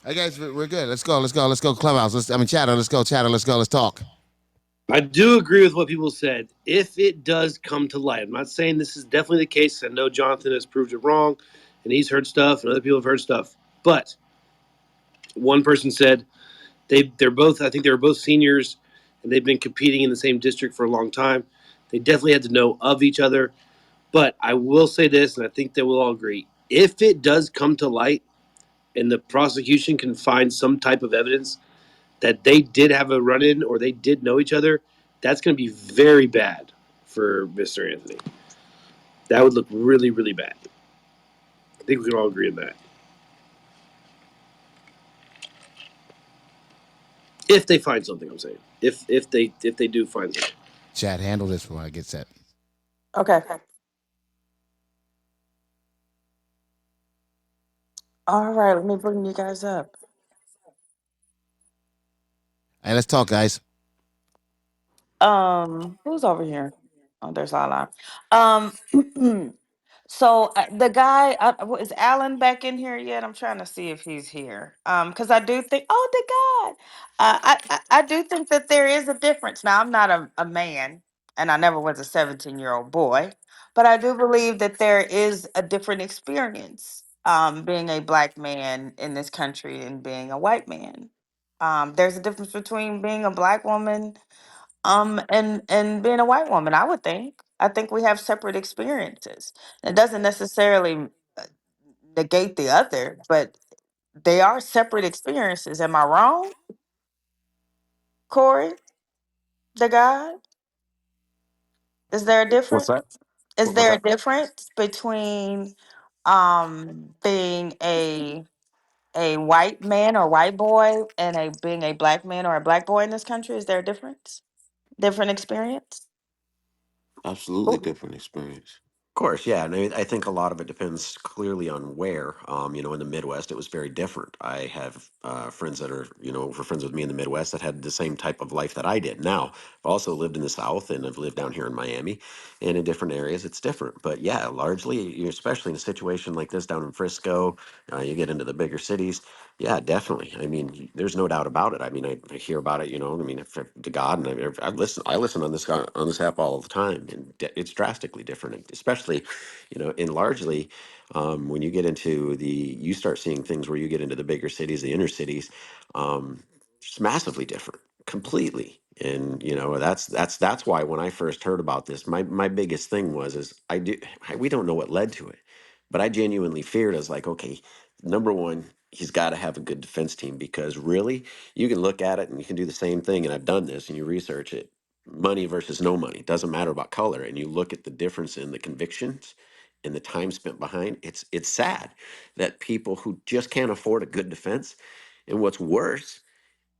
Hey guys, we're good. Let's go. Clubhouse. Chatter. Let's talk. I do agree with what people said. If it does come to light, I'm not saying this is definitely the case. I know Jonathan has proved it wrong, and he's heard stuff, and other people have heard stuff. But one person said they're both. I think they were both seniors, and they've been competing in the same district for a long time. They definitely had to know of each other. But I will say this, and I think that we'll all agree: if it does come to light, and the prosecution can find some type of evidence that they did have a run-in or they did know each other, that's going to be very bad for Mr. Anthony. That would look really, really bad. I think we can all agree on that. If they find something, I'm saying. If they do find something. Chat, handle this before I get set. Okay. All right, let me bring you guys up. Hey, let's talk, guys. Who's over here? Oh, there's Lala. Um, so the guy is Alan back in here yet? I'm trying to see if he's here. Because I do think, oh, the guy. I do think that there is a difference. Now, I'm not a man, and I never was a 17-year-old boy, but I do believe that there is a different experience. Being a black man in this country and being a white man. There's a difference between being a black woman and being a white woman. I think we have separate experiences. It doesn't necessarily uh, negate the other, but they are separate experiences. Am I wrong, Corey, the guy? Is there a What's difference? that? Is What's there a that? difference between being a white man or white boy and a being a black man or a black boy in this country? Is there a difference? Different experience? Absolutely different experience. Of course, yeah, and I think a lot of it depends clearly on where. In the Midwest, it was very different. I have friends that are, were friends with me in the Midwest that had the same type of life that I did. Now, I've also lived in the South, and I've lived down here in Miami, and in different areas, it's different. But yeah, largely, especially in a situation like this down in Frisco, you get into the bigger cities. Yeah, definitely. I mean, there's no doubt about it. I mean, I hear about it. I mean, to God, and I listen on this app all the time, and it's drastically different, especially, and largely when you get into you start seeing things where you get into the bigger cities, the inner cities, it's massively different, completely. And that's why when I first heard about this, my biggest thing is we don't know what led to it, but I genuinely feared. I was like, okay, number one, he's got to have a good defense team, because really, you can look at it and you can do the same thing. And I've done this, and you research it, money versus no money. It doesn't matter about color. And you look at the difference in the convictions and the time spent behind. It's sad that people who just can't afford a good defense. And what's worse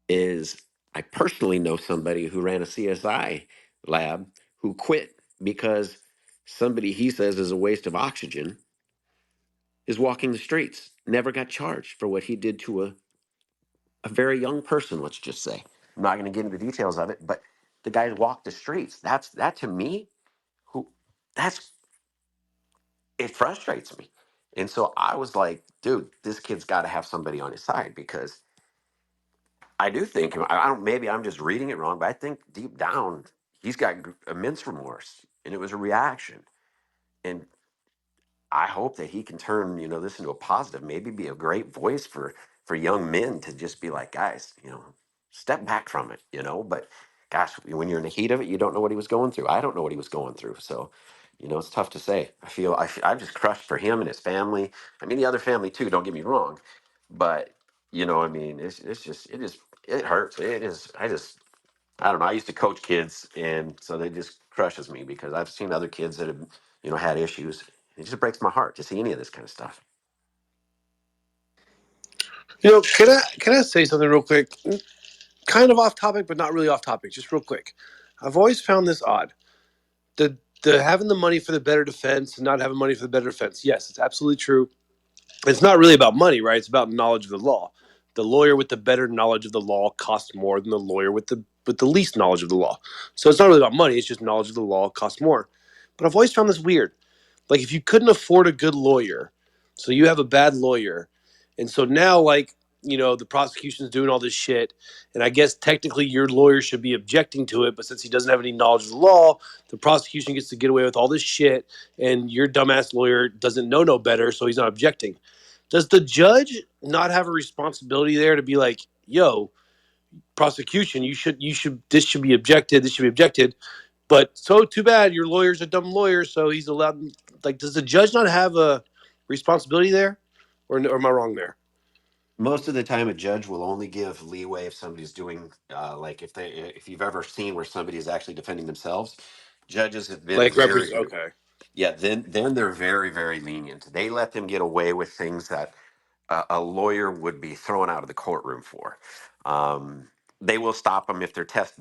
is, I personally know somebody who ran a CSI lab who quit because somebody he says is a waste of oxygen is walking the streets, never got charged for what he did to a very young person, let's just say. I'm not going to get into the details of it, but the guy walked the streets. That to me, who that's it frustrates me. And so I was like, dude, this kid's got to have somebody on his side, because I do think, I don't, maybe I'm just reading it wrong, but I think deep down he's got immense remorse, and it was a reaction. And I hope that he can turn, this into a positive, maybe be a great voice for young men to just be like, guys, step back from it, but gosh, when you're in the heat of it, you don't know what he was going through. I don't know what he was going through. So, it's tough to say. I'm just crushed for him and his family. I mean, the other family too, don't get me wrong, but I mean, it hurts. I don't know. I used to coach kids, and so they just crushes me, because I've seen other kids that have, had issues. It just breaks my heart to see any of this kind of stuff. Can I say something real quick? Kind of off topic, but not really off topic. Just real quick. I've always found this odd. The having the money for the better defense and not having money for the better defense. Yes, it's absolutely true. It's not really about money, right? It's about knowledge of the law. The lawyer with the better knowledge of the law costs more than the lawyer with the least knowledge of the law. So it's not really about money. It's just knowledge of the law costs more. But I've always found this weird. Like, if you couldn't afford a good lawyer, so you have a bad lawyer, and so now, like, the prosecution's doing all this shit, and I guess technically your lawyer should be objecting to it, but since he doesn't have any knowledge of the law, the prosecution gets to get away with all this shit, and your dumbass lawyer doesn't know no better, so he's not objecting. Does the judge not have a responsibility there to be like, yo, prosecution, this should be objected, this should be objected, but so too bad your lawyer's a dumb lawyer, so he's allowed. Like, does the judge not have a responsibility there, or am I wrong there? Most of the time, a judge will only give leeway if somebody's doing like if you've ever seen where somebody is actually defending themselves. Judges have been Like, very okay. yeah. Then they're very lenient. They let them get away with things that a lawyer would be thrown out of the courtroom for. Um, they will stop them if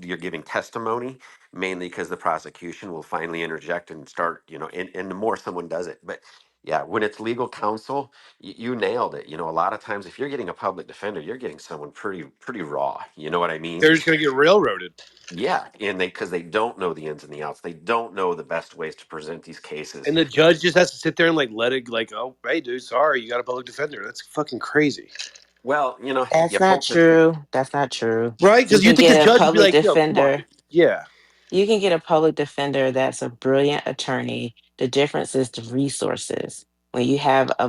you're giving testimony, mainly because the prosecution will finally interject and start, and the more someone does it. But yeah, when it's legal counsel, you nailed it. A lot of times if you're getting a public defender, you're getting someone pretty raw. You know what I mean? They're just gonna get railroaded. Yeah, and because they don't know the ins and the outs, they don't know the best ways to present these cases. And the judge just has to sit there and like let it, like, oh, hey dude, sorry, you got a public defender. That's fucking crazy. Well, That's you not hope that. true. That's not true. Right? You Because you can think the get a judge would be public like, yo, come on, defender. dude. Yeah. You can get a public defender that's a brilliant attorney. The difference is the resources. When you have a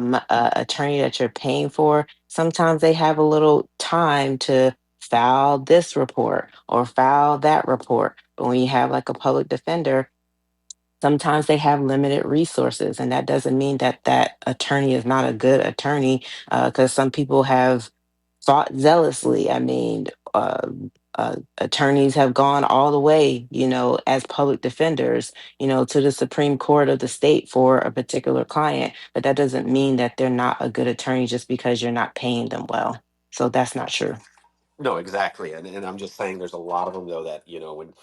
attorney that you're paying for, sometimes they have a little time to file this report or file that report. But when you have like a public defender, sometimes they have limited resources, and that doesn't mean that that attorney is not a good attorney, because some people have fought zealously. I mean, attorneys have gone all the way, as public defenders, to the Supreme Court of the state for a particular client, but that doesn't mean that they're not a good attorney just because you're not paying them well. So that's not true. No, exactly, and I'm just saying there's a lot of them though that when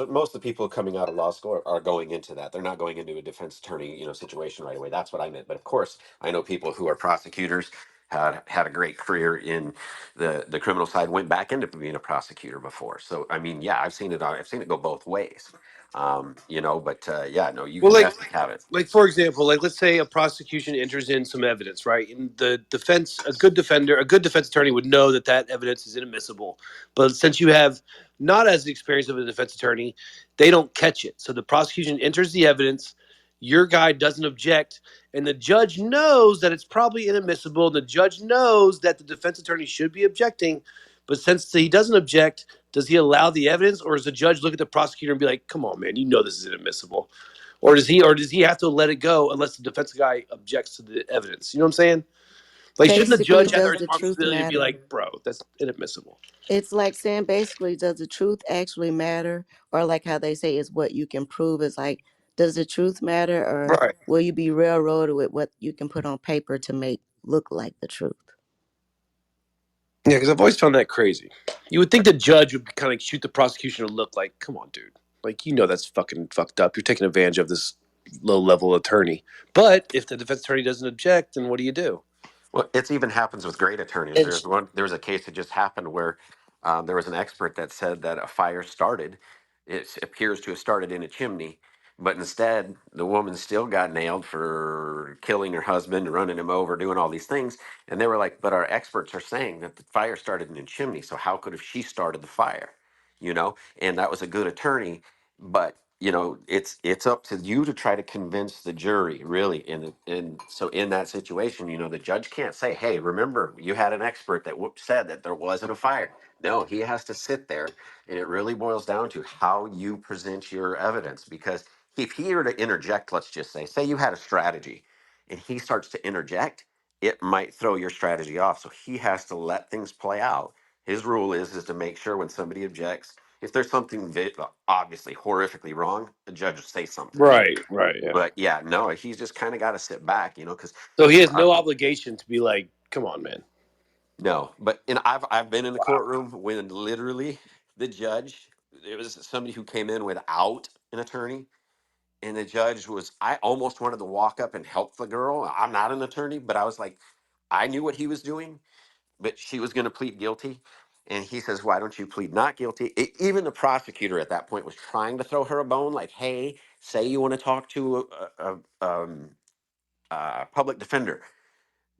most of the people coming out of law school are going into that. They're not going into a defense attorney situation right away. That's what I meant. But of course, I know people who are prosecutors had a great career in the criminal side, went back into being a prosecutor before. So I mean, yeah, I've seen it go both ways. But yeah, no, you Well, can like, definitely have it. for example, like let's say a prosecution enters in some evidence, right? And the defense, a good defense attorney would know that that evidence is inadmissible. But since you have not as the experience of a defense attorney, they don't catch it. So the prosecution enters the evidence, your guy doesn't object, and the judge knows that it's probably inadmissible. The judge knows that the defense attorney should be objecting, but since he doesn't object, does he allow the evidence, or does the judge look at the prosecutor and be like, "Come on, man, you know this is inadmissible," or does he have to let it go unless the defense guy objects to the evidence? You know what I'm saying? Like, shouldn't the Basically, judge have the does the truth responsibility to be matter? like, bro, that's inadmissible? It's like saying basically, does the truth actually matter? Or like how they say is what you can prove is like, does the truth matter? Or Right. will you be railroaded with what you can put on paper to make look like the truth? Yeah, because I've always found that crazy. You would think the judge would kind of shoot the prosecution a look like, come on, dude. Like, that's fucking fucked up. You're taking advantage of this low level attorney. But if the defense attorney doesn't object, then what do you do? Well, it's even happens with great attorneys. It's There was a case that just happened where there was an expert that said that a fire started. It appears to have started in a chimney, but instead the woman still got nailed for killing her husband, running him over, doing all these things. And they were like, "But our experts are saying that the fire started in a chimney. So how could have she started the fire?" And that was a good attorney, but it's up to you to try to convince the jury, really. And so in that situation, the judge can't say, "Hey, remember you had an expert that said that there wasn't a fire." No, he has to sit there, and it really boils down to how you present your evidence. Because if he were to interject, let's just say you had a strategy and he starts to interject, it might throw your strategy off. So he has to let things play out. His rule is to make sure when somebody objects, if there's something obviously horrifically wrong, the judge will say something. Right, right, yeah. But yeah, no, he's just kind of got to sit back, because So he has no obligation to be like, come on, man. no. But I've been in the Wow. courtroom when literally the judge, it was somebody who came in without an attorney, and the judge was, I almost wanted to walk up and help the girl. I'm not an attorney, but I was like, I knew what he was doing, but she was going to plead guilty. And he says, "Why don't you plead not guilty?" Even the prosecutor at that point was trying to throw her a bone, like, "Hey, say you want to talk to a public defender."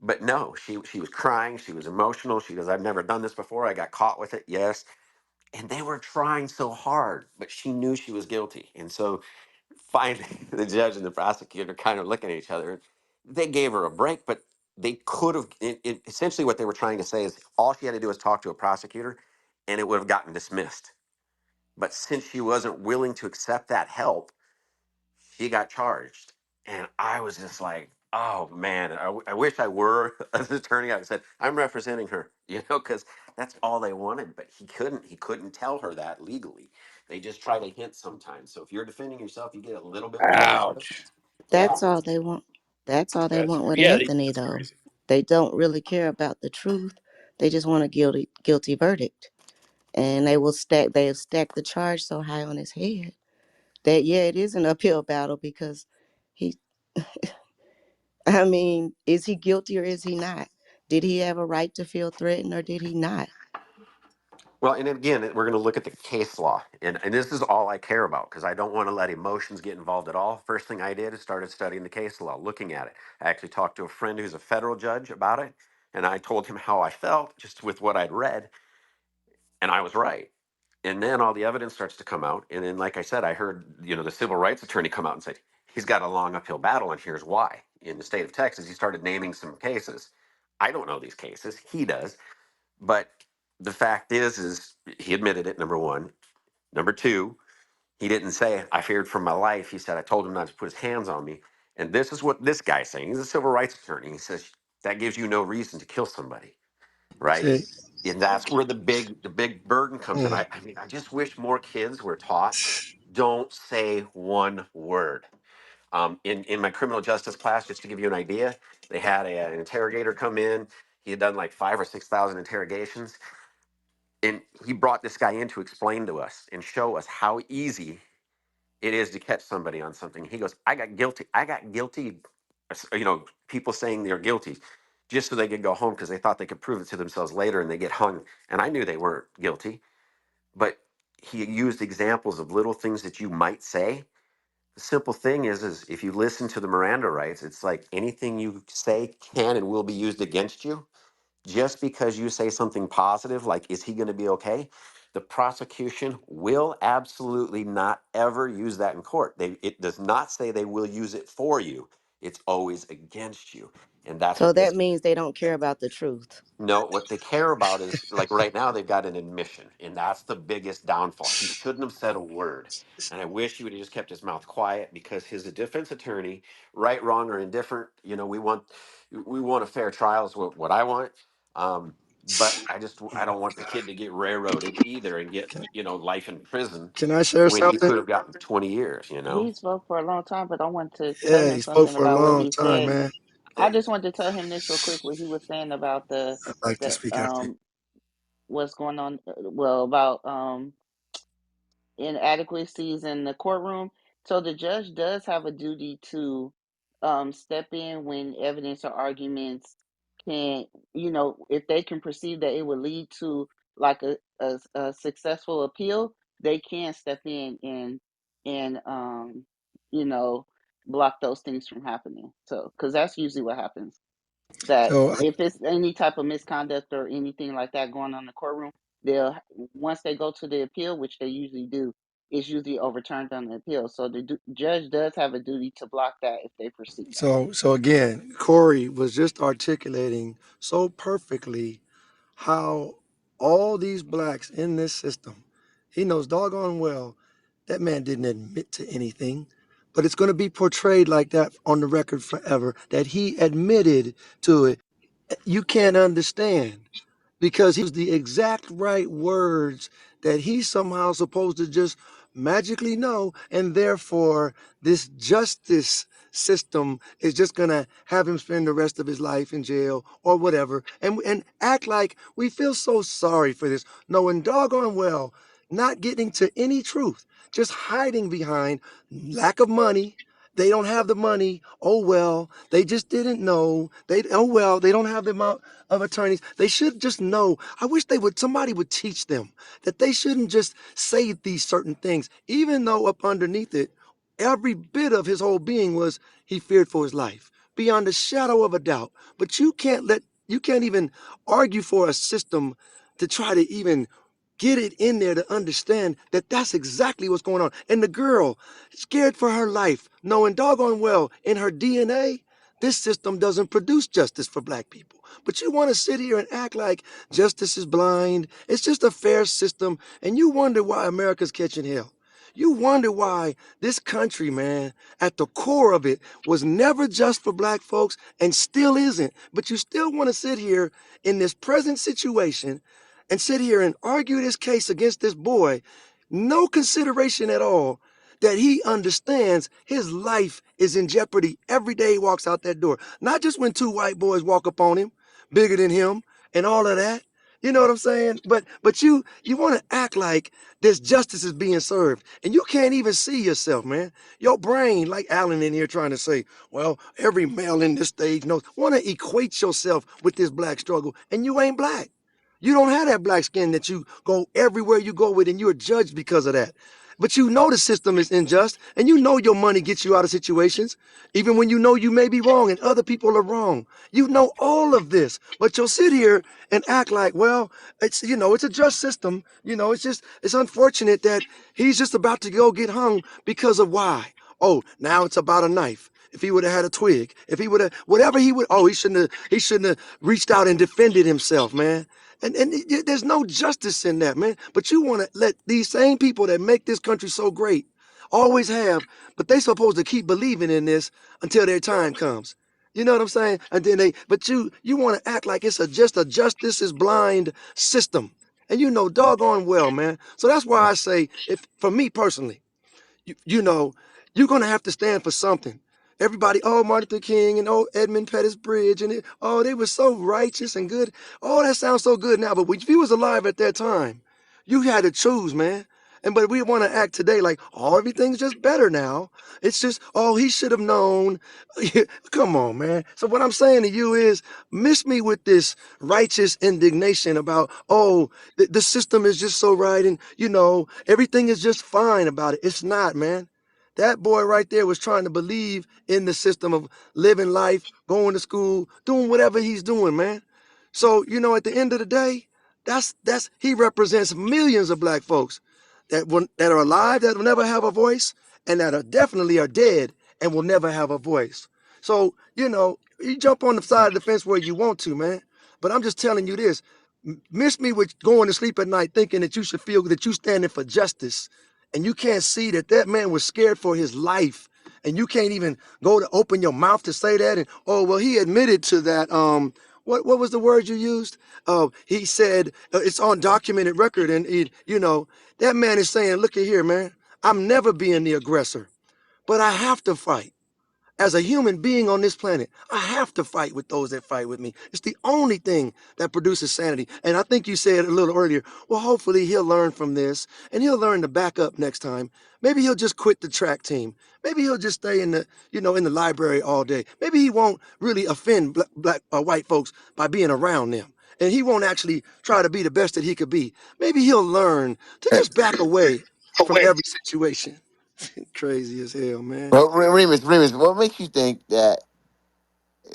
But no, she was crying. She was emotional. She goes, "I've never done this before. I got caught with it." Yes, and they were trying so hard, but she knew she was guilty. And so finally, the judge and the prosecutor kind of looking at each other. They gave her a break, but they could have. Essentially, what they were trying to say is all she had to do was talk to a prosecutor, and it would have gotten dismissed. But since she wasn't willing to accept that help, she got charged. And I was just like, oh man, I wish I were an attorney. I said, I'm representing her, because that's all they wanted. But he couldn't. He couldn't tell her that legally. They just try to hint sometimes. So if you're defending yourself, you get a little bit more out of it. Ouch. Yeah. That's all they want. That's all they That's want with yeah. Anthony, That's though. crazy. They don't really care about the truth. They just want a guilty verdict, and they'll stack the charge so high on his head that yeah, it is an uphill battle because he. I mean, is he guilty or is he not? Did he have a right to feel threatened or did he not? Well, and again, we're going to look at the case law. And this is all I care about because I don't want to let emotions get involved at all. First thing I did is started studying the case law, looking at it. I actually talked to a friend who's a federal judge about it. And I told him how I felt just with what I'd read. And I was right. And then all the evidence starts to come out. And then, like I said, I heard, the civil rights attorney come out and say, he's got a long uphill battle. And here's why. In the state of Texas, he started naming some cases. I don't know these cases. He does. But the fact is he admitted it, number one. Number two, he didn't say, I feared for my life. He said, I told him not to put his hands on me. And this is what this guy's saying. He's a civil rights attorney. He says, that gives you no reason to kill somebody, right? See, And that's where the big burden comes in. mm, I mean, I just wish more kids were taught, don't say one word. In my criminal justice class, just to give you an idea, they had an interrogator come in. He had done like 5 or 6 thousand interrogations, and he brought this guy in to explain to us and show us how easy it is to catch somebody on something. He goes, I got guilty, people saying they're guilty just so they could go home because they thought they could prove it to themselves later and they get hung. And I knew they weren't guilty, but he used examples of little things that you might say. The simple thing is if you listen to the Miranda rights, it's like anything you say can and will be used against you. Just because you say something positive, like, is he going to be okay? The prosecution will absolutely not ever use that in court. It does not say they will use it for you. It's always against you. And that's So what that this. means they don't care about the truth. No, what they care about is like right now they've got an admission, and that's the biggest downfall. He shouldn't have said a word. And I wish he would have just kept his mouth quiet because his defense attorney, right, wrong, or indifferent, we want a fair trial is what I want. But I don't want the kid to get railroaded either and get, can, life in prison can I share when he something? could have gotten 20 years. He spoke for a long time, but I want to tell Yeah, him he spoke something for a about what long he time, said. man. I just wanted to tell him this real quick. What he was saying about I'd like to the speak after you. what's going on. Well, about inadequacies in the courtroom. So the judge does have a duty to step in when evidence or arguments can, if they can perceive that it would lead to like a successful appeal, they can step in and you know block those things from happening. So because that's usually what happens, that So, if it's any type of misconduct or anything like that going on in the courtroom, they'll, once they go to the appeal, which they usually do, it's usually overturned on the appeal. So the judge does have a duty to block that if they perceive that. so again, Corey was just articulating so perfectly how all these blacks in this system, he knows doggone well that man didn't admit to anything, but it's going to be portrayed like that on the record forever that he admitted to it. You can't understand because he used the exact right words that he's somehow supposed to just magically know, and therefore this justice system is just gonna have him spend the rest of his life in jail or whatever, and act like we feel so sorry for this, knowing doggone well not getting to any truth, just hiding behind lack of money. They don't have the money. Oh well, they just didn't know. They don't have the amount of attorneys. They should just know. I wish somebody would teach them that they shouldn't just say these certain things, even though up underneath it, every bit of his whole being was he feared for his life. beyond a shadow of a doubt. But you can't even argue for a system to try to even get it in there to understand that that's exactly what's going on. And the girl, scared for her life, knowing doggone well in her DNA, this system doesn't produce justice for black people. But you want to sit here and act like justice is blind. It's just a fair system. And you wonder why America's catching hell. You wonder why this country, man, at the core of it, was never just for black folks and still isn't. But you still want to sit here in this present situation and sit here and argue this case against this boy, no consideration at all that he understands his life is in jeopardy every day he walks out that door. Not just when two white boys walk up on him, bigger than him, and all of that. You know what I'm saying? But you want to act like this justice is being served, and you can't even see yourself, man. Your brain, like Alan in here trying to say, well, every male in this stage knows. Want to equate yourself with this black struggle, and you ain't black. You don't have that black skin that you go everywhere you go with, and you're judged because of that. But you know the system is unjust, and you know your money gets you out of situations, even when you know you may be wrong and other people are wrong. You know all of this, but you'll sit here and act like, well, it's a just system. It's unfortunate that he's just about to go get hung because of why. Oh, now it's about a knife. If he would have had a twig, if he would have whatever he would, oh, he shouldn't have reached out and defended himself, man. And there's no justice in that, man. But you want to let these same people that make this country so great always have, but they supposed to keep believing in this until their time comes. You know what I'm saying? And then but you want to act like it's just a justice is blind system, and you know doggone well, man. So that's why I say, if for me personally, you know, you're gonna have to stand for something. Everybody, oh, Martin Luther King and oh, Edmund Pettus Bridge, and oh, they were so righteous and good. Oh, that sounds so good now, but if you was alive at that time, you had to choose, man. But we want to act today like, oh, everything's just better now. It's just, oh, he should have known. Come on, man. So what I'm saying to you is, miss me with this righteous indignation about, oh, the system is just so right, and everything is just fine about it. It's not, man. That boy right there was trying to believe in the system of living life, going to school, doing whatever he's doing, man. So, at the end of the day, that's he represents millions of black folks that are alive that will never have a voice, and that are definitely are dead and will never have a voice. So, you jump on the side of the fence where you want to, man. But I'm just telling you this. Miss me with going to sleep at night thinking that you should feel that you standing for justice, and you can't see that that man was scared for his life, and you can't even go to open your mouth to say that. And oh well, he admitted to that. What was the word you used? He said it's on documented record, and that man is saying, look at here, man. I'm never being the aggressor, but I have to fight. As a human being on this planet, I have to fight with those that fight with me. It's the only thing that produces sanity. And I think you said a little earlier, well, hopefully he'll learn from this and he'll learn to back up next time. Maybe he'll just quit the track team. Maybe he'll just stay in the library all day. Maybe he won't really offend white folks by being around them. And he won't actually try to be the best that he could be. Maybe he'll learn to just back away from every situation. Crazy as hell, man. Well, Remus, what makes you think that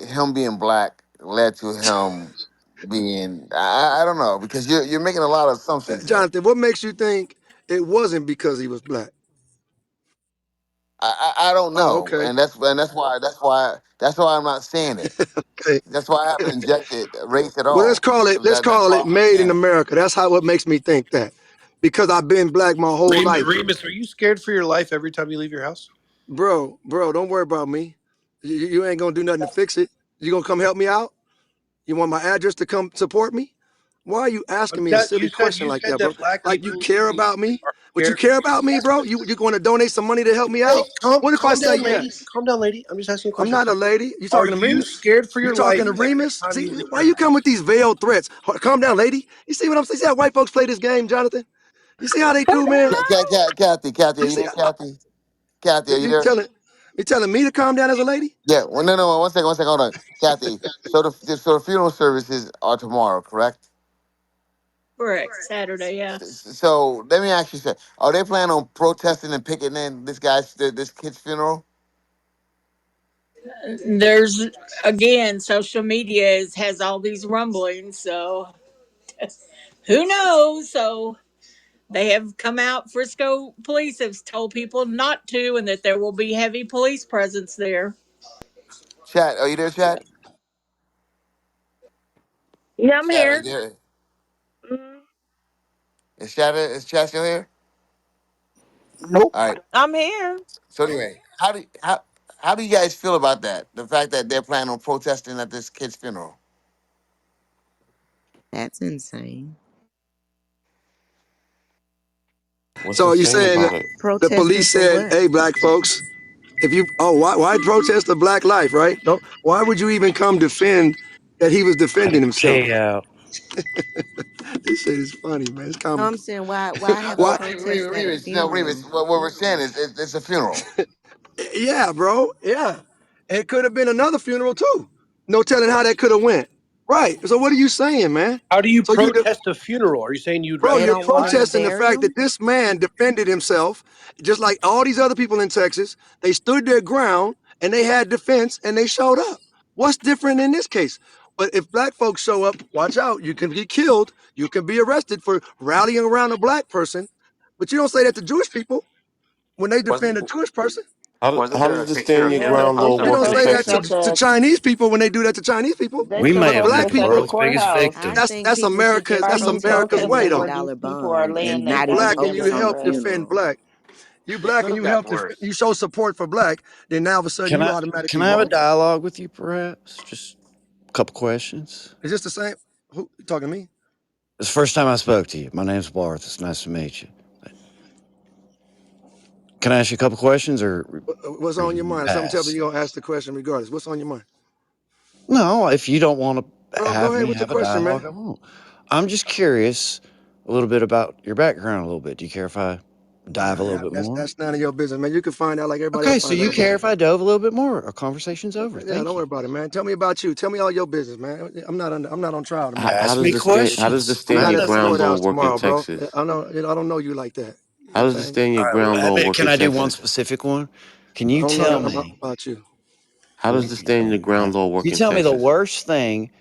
him being black led to him being? I don't know, because you're making a lot of assumptions here. Jonathan, what makes you think it wasn't because he was black? I don't Oh, know, okay. and that's why I'm not saying it. Okay. That's why I haven't injected race at Well, let's all. call it let's That's call why it I'm not made in saying it. America. That's what makes me think that. Because I've been black my whole life. Remus, are you scared for your life every time you leave your house? Bro, don't worry about me. You ain't gonna do nothing to fix it. You gonna come help me out? You want my address to come support me? Why are you asking me a You silly said question you like said that, bro? that black Like you people care about me? are Would you scared. care about me, bro? You going to donate some money to help me Hey, out? What if I calm say down, lady. yes? Calm down, lady. I'm just asking you a I'm question. not a lady. You Are talking to you Remus? scared for You your talking life to every Remus? time See, you leave why your you come with house? these veiled threats? Calm down, lady. You see what I'm saying? See how white folks play this game, Jonathan? You see how they do, man? Kathy, are You you see, there, Kathy? Kathy, are you you there? telling me to calm down as a lady? Yeah. Well, no. One second. Hold on, Kathy. So the funeral services are tomorrow, correct? Correct. Saturday, yeah. So let me ask you something. Are they planning on protesting and picketing in this kid's funeral? There's again, social media has all these rumblings, so who knows? So they have come out. Frisco police have told people not to, and that there will be heavy police presence there. Chat, are you there, Chat? Yeah, I'm Chat, are you here. there? Mm, Is Chat still here? Nope. All right. I'm here. So anyway, how do you guys feel about that? The fact that they're planning on protesting at this kid's funeral. That's insane. What's So you insane saying that about it? the Protesting police for said, what? "Hey, black folks, if you why protest a black life, right? Don't why would you even come defend that he was defending himself?" Hey, This shit is funny, man. It's No, comical. I'm saying why have a Why? protest at a Remus, no, Remus. funeral? What we're saying is it's a funeral. Yeah, bro. Yeah, it could have been another funeral too. No telling how that could have went. Right. So what are you saying, man? How do you So you protest a funeral? Are you saying you'd Bro, rather They you're see don't him want die? to protesting the bury fact that him. this man defended himself, just like all these other people in Texas. They stood their ground and they had defense and they showed up. What's different in this case? But if black folks show up, watch out. You can be killed. You can be arrested for rallying around a black person. But you don't say that to Jewish people when they Was defend a Jewish person. How wasn't there does a the stand picture your of yeah, ground they law You don't work in say that protest to, at Texas? to the Chinese people when they do that to Chinese people. they we But may to have protest black been at the people, world's biggest courthouse. I victims. think that's people should America. just Are That's come you to a America's way, protesting though. where $1 million these people are bond laying and their You not guns even black and on you open a help somewhere? defend funeral. black. You it black could and have you gotten help worse. you show support for black, then now of a sudden Can you I can automatically I have a wrong. dialogue with you, perhaps? Just a couple questions. Is this the same? Who you talking to me? It's the first time I spoke to you. My name's Barth. It's nice to meet you. Can I ask you a couple questions, What's or on your you mind? Something tells me pass? you're gonna ask the question regardless. What's on your mind? No, if you don't want to Go have ahead me with your have a question, man. dialogue, I won't. I'm just curious a little bit about your background a little bit. Do you care if I dive a little Yeah, bit that's more? that's none of your business, man. You can find out like everybody else Okay, so finds out you about care it. if I dove a little bit more? Our conversation's over. Okay, yeah, don't Thank worry you. about it, man. Tell me about you. Tell me all your business, man. I'm not on trial tomorrow. How Ask does me the stand? How does the questions. I'm stand I'm not your at the not. ground law courthouse work in tomorrow, bro. Texas? I don't know you like that. You know How what I'm does the saying? stand your All right. ground law work Can in I do one Texas? specific one? Can I you don't know tell about, me? about you. How does the stand your ground law You work in tell me the Texas? worst thing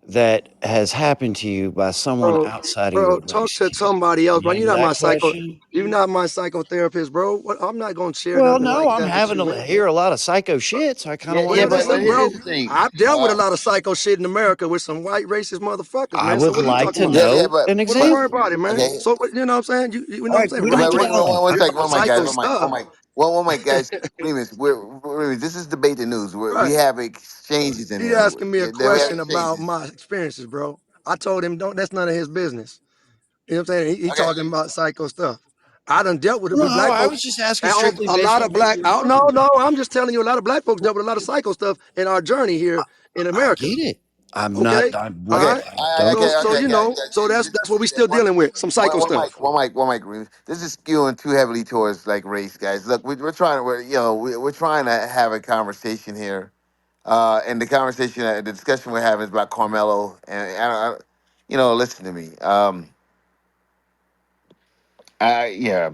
that has happened to you by someone Bro, outside of your bro, talk race. to Can somebody else, you bro. answer that question? You're not my psychotherapist, bro. What, I'm not gonna share Well, nothing no, like I'm that with having you, to man. hear a lot of psycho shit, so I kind of Yeah, want to yeah, Well, know but listen, bro. here's more. the thing. I've dealt with a lot of psycho shit in America with some white racist motherfuckers, I man. So would what are you like talking to about? Yeah, yeah, know an Well, don't but worry example. about it, man. okay. So you know what I'm saying? You know All what I'm right, saying? we don't have But to Relax. dialogue. one I second, don't one want mic, guys, Psycho to. stuff. one mic, guys. Remus, this is debate the news. We Right. have exchanges in He here. asking me a We have question about exchanges. my experiences, bro. I told him, don't, that's none of his business. You know what I'm saying? He Okay. talking about psycho stuff. I done dealt with it with No, black I was folks. just asking And strictly a based lot on of what black you're out. No, referring to. no, I'm just telling you, a lot of black folks dealt with a lot of psycho stuff in our journey here in I America. get it. I'm not. Okay? I All would. Okay, right. I don't. okay, So okay, you guys. know, so that's what we still dealing with. Some psycho stuff. One mic, Remus. This is skewing too heavily towards like race, guys. Look, we're trying. We're trying to have a conversation here, and the conversation, the discussion we're having is about Carmelo, listen to me. Yeah.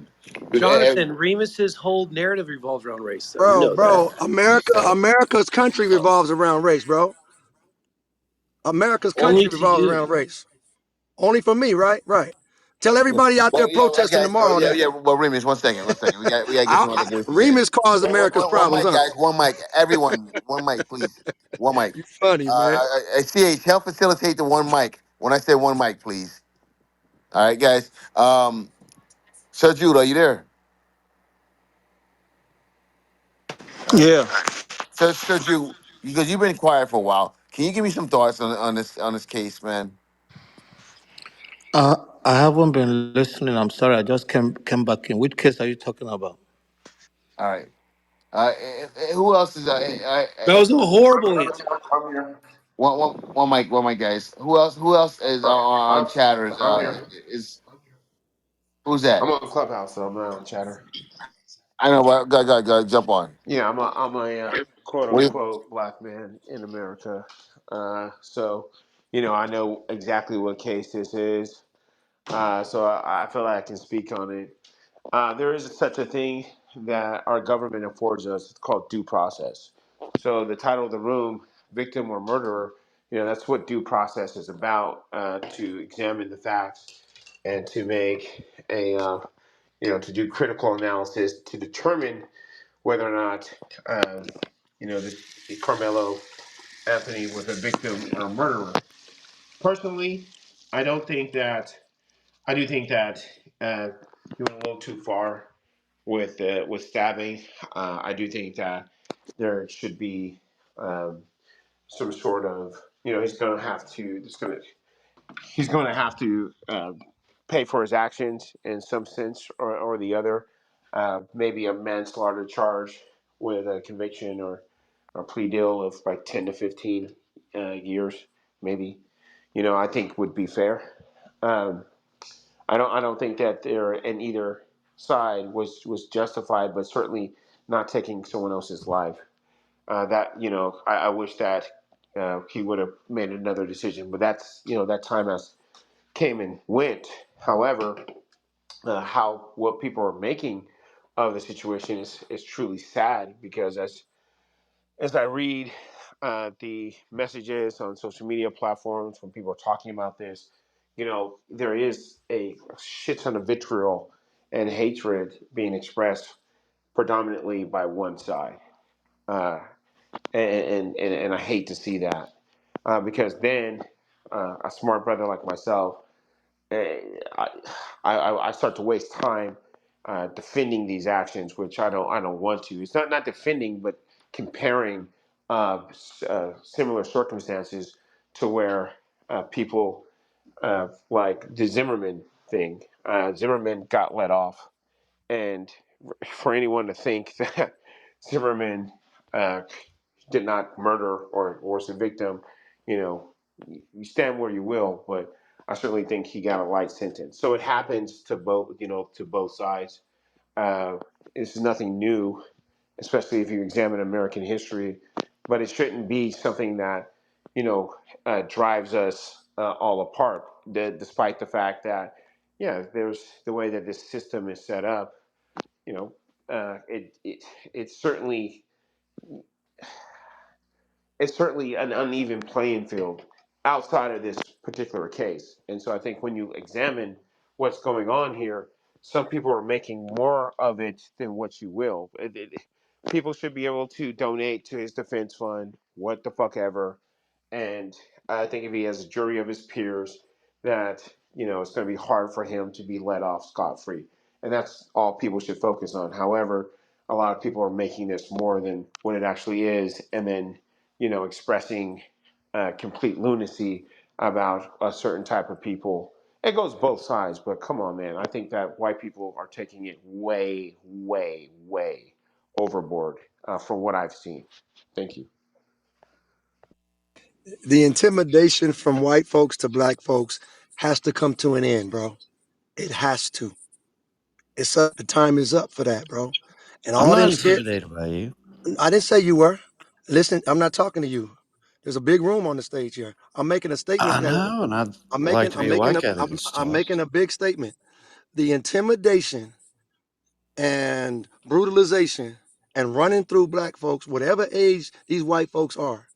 Jonathan, Remus's whole narrative revolves around race, though. You Bro, know that. bro, America's country revolves around race, bro. America's Only country to revolves you. around race. Only for me, right? Right. Tell everybody out there Well, yeah, protesting guys. Oh, tomorrow yeah, that yeah. Well, Remus, one second. We gotta get some other voices in. Remus caused America's One problems, mic, huh? guys. One mic. Everyone, one mic, please. One mic. You funny, man. CH, help facilitate the one mic. When I say one mic, please. All right, guys. Sir Jude, are you there? All right. Yeah. Sir Jude, because you've been quiet for a while, can you give me some thoughts on this case, man? I haven't been listening. I'm sorry. I just came back in. Which case are you talking about? All right. Who else is? That was a horrible answer. One mic, guys. Who else is on chatters? I'm here. Is who's that? I'm on Clubhouse, so I'm not on Chatter. I know. But go, jump on. Yeah, I'm a quote Wait, unquote black man in America. So I know exactly what case this is. So I feel like I can speak on it. There is such a thing that our government affords us. It's called due process. So the title of the room, victim or murderer, that's what due process is about, to examine the facts and to make to do critical analysis to determine whether or not, um, this Carmelo Anthony was a victim or a murderer. Personally, I don't think that. I do think that he went a little too far with stabbing. I do think that there should be um, some sort of, he's going to have to. He's going to have to pay for his actions in some sense or the other. Maybe a manslaughter charge with a conviction or a plea deal of like 10 to 15 years, maybe. I think would be fair. Um, I don't think that there in either side was justified, but certainly not taking someone else's life. That I wish that he would have made another decision, but that's that time has came and went. However, how what people are making of the situation is truly sad, because as I read the messages on social media platforms when people are talking about this, there is a shit ton of vitriol and hatred being expressed predominantly by one side, uh, and I hate to see that, because then a smart brother like myself, eh, I, I start to waste time defending these actions, which I don't want to. It's not defending, but comparing similar circumstances to where people like the Zimmerman thing. Zimmerman got let off, and for anyone to think that Zimmerman uh, did not murder or was a victim, you know, you stand where you will, but I certainly think he got a light sentence. So it happens to both, to both sides. Uh, it's nothing new, especially if you examine American history, but it shouldn't be something that, drives us all apart, despite the fact that, yeah, there's the way that this system is set up, you know, it's certainly an uneven playing field outside of this particular case. And so I think when you examine what's going on here, some people are making more of it than what you will. People should be able to donate to his defense fund, what the fuck ever. And I think if he has a jury of his peers, that, it's going to be hard for him to be let off scot free. And that's all people should focus on. However, a lot of people are making this more than what it actually is, and then expressing complete lunacy about a certain type of people. It goes both sides, but come on, man. I think that white people are taking it way, way, way overboard from what I've seen. Thank you. The intimidation from white folks to black folks has to come to an end, bro. It has to. It's up. The time is up for that, bro. And I'm all not them shit. intimidated by you. I didn't say you were. Listen, I'm not talking to you. There's a big room on the stage here. I'm making a statement I that know, and I'd I'm like making. to I'm be a making white a. guy that I'm, gets to I'm talk. making a big statement. The intimidation and brutalization and running through black folks, whatever age these white folks are,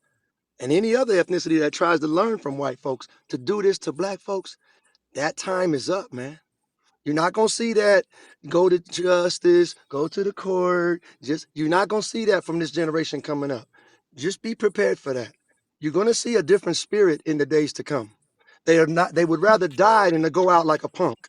and any other ethnicity that tries to learn from white folks to do this to black folks, that time is up, man. You're not gonna see that go to justice, go to the court. Just you're not gonna see that from this generation coming up. Just be prepared for that. You're gonna see a different spirit in the days to come. They are not. They would rather die than to go out like a punk.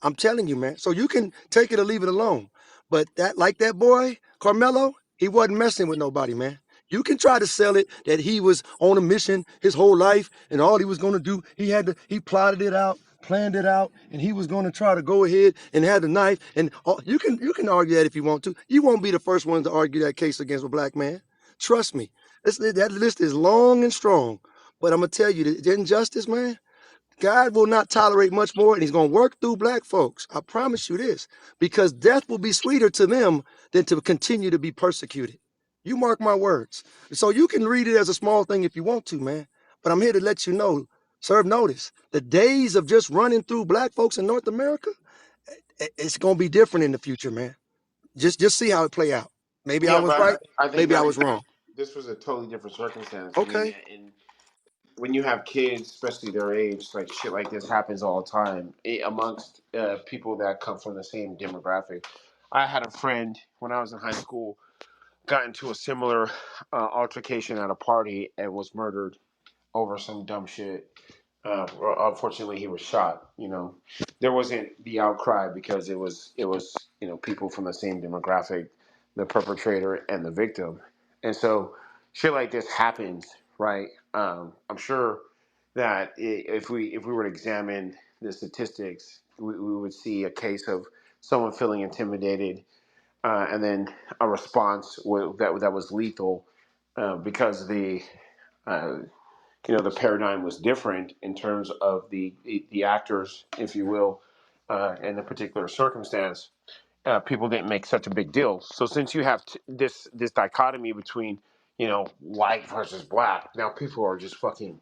I'm telling you, man. So you can take it or leave it alone. But that, like that boy Carmelo, he wasn't messing with nobody, man. You can try to sell it that he was on a mission his whole life and all he was gonna do, he plotted it out, planned it out, and he was gonna try to go ahead and have the knife. And all, you can argue that if you want to. You won't be the first one to argue that case against a black man. Trust me. That list is long and strong. But I'm gonna tell you, the injustice, man. God will not tolerate much more, and He's going to work through black folks. I promise you this, because death will be sweeter to them than to continue to be persecuted. You mark my words. So you can read it as a small thing if you want to, man. But I'm here to let you know, serve notice. The days of just running through black folks in North America, it's going to be different in the future, man. Just see how it play out. Maybe I Yeah, was but right. I think Maybe I that was wrong. this was a totally different circumstance. I mean, Okay. and when you have kids, especially their age, like shit like this happens all the time amongst people that come from the same demographic. I had a friend when I was in high school got into a similar altercation at a party and was murdered over some dumb shit. Unfortunately, he was shot. You know, there wasn't the outcry because it was people from the same demographic, the perpetrator and the victim, and so shit like this happens, right? I'm sure that if we were to examine the statistics, we would see a case of someone feeling intimidated, and then a response that was lethal, because uh, the paradigm was different in terms of the actors, if you will, in a particular circumstance. People didn't make such a big deal. So since you have this dichotomy between white versus black, now people are just fucking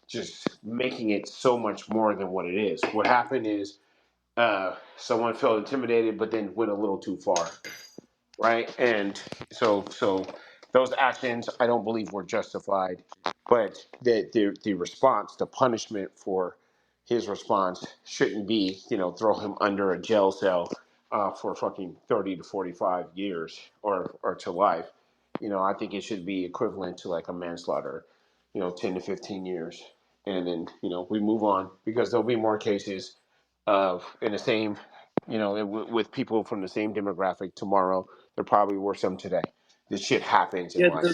just making it so much more than what it is. What happened is someone felt intimidated, but then went a little too far, right? And so those actions I don't believe were justified, but the response, the punishment for his response shouldn't be throw him under a jail cell for fucking 30 to 45 years or to life. I think it should be equivalent to like a manslaughter, 10 to 15 years, and then we move on because there'll be more cases of in the same with people from the same demographic tomorrow. There probably were some today. This shit happens in Yeah, life.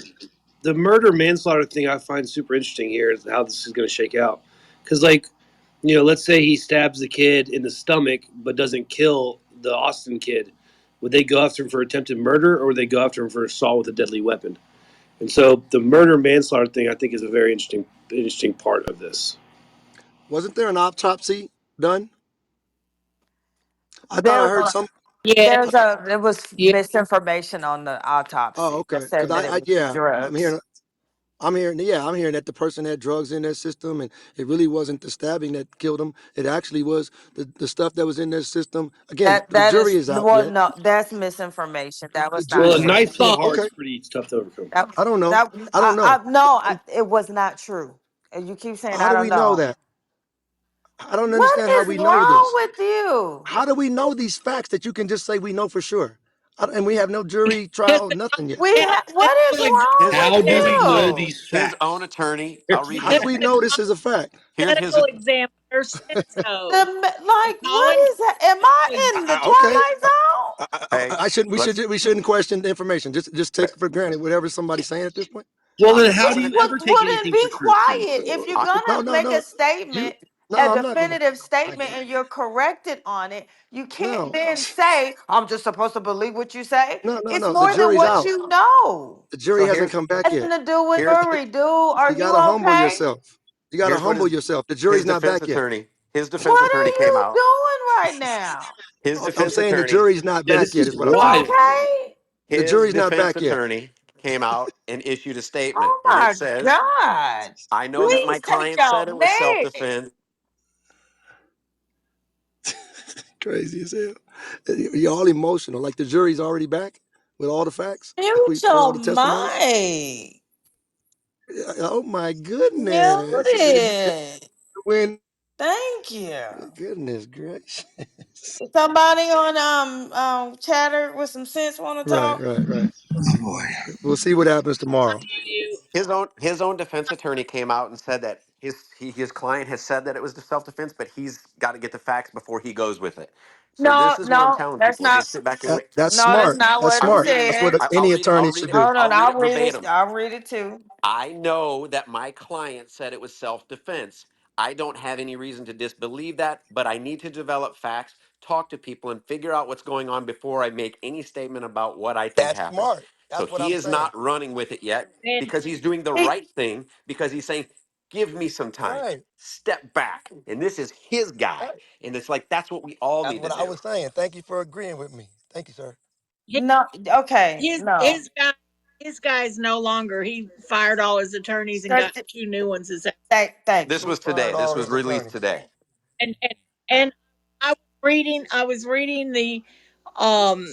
the murder manslaughter thing I find super interesting here is how this is going to shake out. Because, like, let's say he stabs the kid in the stomach but doesn't kill the Austin kid. Would they go after him for attempted murder, or would they go after him for assault with a deadly weapon? And so the murder manslaughter thing I think is a very interesting part of this. Wasn't there an autopsy done? I thought I There heard some. Yeah, there was yeah. misinformation on the Oh, autopsy that okay. Because said that it I was yeah, drugs. I'm hearing that the person had drugs in their system, and it really wasn't the stabbing that killed them. It actually was the stuff that was in their system. Again, the That jury is is out well, yet. no, that's misinformation. That The was not Well, jury. a true. knife to the heart Okay, is pretty tough to overcome. That I don't know. that I don't know. no, it was not true. And you keep saying How I do don't we know know. that? I don't What understand how is we know wrong this. with you? How do we know these facts that you can just say we know for sure? And we have no jury trial, nothing yet. What is wrong His with How do his we know you? these his own facts? attorney. I'll Here's the read How do his. we question. know this is a fact? Here's his. Medical examiner said so. And Like what Colin, is that? Am I in the Okay, Twilight Zone? Hey, I shouldn't. let's. We shouldn't question the information. Just take it for granted whatever somebody's saying at this point. Well, I'm then gonna. how I'm do gonna. you ever take Well, then anything be for truth, then? quiet. If you're I, No, gonna no, make a no. You. statement, a No, I'm not gonna. definitive I statement, get it. and you're corrected on it, you can't No, then say, I'm just supposed to believe what you say. no, no, It's no. The more than jury's what out. you know. The jury so hasn't here's come back Nothing yet. to do with here's jury, dude. Are You you gotta humble okay? yourself. You gotta here's what humble yourself. The his jury's not defense back yet. attorney. His defense What are attorney came you out. doing right now? His I'm defense saying the attorney. jury's not Yeah, back this yet. is Is what I'm You saying. wild. okay? The His jury's not defense back yet. attorney came out and issued a statement, Oh and it my says, God. "I know that my Please take client your said it was meds. self-defense. Crazy as hell. You're all emotional. Like the jury's already back with all the facts. Like Mute with all your the testimony. mic. Oh my goodness. Mute it. When Thank you. goodness gracious. Somebody on chatter with some sense want to Right, talk? right, right. Oh boy. We'll see what happens tomorrow. you His own defense attorney came out and said that his client has said that it was self-defense, but he's got to get the facts before he goes with it. So No, this is what I'm no, telling that's people: not. just sit back and wait. That's No, that's smart. not That's what I'm he smart. reading That's it. what said. any I'll attorney read should it. do. Hold on, I'll read I'll it read it. verbatim. I'll read it too. I know that my client said it was self defense. I don't have any reason to disbelieve that, but I need to develop facts, talk to people, and figure out what's going on before I make any statement about what I think That's happened. smart. So That's what he I'm is saying. not running with it yet and because he's doing the He, right thing, because he's saying, give me some time, Right. step back. And this is his guy. Right. And it's like, that's what we all That's need to what I do. was saying. Thank you for agreeing with me. Thank you, sir. his no, okay, his no. his guy his guy's no longer. He fired all his attorneys and got Thank, two new ones. Is that thank This you. Who was today. fired This all was his released attorneys? today. and I was reading the um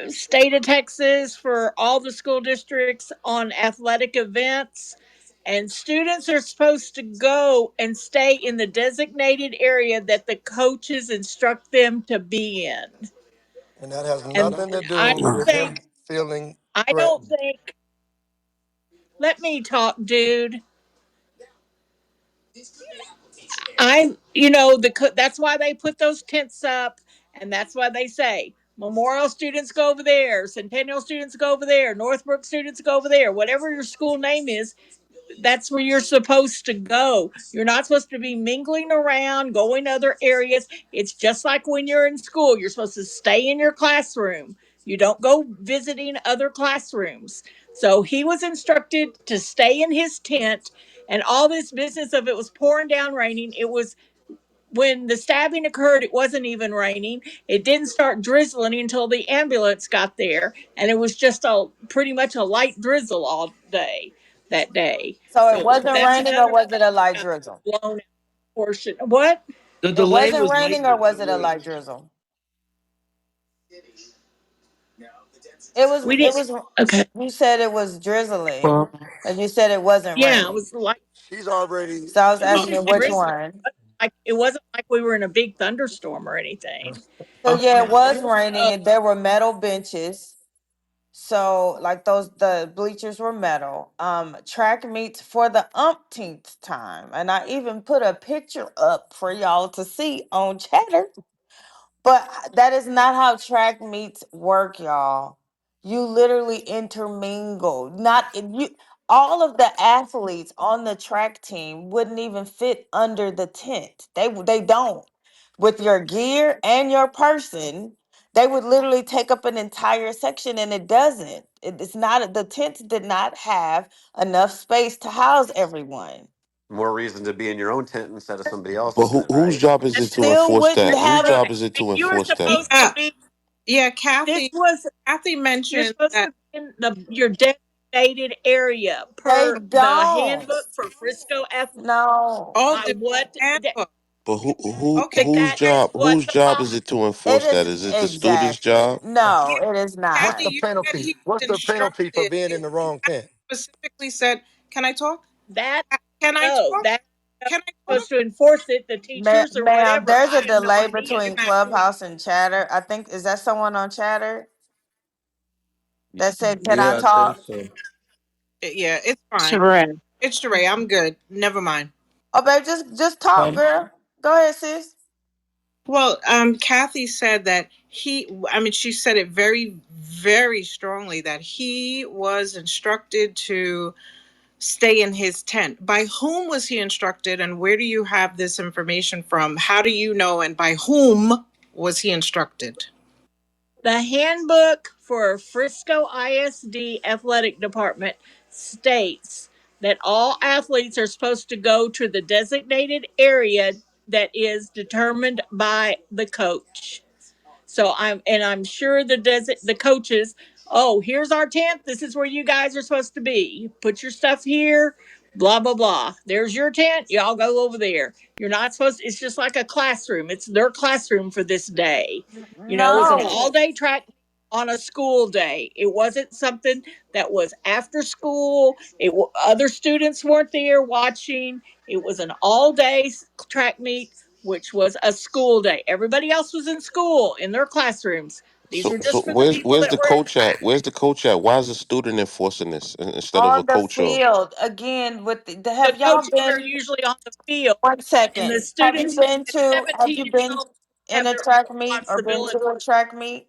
state of Texas for all the school districts on athletic events. And students are supposed to go and stay in the designated area that the coaches instruct them to be in. And that has And nothing to I do don't with think, him feeling I don't threatened. think, let me talk, dude. That's why they put those tents up, and that's why they say Memorial students go over there, Centennial students go over there, Northbrook students go over there. Whatever your school name is, that's where you're supposed to go. You're not supposed to be mingling around, going to other areas. It's just like when you're in school. You're supposed to stay in your classroom. You don't go visiting other classrooms. So he was instructed to stay in his tent, and all this business of it was pouring down raining. It was when the stabbing occurred, it wasn't even raining. It didn't start drizzling until the ambulance got there, and it was just a pretty much a light drizzle all day that day. So it So wasn't that's raining, or another was it a light uh, drizzle? blown out portion. What? The It delay wasn't was raining, lightning. or was It it a light was. drizzle? It was. We It didn't. was. Okay. You said it was drizzling, Well, and you said it wasn't Yeah, it raining. was like She's already So I was it was uh, asking you just which drizzling. one. Like it wasn't like we were in a big thunderstorm or anything. So yeah, it was Uh, raining, and there were metal benches. So like those, the bleachers were metal. Track meets for the umpteenth time, and I even put a picture up for y'all to see on Chatter. But that is not how track meets work, y'all. You literally intermingle. Not you. All of the athletes on the track team wouldn't even fit under the tent. They don't. With your gear and your person, they would literally take up an entire section, and it doesn't. It's not, the tents did not have enough space to house everyone. More reason to be in your own tent instead of somebody else's, But then, whose right? job is and it to Still enforce wouldn't that? Whose have job a. is it and to you were enforce that? supposed to Yeah, be. yeah. This Kathy, was Kathy You're mentioned supposed that. to be in your designated area They per the don't. handbook for Frisco Athletic. No. Oh, By the what handbook. But Okay, that is what whose the job is policy. it to It enforce that? is Is it the student's exactly. job? yeah, No, it is what's Kathy, not. the you said penalty? he What's was the penalty for instructed. being in the wrong Kathy tent? specifically said, "Can I talk? That Can I no, talk? that Can I talk?" supposed to enforce it. The teachers or Ma'am, whatever. there's a I have no delay idea. between Clubhouse and Chatter. I think, is that someone on Chatter that said, "Can I yeah, I think talk?" so. Yeah, it's fine. Sheree. It's Sheree. I'm good. Never mind. Oh, babe, just talk, Um, girl. Go ahead, sis. Well, Kathy said that he. I mean, she said it very, very strongly that he was instructed to stay in his tent. By whom was he instructed, and where do you have this information from? How do you know, and by whom was he instructed? The handbook for Frisco ISD athletic department states that all athletes are supposed to go to the designated area that is determined by the coach. So I'm sure the coaches, oh, here's our tent. This is where you guys are supposed to be. Put your stuff here. Blah blah blah. There's your tent. Y'all go over there. You're not supposed to, it's just like a classroom. It's their classroom for this day. It was an all No. day track on a school day. It wasn't something that was after school. Other students weren't there watching. It was an all day track meet, which was a school day. Everybody else was in school in their classrooms. These were So just for the people where's that the were in coach at? Where's the coach at? Why is the student enforcing this instead of a On the coach? Or field again with the have y'all coaches are been, usually on the field, one and the second. students at Have 17 you years been old in have a their own track meet or been responsibility. to a track meet?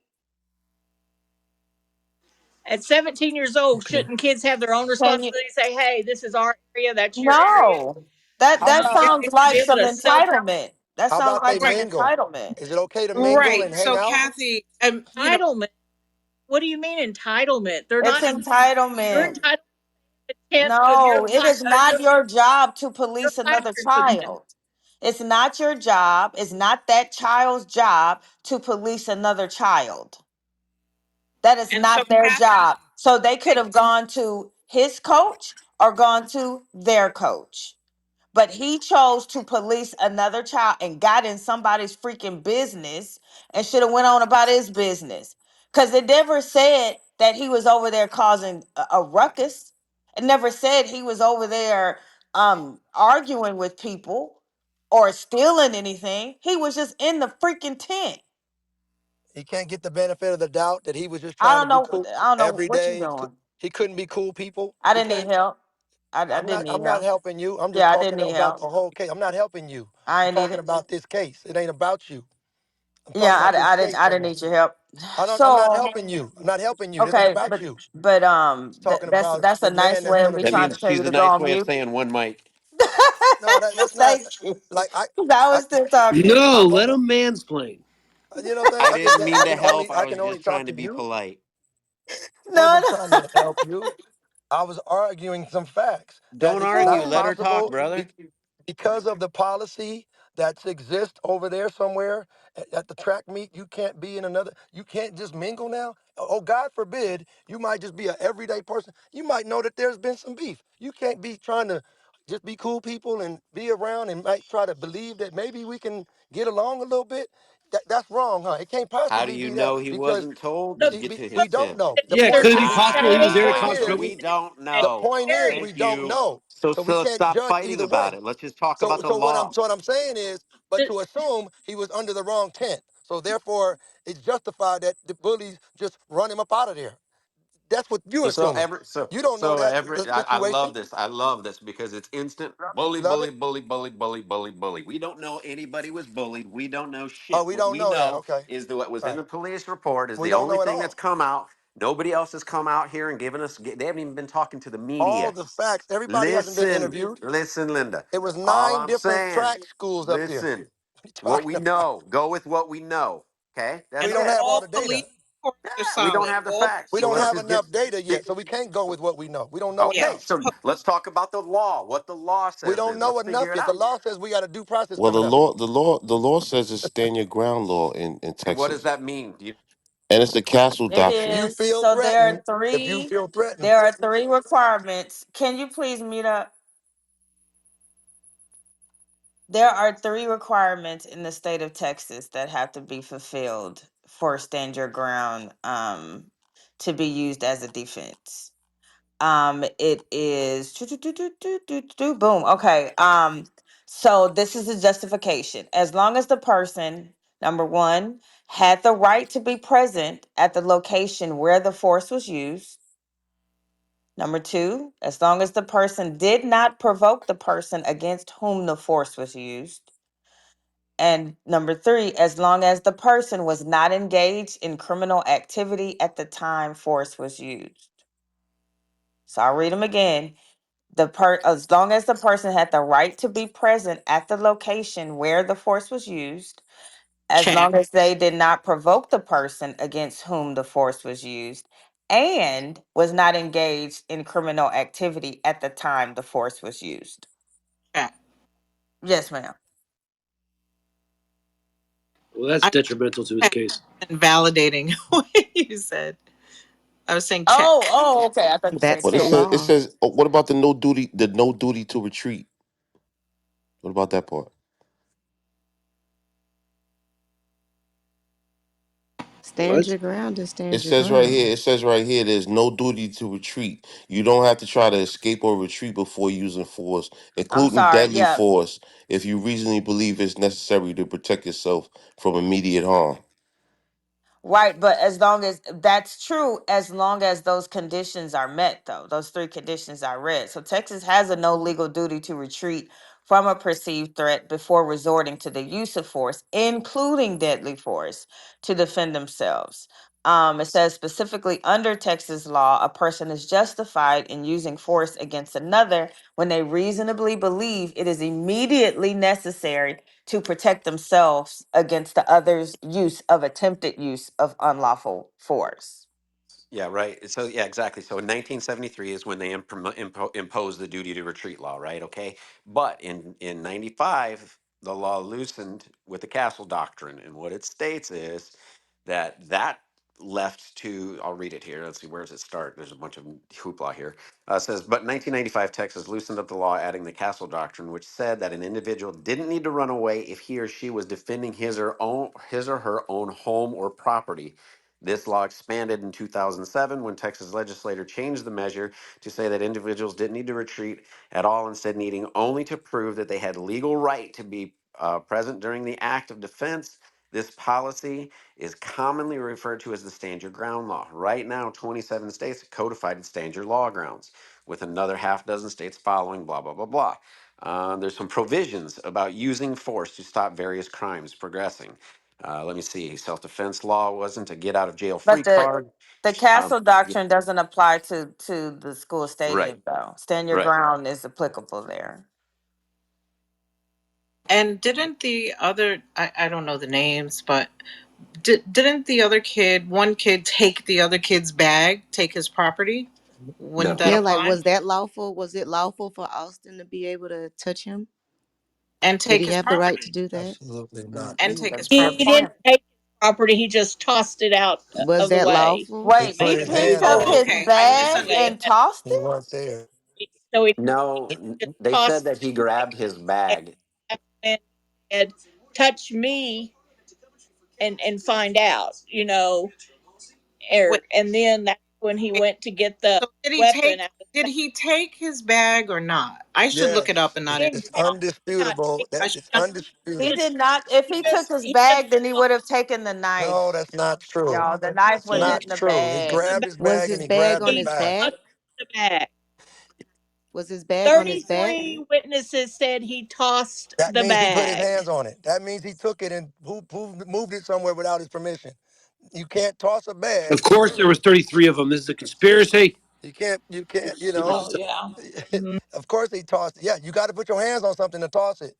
At 17 years old, okay. shouldn't kids have their own Can you? responsibility? Say, hey, this is our area, that's your area. No. That How that about Yeah, sounds it's Be like able some to self entitlement. That how sounds about they like some right, mingle? entitlement. Is it okay to mingle right. and hang So, out? Kathy, entitlement. What do you mean entitlement? They're It's not. You're entitlement. entitled to the tent of your No, it is not your job to your police another classroom for the day. child. It's not your job. It's not that child's job to police another child. That is and so not their Kathy, job. So they could have gone to his coach or gone to their coach. But he chose to police another child and got in somebody's freaking business and should have went on about his business. Because it never said that he was over there causing a ruckus. It never said he was over there arguing with people or stealing anything. He was just in the freaking tent. He can't get the benefit of the doubt that he was just I trying to don't be know. cool I don't know every what you day. doing. He couldn't be cool people. I He didn't need can't. help. I didn't I'm need not help. helping you. I'm just Yeah, I didn't talking need about help. the whole case. I'm not helping you. I I'm ain't need talking it. about this case. It ain't about you. I'm Yeah, talking about this case I right didn't now. need your help. I'm not So helping you. I'm not helping you. This ain't okay, about you. but It's talking about that's a this nice man that's way of gonna me That trying be. to means tell you she's a to go nice on way of mute. saying one mic. No, that's not Thank you. like 'Cause I I was still talking. No, I'm let him mansplain. you know what I'm saying. I didn't mean to help. I I was can only just talk trying to to be you. polite. No, Wasn't trying to help you. I was arguing some facts that Don't it's argue. not no. Let her talk, possible brother. because of the policy that exists over there somewhere at the track meet. You can't be in another. You can't just mingle now. Oh, God forbid, you might just be an everyday person. You might know that there's been some beef. You can't be trying to just be cool people and be around and might try to believe that maybe we can get along a little bit. That's wrong, huh? It can't How do possibly you be that know he because wasn't told So to get to we his don't tent? know. The Yeah, point could it be is, possible he was the there to point cause is, So trouble? we don't the know. point is, we Thank don't you. know. So So we so can't stop judge fighting either about way. it. Let's just talk So about the so law. what I'm saying is, but to assume he was under the wrong tent. So therefore it's justified that the bullies just run him up out of there. That's what you're So assuming. every so You don't know so that every the I love situation. this. I love this because it's instant bully, Love bully, it? bully, bully, bully, bully, bully. We don't know anybody was bullied. We don't know Oh, shit. we What don't we know that. know Okay. is that what was in Right. the police report is We the don't only know at thing that's all. come out. Nobody else has come out here and given us. They haven't even been talking to the All media. the facts. Everybody hasn't been Listen, interviewed. listen, Linda. It was All 9 I'm different saying, track schools up there. listen. What are you What we talking about? know. Go with what we know. Okay, We that's don't And it. have all all the police data. reports Yeah, are we don't solid. have the All facts. We So don't police let's have just enough data get. yet, so we can't go with what we know. We don't know yeah. Okay, enough. so let's talk about the law. What the law We says don't then. know Let's enough figure it yet. The out. law says we got a due process Well, coming up. the law says it's stand your ground law in And what does Texas, that mean? Do you, and it's the castle It If doctrine. you is. feel So threatened, there are three requirements. Can you please mute up? There are three requirements in the state of Texas that have to be fulfilled for stand your ground to be used as a defense. It is boom. Okay. So this is a justification. As long as the person, number one, had the right to be present at the location where the force was used. Number two, as long as the person did not provoke the person against whom the force was used. And number three, as long as the person was not engaged in criminal activity at the time force was used. So I'll read them again. As long as the person had the right to be present at the location where the force was used, as Check. long as they did not provoke the person against whom the force was used, and was not engaged in criminal activity at the time the force was used. Check. Yes, ma'am. Well, that's I detrimental to his check case. and validating what you said. I was saying check. Oh, okay. I thought you said That's But it the check. says law. what about the no duty to retreat? What about that part? Stand What? your ground and It stand your says right ground. here. It says right here. There's no duty to retreat. You don't have to try to escape or retreat before using force, I'm including sorry. deadly Yeah. force, if you reasonably believe it's necessary to protect yourself from immediate harm. Right, but as long as that's true, as long as those conditions are met, though, those three conditions I read. So Texas has a no legal duty to retreat from a perceived threat before resorting to the use of force, including deadly force, to defend themselves. It says specifically under Texas law, a person is justified in using force against another when they reasonably believe it is immediately necessary to protect themselves against the other's use of attempted use of unlawful force. yeah, right. So yeah, exactly. So in 1973 is when they imposed the duty to retreat law, right? Okay, but in 95 the law loosened with the Castle Doctrine, and what it states is that left to, I'll read it here. Let's see, where does it start? There's a bunch of hoopla here. It says, but in 1995, Texas loosened up the law, adding the Castle Doctrine, which said that an individual didn't need to run away if he or she was defending his or her own home or property. This law expanded in 2007 when Texas legislature changed the measure to say that individuals didn't need to retreat at all, instead needing only to prove that they had legal right to be present during the act of defense. This policy is commonly referred to as the stand your ground law. Right now, 27 states have codified stand your law grounds, with another half dozen states following, blah, blah, blah, blah. There's some provisions about using force to stop various crimes progressing. Let me see. Self defense law wasn't a get out of jail free But card. the Um, castle yeah, doctrine doesn't apply to the school right, stadium though. Stand your right. ground is applicable there. And didn't the other, I don't know the names, but didn't the other kid, one kid, take the other kid's bag, take his property? Wouldn't No, that Yeah, like apply? was that lawful? Was it lawful for Austin to be able to touch him? And Did take he his have the right to property. do that? Absolutely not. And Mm, take his that's a He good property. didn't point. take his property. He just tossed it out Was of the that way. lawful? He Wait, put he his picked hands up on Oh, it. his okay. I missed bag that. Anyway, and tossed He it? was there. so no. he just They said tossed that he it grabbed his and bag. said, "Touch me and find out," Wait, And then that's when he went to get the so weapon out of did the he take his bag or not? I should look it up Yes, and not thing. it's He expound. did not undisputable. take I That should it's not He undisputed. did not. If he took his he just bag, then he would have taken the No, knife. that's not true. Y'all, the knife It's was tossed not in the true. He bag. the grabbed bag. his Was bag and his he bag grabbed on his He his bag. back? tossed the bag. Was his bag on his back? 33 witnesses said he tossed That the means he put his bag. hands on it. That means he took it and moved it somewhere without his permission. You can't toss a Of bag. course, there was 33 of them. This is a conspiracy. Oh yeah. Mhm. Of course he tossed it. Yeah, you got to put your hands on something to toss it.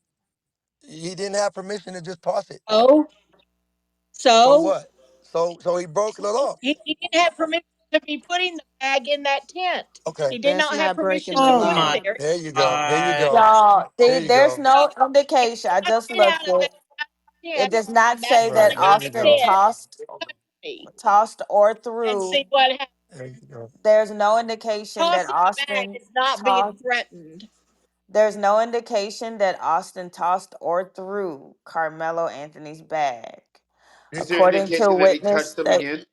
He didn't have permission to just toss it. Oh, So so what? So he broke the law. he didn't have permission to be putting the bag in that tent. Okay. He did That's not have not breaking permission the to Oh put it my law. there. There you go. There you God. go. Y'all, There you there's go. So no indication. I he took just it looked out of it. that tent, It does not and that's say when that the Right. There you guy Austin go. said, tossed, "Touch me," or and threw. see what happened. There you go. There's no indication that Tossing the bag Austin is not being tossed. threatened. There's no indication that Austin tossed or threw Carmelo Anthony's bag. Is there According to indication that he witness touched them state, again?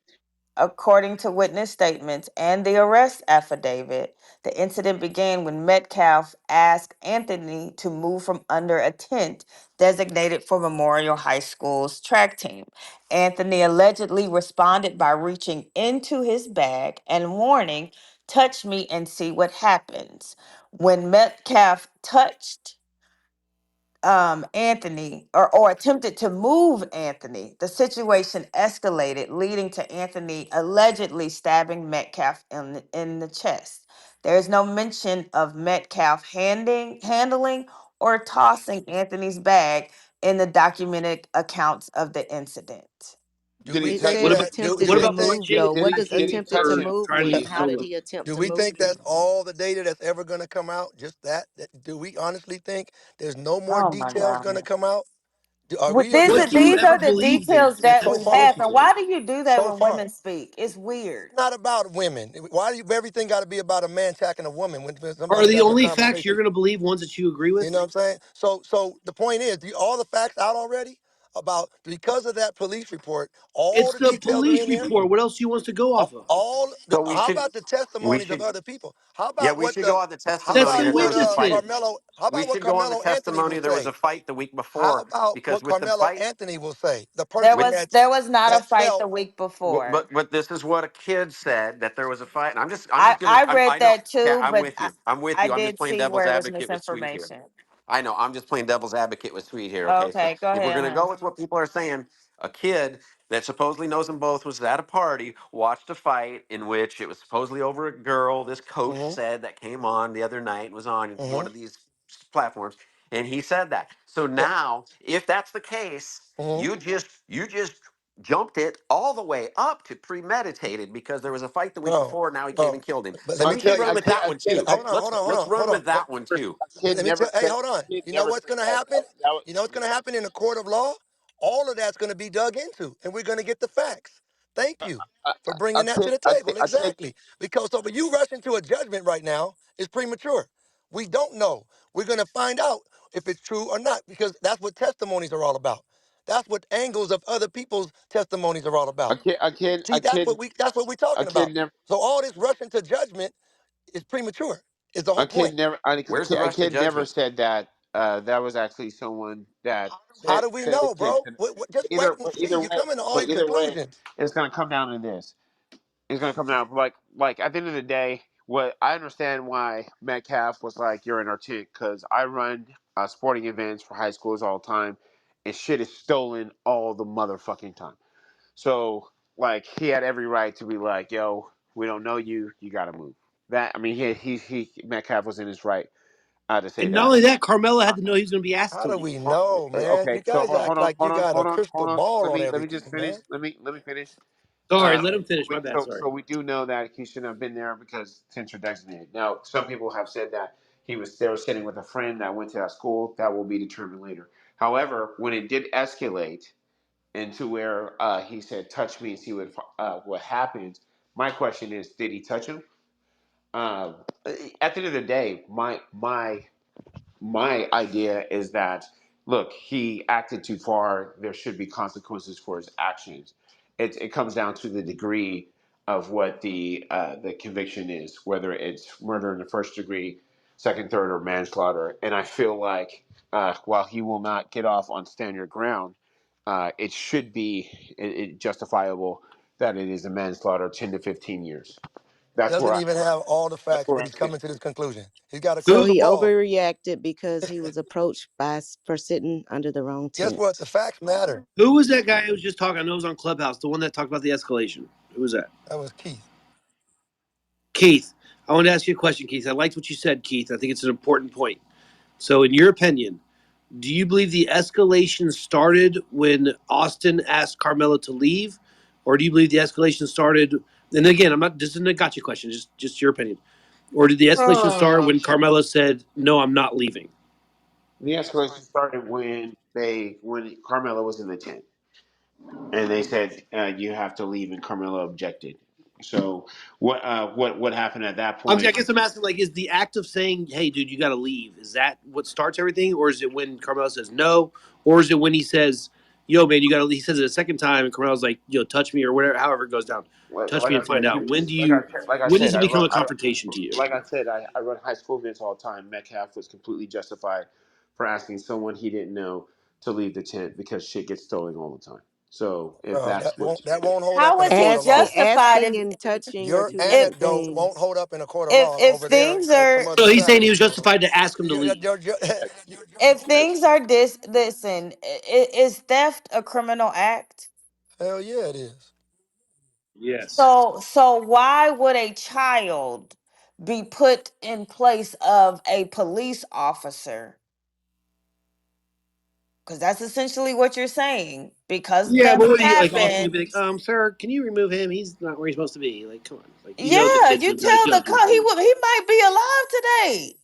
According to witness statements and the arrest affidavit, the incident began when Metcalf asked Anthony to move from under a tent designated for Memorial High School's track team. Anthony allegedly responded by reaching into his bag and warning, "Touch me and see what happens." When Metcalf touched Anthony or attempted to move Anthony, the situation escalated, leading to Anthony allegedly stabbing Metcalf in the chest. There is no mention of Metcalf handling or tossing Anthony's bag in the documented accounts of the incident. Do Did he we It touch think What says about him? that? attempted what Do we to about think? move, Jay though. What does Jay attempted to Cutler move trying to mean? use How did Hulu? he attempt Do to we move think that's him? all the data that's ever going to come out? Just that? Do we honestly think there's no more Oh my details going God. to come out? Are Well, we What agreeing? do you these ever are the believe then? details that So we far, have. And why do you do that so when far. women speak? It's weird. Not about women. Why do everything got to be about a man attacking a woman when Are somebody's the having a only facts you're conversation? going to believe ones that you agree You with? know what I'm saying? So the point is, all the facts out already about because of that police report, all It's the the details are police in there. report. What else do you want us to go off of? So How about the we testimonies of should, other people? How yeah, about we should go on the That's testimony the that there was a fight. witnesses. How We about what should go on the Carmelo Anthony will testimony there was say? a fight the week How before, about because what with the Carmelo fight, Anthony will say? The There person with was there was not a that fight felt. the week But, before. but this is what a kid said, that there was a fight, and I I'm just gonna, I I read know, that Kat, too, but I'm with I you. I'm just did playing see devil's where it was advocate with Sweet here. misinformation. I know. I'm just playing devil's advocate with Sweet here. Okay, so Okay, go if we're ahead, gonna hon. go with what people are saying, a kid that supposedly knows them both was at a party, watched a fight in which it was supposedly over a girl. This coach Mm-hmm, said that came on the other night, was on one mm-hmm, of these platforms, and he said that. So yeah, now, if that's the case, mm-hmm. you just jumped it all the way up to premeditated because there was a fight the week Bro, before. Now he came bro. and killed him. But So let me we can tell you. run with that A one kid, too. Hold on, Let's hold on, hold let's on, run hold on. with that one too. kid Let me never tell. Hey, said. hold on. Kid You know never what's said going to that. happen? That You know what's going to happen in the court of law? All of that's going to be dug into, and we're going to get the facts. Thank you for a bringing that to kid, the a table. kid, a kid. Exactly. Because so, but you rushing to a judgment right now is premature. We don't know. We're going to find out if it's true or not, because that's what testimonies are all about. That's what angles of other people's testimonies are all A about. kid, a kid, See, a kid, that's what we're a talking kid about. never, So all this rushing to judgment is premature. Is the whole a kid point. never, Where's the a rush to kid never judgment? said that. That was actually someone that How do we said the know, kid. bro? Just wait Either, and see. either You're way, coming to all but these either way, conclusions. it's gonna come down to this. It's gonna come down like at the end of the day, what I understand why Metcalf was like, "You're in our tent," because I run sporting events for high schools all the time, and shit is stolen all the motherfucking time. So like he had every right to be like, "Yo, we don't know you. You gotta move." That I mean, he Metcalf was in his right to say And not that. only that, Carmelo had to know he was going to be asked How to do leave. we know, man? Okay, You so guys act like you got a crystal hold on. ball Let on me everything, just finish. man. Let me finish. Sorry, Uh, let him finish. My bad. Sorry. so we do know that he shouldn't have been there because since you're designated. Now, some people have said that he was there sitting with a friend that went to that school. That will be determined later. However, when it did escalate into where he said, "Touch me and see what happens," my question is, did he touch him? Uh, at the end of the day, my idea is that look, he acted too far. There should be consequences for his actions. It comes down to the degree of what the conviction is, whether it's murder in the first degree, second, third, or manslaughter. And I feel like while he will not get off on stand your ground, it should be justifiable that it is a manslaughter, 10 to 15 years. That's where Doesn't I even have all the that's facts, where but I he's stand. coming to this conclusion. He's got a So Who? crystal he ball. overreacted because he was approached for sitting under the wrong Guess what? tent. The facts matter. Who was that guy who was just talking? I know it was on Clubhouse, the one that talked about the escalation. Who was that? That was Keith. Keith. I want to ask you a question, Keith. I liked what you said, Keith. I think it's an important point. So, in your opinion, do you believe the escalation started when Austin asked Carmelo to leave, or do you believe the escalation started? And again, I'm not. This isn't a gotcha question. Just your opinion. Or did the escalation start when Carmelo said, "No, I'm not leaving"? The escalation started when Carmelo was in the tent, and they said you have to leave, and Carmelo objected. So what happened at that I point? guess I'm asking, like, is the act of saying, "Hey, dude, you got to leave," is that what starts everything, or is it when Carmelo says no, or is it when he says, "Yo, man, you got to"? He says it a second time, and Carmelo's like, "Yo, touch me," or whatever, however it goes down. Touch Like me I and find said, out. like I When does said, it become a confrontation to you? I run high school events all the time. Metcalf was completely justified for asking someone he didn't know to leave the tent because shit gets stolen all the time. So if Bro, that's what that won't hold up How in a is he court of law. justified Asking and touching are Your two if different anecdote won't things. hold up in a court of law if over there things at some are other So he's saying he establishment. was justified to ask him to Your, leave. your, your, if things are this listen, is theft a criminal act? hell yeah, it is. Yes. So why would a child be put in place of a police officer? Because that's essentially what you're saying. Because Yeah, theft but what do you like? Austin would happened. be like, sir, can you remove him? He's not where he's supposed to be. Like, come on. Like, you know, the Yeah, kid's you gonna be like, tell yo, the dude. he would he might be alive today.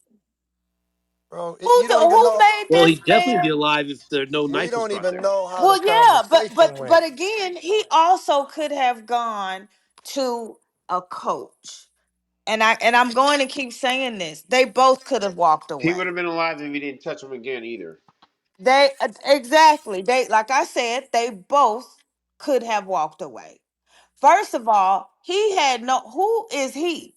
Bro, Who you don't even who know. made Well, this he'd definitely be man? alive if there no We knife was don't brought even there. know how the Well, yeah, conversation went. but again, he also could have gone to a coach. And I'm going to keep saying this. They both could have walked he would away. have been alive if he didn't touch him again either. They exactly. They like I said, they both could have walked away. First of all, he had no who is he?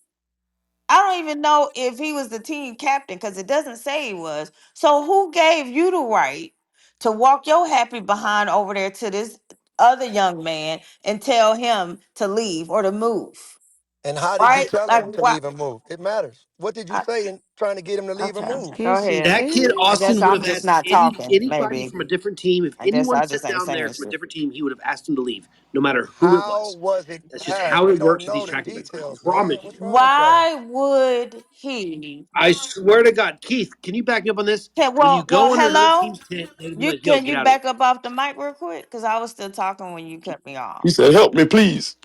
I don't even know if he was the team captain because it doesn't say he was. So who gave you the right to walk your happy behind over there to this other young man and tell him to leave or to move? And how did you Right? tell Like him to what? leave and move? It matters. What did you say in trying to get him to leave and Okay, move? go Can she ahead. That kid I guess Austin finish? would I'm have just asked not talking. anybody Maybe from a different team. If I guess anyone I sat just ain't down there saying from a shit. different team, he would have asked him to leave, no matter who it How was. was it That's just asked? how We it don't works with know these the track events. I details, man. promise you. What's wrong with y'all? Why would he? I swear to God, Keith, can you back me up on this? Can, When you well, go into another hello. team's tent, they would be You like, "Yo, can get you out of here." back up off the mic real quick? Because I was still talking when you cut me off. He said, "Help me, please."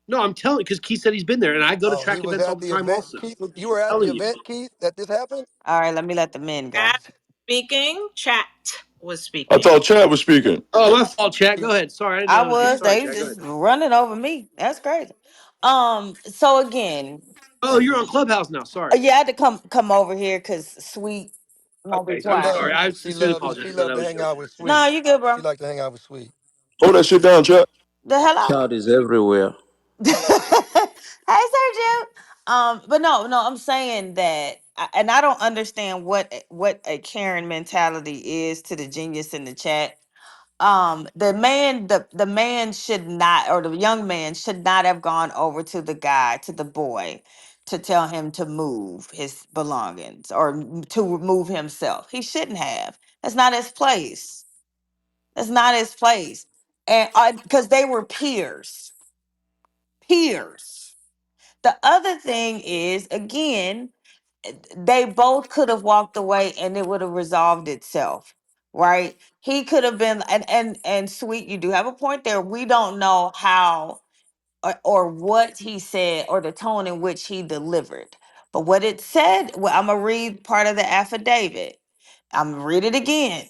No, I'm telling you, because Keith said he's been there, and I go to Oh, he track was events all at the the time. event, Also, Keith. You were at the telling you. event, Keith, that this happened? All right, let me let the men go. Chat speaking. Chat was I speaking. thought Chad was speaking. Oh, my fault, chat. Go ahead. Sorry, I didn't know I it was you. was, Sorry, they chat. Go just ahead. running over me. That's crazy. So again, Oh, you're on Clubhouse now. Sorry. you had to come over here because Sweet. won't be She I'm quiet. sorry. loved I she sincerely loved apologize. she I thought loved that to was hang Joe. out with No, Sweet. you good, She bro. liked to hang out with Sweet. Hold that shit down, Chuck. The hell out. Child is everywhere. Hey, Sergio. But no, I'm saying that, and I don't understand what a Karen mentality is to the genius in the chat. The man should not, or the young man should not have gone over to the guy, to the boy, to tell him to move his belongings or to remove himself. He shouldn't have. That's not his place. That's not his place. And because they were peers. The other thing is, again, they both could have walked away and it would have resolved itself, right? He could have been, and Sweet, you do have a point there. We don't know how or what he said or the tone in which he delivered. But what it said, well, I'm gonna read part of the affidavit. I'm gonna read it again.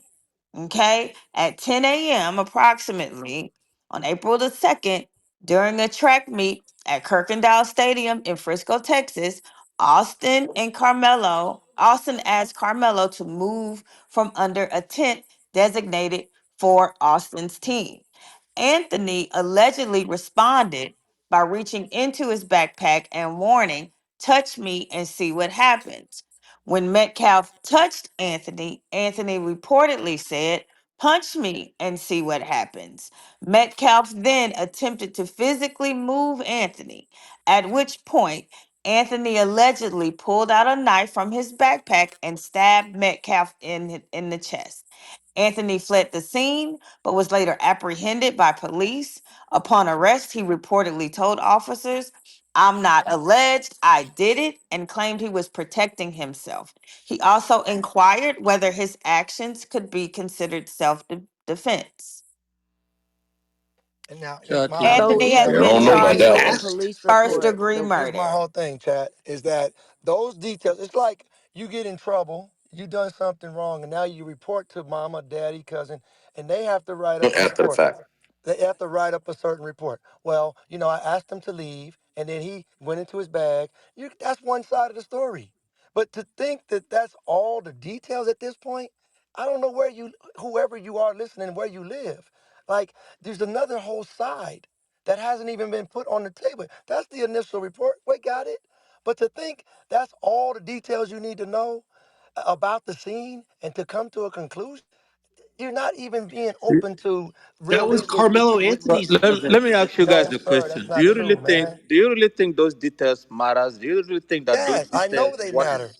Okay. At 10 a.m. approximately on April the 2nd, during a track meet at Kirkendall Stadium in Frisco, Texas, Austin asked Carmelo to move from under a tent designated for Austin's team. Anthony allegedly responded by reaching into his backpack and warning, "Touch me and see what happens." When Metcalf touched Anthony, Anthony reportedly said, "Punch me and see what happens." Metcalf then attempted to physically move Anthony, at which point Anthony allegedly pulled out a knife from his backpack and stabbed Metcalf in the chest. Anthony fled the scene but was later apprehended by police. Upon arrest, he reportedly told officers, "I'm not alleged, I did it," and claimed he was protecting himself. He also inquired whether his actions could be considered self defense. And now Child, my you whole have to So Anthony be has I even been don't careful know what about you charged that in one. the with ask. police first report, degree this is my murder. whole thing, chat, is that those details, it's like you get in trouble, you done something wrong, and now you report to mama, daddy, cousin, and they have to write up a After the report. fact. They have to write up a certain report. Well, I asked him to leave, and then he went into his bag. That's one side of the story. But to think that that's all the details at this point, I don't know whoever you are listening, where you live. Like, there's another whole side that hasn't even been put on the table. That's the initial report. We got it. But to think that's all the details you need to know about the scene and to come to a conclusion, you're not even being open to That was realistic. Carmelo But Anthony's let event. me ask you guys No, a sir, that's question. Do not you true, really think man. those details matters? Do you really think that those Yes, I details know they what matter.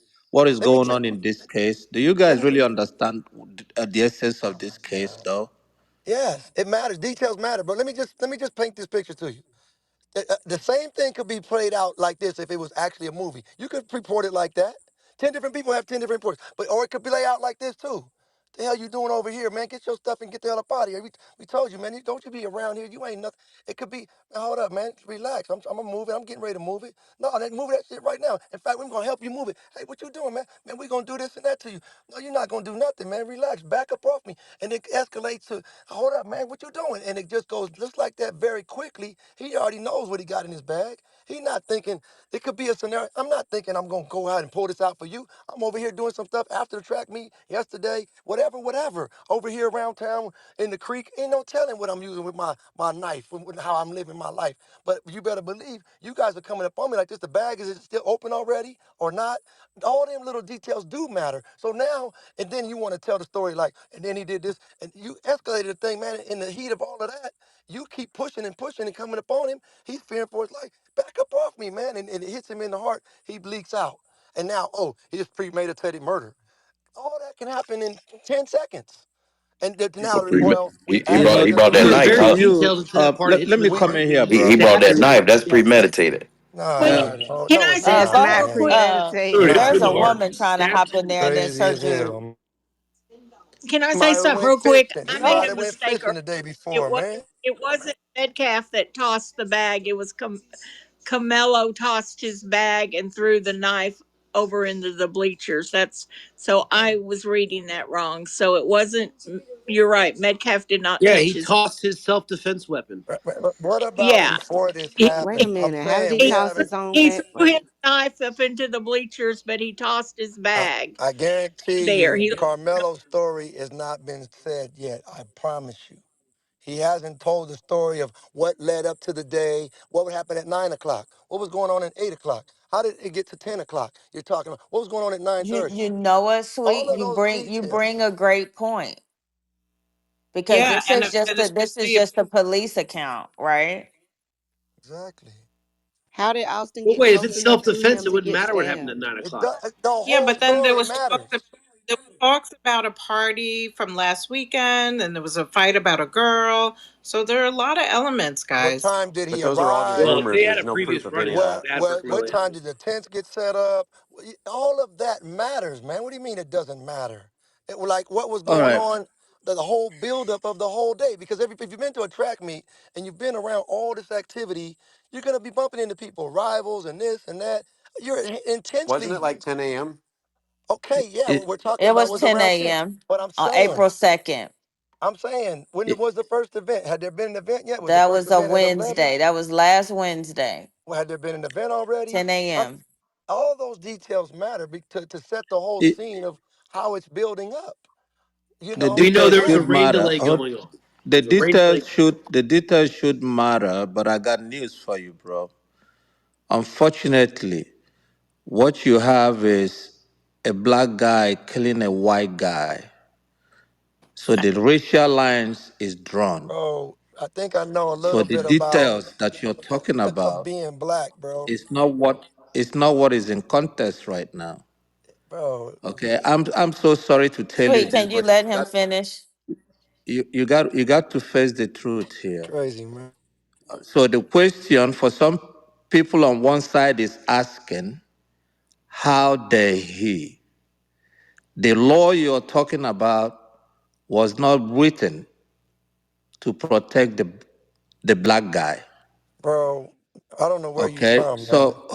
is Let me going tell. on in this case? Do you guys Yes, really understand the essence of this case though? yes, it matters. Details matter. But let me just paint this picture to you. The same thing could be played out like this if it was actually a movie. You could report it like that. 10 different people have 10 different reports, or it could play out like this too. The hell you doing over here, man? Get your stuff and get the hell up out of here. We told you, man. Don't you be around here. You ain't nothing. It could be. Man, hold up, man. Relax. I'm gonna move it. I'm getting ready to move it. No, then move that shit right now. In fact, we're gonna help you move it. Hey, what you doing, man? Man, we gonna do this and that to you. No, you're not gonna do nothing, man. Relax. Back up off me. And it escalates to, hold up, man. What you doing? And it just goes just like that very quickly. He already knows what he got in his bag. He not thinking it could be a scenario. I'm not thinking I'm gonna go out and pull this out for you. I'm over here doing some stuff after the track meet yesterday, whatever. Over here around town in the creek, ain't no telling what I'm using with my knife, with how I'm living my life. But you better believe you guys are coming up on me like this. The bag, is it still open already or not? All them little details do matter. So now, and then you want to tell the story like, and then he did this, and you escalated the thing, man. In the heat of all of that, you keep pushing and coming upon him. He's fearing for his life. Back up off me, man. And it hits him in the heart. He bleaks out. And now, oh, he just premeditated murder. All that can happen in 10 seconds. And now, well, we He You brought know, he acted brought that He was knife, accordingly. very huh? to you, detailed into that part of his let me We, come report. in That here, he He bro. the brought that accuracy knife. was That's detailed. premeditated. nah, Wait, Uh, no, can no, I it's say not, Go something ahead. real man. quick? Dude, There's through a the Nah, heart. woman He trying to stabbed hop him in in the there, and then chest. crazy as Sergio. hell. Can I He say might have something went real quick? fishing. He I might made a have went mistake. fishing the day It before, was man. it wasn't Metcalf that tossed the bag. It was Carmelo tossed his bag and threw the knife over into the bleachers. That's so I was reading that wrong. So it wasn't. You're right. Metcalf did not Yeah, touch he his. tossed his self-defense weapon. What about Yeah, before this he Wait a happened? I'm minute. How did saying he we he, toss haven't. his own he back? threw his knife up into the bleachers, but he tossed his I, bag I guarantee there. you, He Carmelo's story has not been said yet. I promise you. He hasn't told the story of what led up to the day, what would happen at 9 o'clock, what was going on at 8 o'clock, how did it get to 10 o'clock. You're talking about what was going on at You 9:30. you know what, All sweet? of those You details. bring a great point because Yeah, and this is see if just a police account, right? Exactly. How did Austin Well, get wait, if close it's enough self to defense, him it to wouldn't get matter what happened at stabbed? 9 o'clock. The yeah, whole but then story matters. there was talks about a party from last weekend, and there was a fight about a girl. So there are a lot of elements, What guys. time did But he those are all just arrive? Well, if they rumors. had There's a no proof previous of any of run-in, What that. bad for what what Carmelo time Anthony. did the tents get set up? All of that matters, man. What do you mean it doesn't matter? It was like what was All going right. on the whole buildup of the whole day. Because if you've been to a track meet and you've been around all this activity, you're gonna be bumping into people, rivals and this and that. You're Wasn't it intentionally like 10 a.m.? okay. Yeah, what It, we're talking It about was was 10 around 10. a.m. But I'm on saying, April 2nd. when it, was the first event? Had there been an event yet? Was the That first was a event at 11? Wednesday. That was last Wednesday, Well, had there been an event already? 10 a.m. All those details matter to set the whole it, scene of how it's building up. the We know details there was a should Matters. rain matter. delay going on. There The was a rain delay. details should matter, but I got news for you, bro. Unfortunately, what you have is a black guy killing a white guy. So the racial lines is drawn. Bro, I think I know a So little the bit about details that you're talking of about being black, bro. is not what is in context right now. Bro, Okay, I'm so sorry to tell you Sweet, this, can you but let him finish? you got to face the truth here. crazy, man. So the question for some people on one side is asking, how dare he? The law you're talking about was not written to protect the black guy. Bro, I don't know where you Okay, from, man. so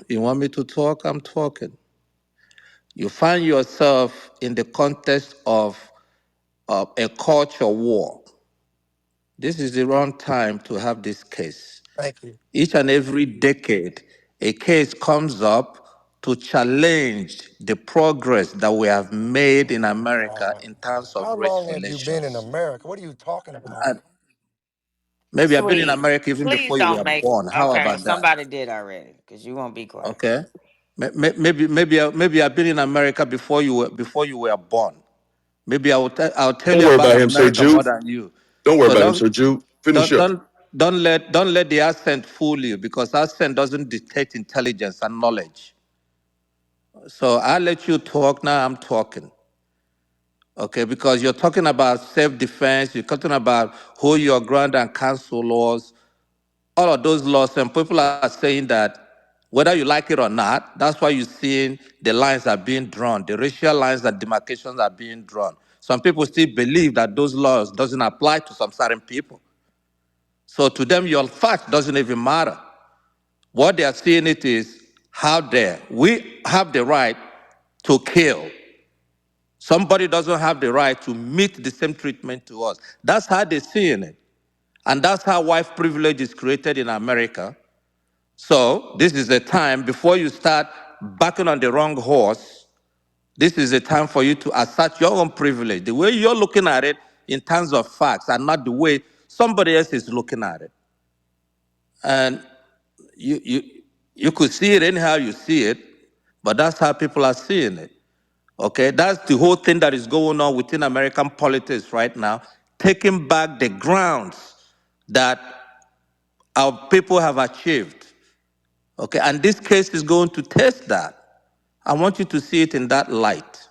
you want me to talk? I'm talking. You find yourself in the context of a culture war. This is the wrong time to have this case. Thank you. Each and every decade, a case comes up to challenge the progress that we have made in America God. in terms of How race long have you been in relations. America? What are you talking about? And maybe I've been in Sweet. America even Please before you don't were make. born. How Okay, about that? somebody did already because you won't be quiet. Okay. Maybe I've been in America before you were born. Maybe I'll tell Don't you worry about about him, Sir America more Jude. than you. Don't worry So about him, Sir Jude. Finish don't up. don't don't let the accent fool you, because accent doesn't dictate intelligence and knowledge. So I'll let you talk now. I'm talking. Okay, because you're talking about self-defense, you're talking about who your grand and council laws, all of those laws, and people are saying that whether you like it or not, that's why you're seeing the lines are being drawn, the racial lines and demarcations are being drawn. Some people still believe that those laws doesn't apply to some certain people. So to them, your fact doesn't even matter. What they are seeing it is, how dare we have the right to kill. Somebody doesn't have the right to meet the same treatment to us. That's how they're seeing it. And that's how white privilege is created in America. So this is the time, before you start backing on the wrong horse, this is the time for you to assert your own privilege. The way you're looking at it in terms of facts and not the way somebody else is looking at it. And you could see it anyhow you see it, but that's how people are seeing it. Okay, that's the whole thing that is going on within American politics right now, taking back the grounds that our people have achieved. Okay, and this case is going to test that. I want you to see it in that light.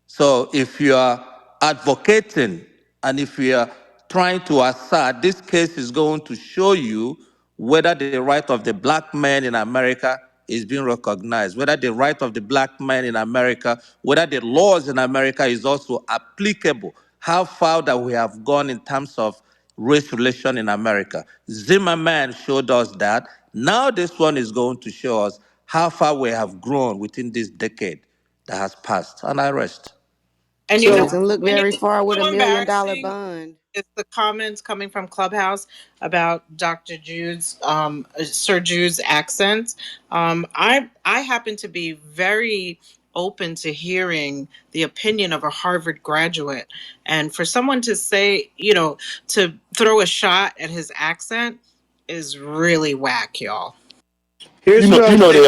So if you are advocating and if you are trying to assert, this case is going to show you whether the right of the black man in America is being recognized, whether the right of the black man in America, whether the laws in America is also applicable, how far that we have gone in terms of race relation in America. Zimmerman showed us that. Now this one is going to show us how far we have grown within this decade that has passed. And I rest. And you know, So Doesn't look and you very far with know, a so $1 million embarrassing bond. is the comments coming from Clubhouse about Dr. Jude's, Sir Jude's accents. I happen to be very open to hearing the opinion of a Harvard graduate, and for someone to say, to throw a shot at his accent is really whack, y'all. here's what I would say.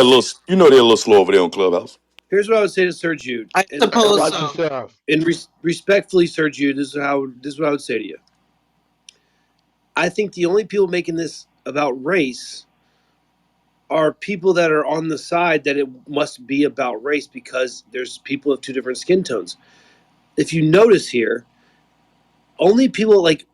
They're a little slow over there on Clubhouse. Here's what I would say to Sir Jude, I and suppose Watch so. yourself. respectfully, Sir Jude, this is what I would say to you. I think the only people making this about race are people that are on the side that it must be about race because there's people of two different skin tones. If you notice here, only people like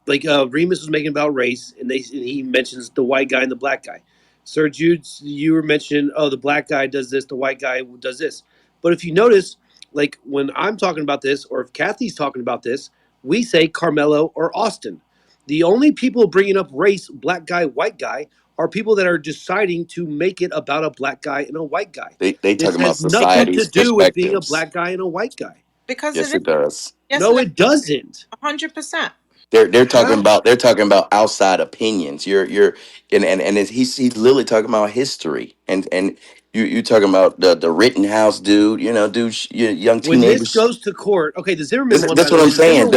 Remus was making about race, and he mentions the white guy and the black guy. Sir Jude, you were mentioning, oh, the black guy does this, the white guy does this. But if you notice, like when I'm talking about this, or if Kathy's talking about this, we say Carmelo or Austin. The only people bringing up race, black guy, white guy, are people that are deciding to make it about a black guy and a white guy. They This talking about has nothing to society's do with being a perspectives. black guy and a white guy. Because it Yes, is. it does. Yes, it No, is. it doesn't. 100%. How? They're talking about outside opinions. You're and he's literally talking about history and you talking about the Rittenhouse dude. Young When this teenagers. goes to court, okay, the Zimmerman one, by That's the what way, I'm saying.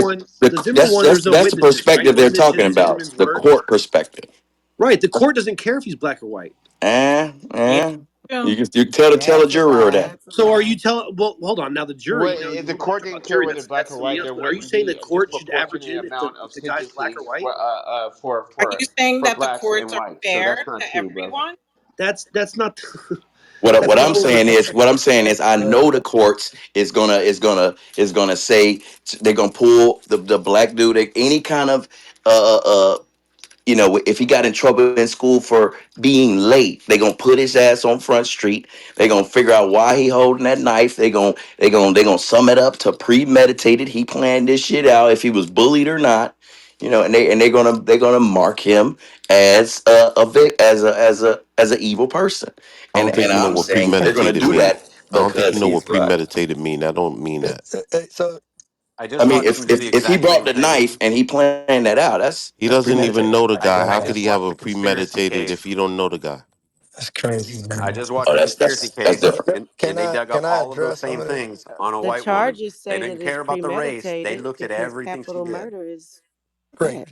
The Zimmerman one, there's no That's the witnesses, right? perspective It they're wasn't talking just about. Zimmerman's The word, court perspective. right? The court doesn't care if he's black or white. Eh, Yeah. eh. True. You can tell a That's a juror lie. that. That's a So are you lie. telling? Well, hold on. Now the Well, jury. Now if you the want to court talk about didn't care jury? whether black That's or something white, else. there But are you wouldn't saying the be a court should average disproportionate in amount if of the guy's black or sentences white? Are you saying for that the blacks courts and are whites. So fair that's not to true, brother. everyone? That's not. What That's I'm not what we're saying is talking about. I know the courts is gonna say they're gonna pull the black dude any kind of uh uh if he got in trouble in school for being late, they gonna put his ass on Front Street. They gonna figure out why he holding that knife. They gonna sum it up to premeditated. He planned this shit out if he was bullied or not. And they're gonna mark him as an evil person. I don't And think you know I'm what saying they're gonna premeditated do mean. that I don't think you because know he's what black. premeditated mean. I don't mean that. So I I just mean, watched if him do if the if he exact brought same the thing. knife and he planned that out, He that's doesn't even premeditated. know the guy. I How man, could just he have watched a a conspiracy premeditated if case. he don't know the guy? that's crazy, I man. just watched Oh, a that's conspiracy that's case, different. and they dug Can up I all of those address some same of this? things on a The white woman. charges They say didn't that it's care about the race. They premeditated looked at because everything she capital did. murder is Great.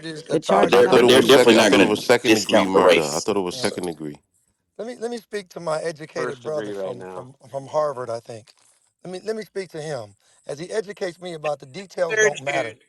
that. The The But charges charges I they're thought are it but they're was definitely second. I not thought it going was to second degree discount the murder. I race. thought it was uh, second degree. let me speak to my educated First brother degree right now. from Harvard, I think. Let me speak to him as he educates me about the details Sir don't matter. Jude.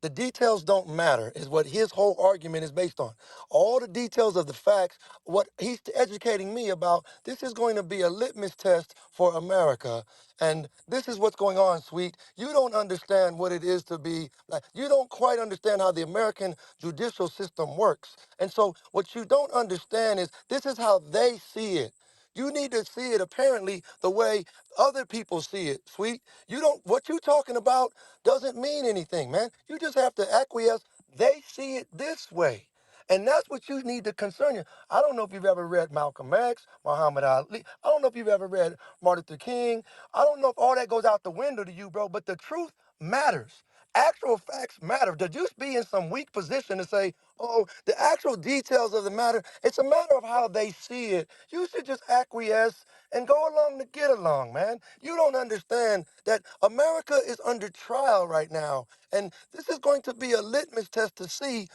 The details don't matter, is what his whole argument is based on. All the details of the facts, what he's educating me about, this is going to be a litmus test for America. And this is what's going on, sweet. You don't understand what it is to be like, you don't quite understand how the American judicial system works. And so, what you don't understand is this is how they see it. You need to see it apparently the way other people see it, sweet. You don't, what you talking about doesn't mean anything, man. You just have to acquiesce. They see it this way. And that's what you need to concern you. I don't know if you've ever read Malcolm X, Muhammad Ali. I don't know if you've ever read Martin Luther King. I don't know if all that goes out the window to you, bro, but the truth matters. Actual facts matter. To just be in some weak position to say, oh, the actual details of the matter, it's a matter of how they see it. You should just acquiesce and go along to get along, man. You don't understand that America is under trial right now. And this is going to be a litmus test to see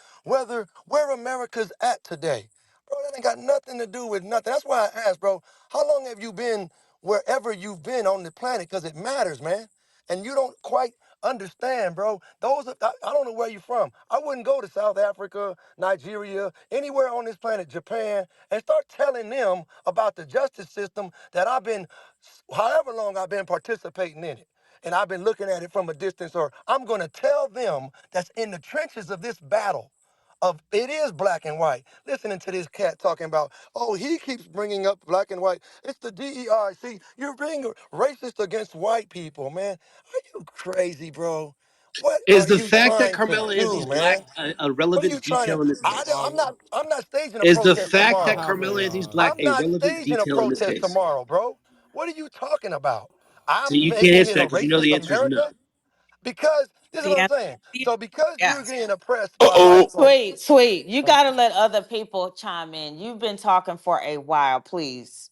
where America's at today. Bro, that ain't got nothing to do with nothing. That's why I asked, bro, how long have you been wherever you've been on the planet? Because it matters, man. And you don't quite understand, bro. I don't know where you're from. I wouldn't go to South Africa, Nigeria, anywhere on this planet, Japan, and start telling them about the justice system that however long I've been participating in it. And I've been looking at it from a distance, or I'm going to tell them that's in the trenches of this battle of it is black and white. Listening to this cat talking about, oh, he keeps bringing up black and white. It's the DEI. See, you're being racist against white people, man. Are you crazy, bro? What Is are the you fact that trying to Carmelo do, Anthony's black man? a What are you relevant trying to? detail in this case? I'm not staging a Is the protest fact that tomorrow. Carmelo Anthony's black I'm a not relevant staging a detail in this protest case? tomorrow, bro. What are you talking about? So I'm you can't making answer it a that because you know racist the answer is no. America? Because this is what I'm The saying. answer, So because you're yes. getting oppressed Uh by oh. blacks on Sweet, sweet. You got to let other people chime in. You've been talking for a while, please.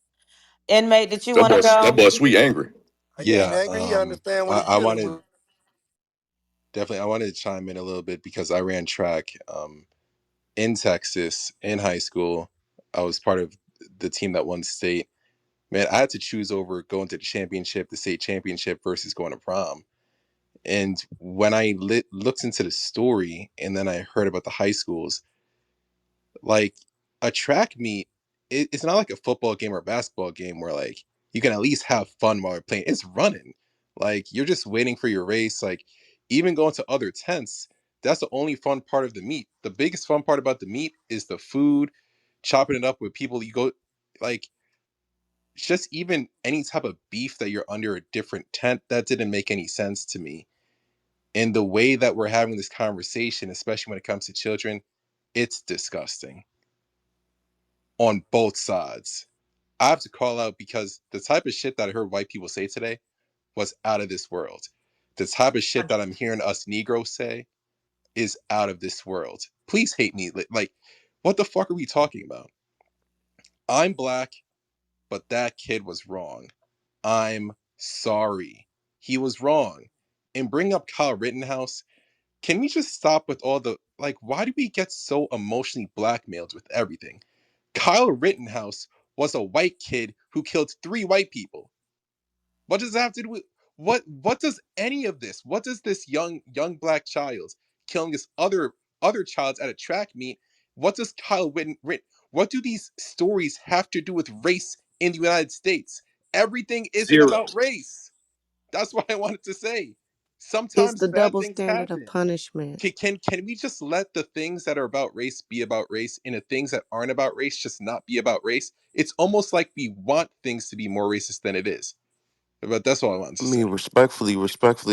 Inmate, did you want to That go? boy sweet angry. he ain't Yeah, angry, he understand what he I dealing wanted with. definitely I wanted to chime in a little bit because I ran track in Texas in high school. I was part of the team that won state. Man, I had to choose over going to the championship, the state championship, versus going to prom. And when I looked into the story, and then I heard about the high schools, like a track meet, it's not like a football game or a basketball game where like you can at least have fun while you're playing. It's running. Like you're just waiting for your race. Like even going to other tents, that's the only fun part of the meet. The biggest fun part about the meet is the food, chopping it up with people you go like just even any type of beef that you're under a different tent, that didn't make any sense to me. And the way that we're having this conversation, especially when it comes to children, it's disgusting on both sides. I have to call out because the type of shit that I heard white people say today was out of this world. The type of shit that I'm hearing us Negroes say is out of this world. Please hate me. Like, what the fuck are we talking about? I'm black, but that kid was wrong. I'm sorry. He was wrong. And bring up Kyle Rittenhouse. Can we just stop with all the like? Why do we get so emotionally blackmailed with everything? Kyle Rittenhouse was a white kid who killed 3 white people. What does that have to do with what does any of this? What does this young black child killing this other child at a track meet? What does what do these stories have to do with race in the United States? Everything isn't Zero. about race. That's what I wanted to say. It's Sometimes the bad double things standard of happen. punishment. Can we just let the things that are about race be about race and the things that aren't about race just not be about race? It's almost like we want things to be more racist than it is. But that's all I wanted I to mean, say. respectfully,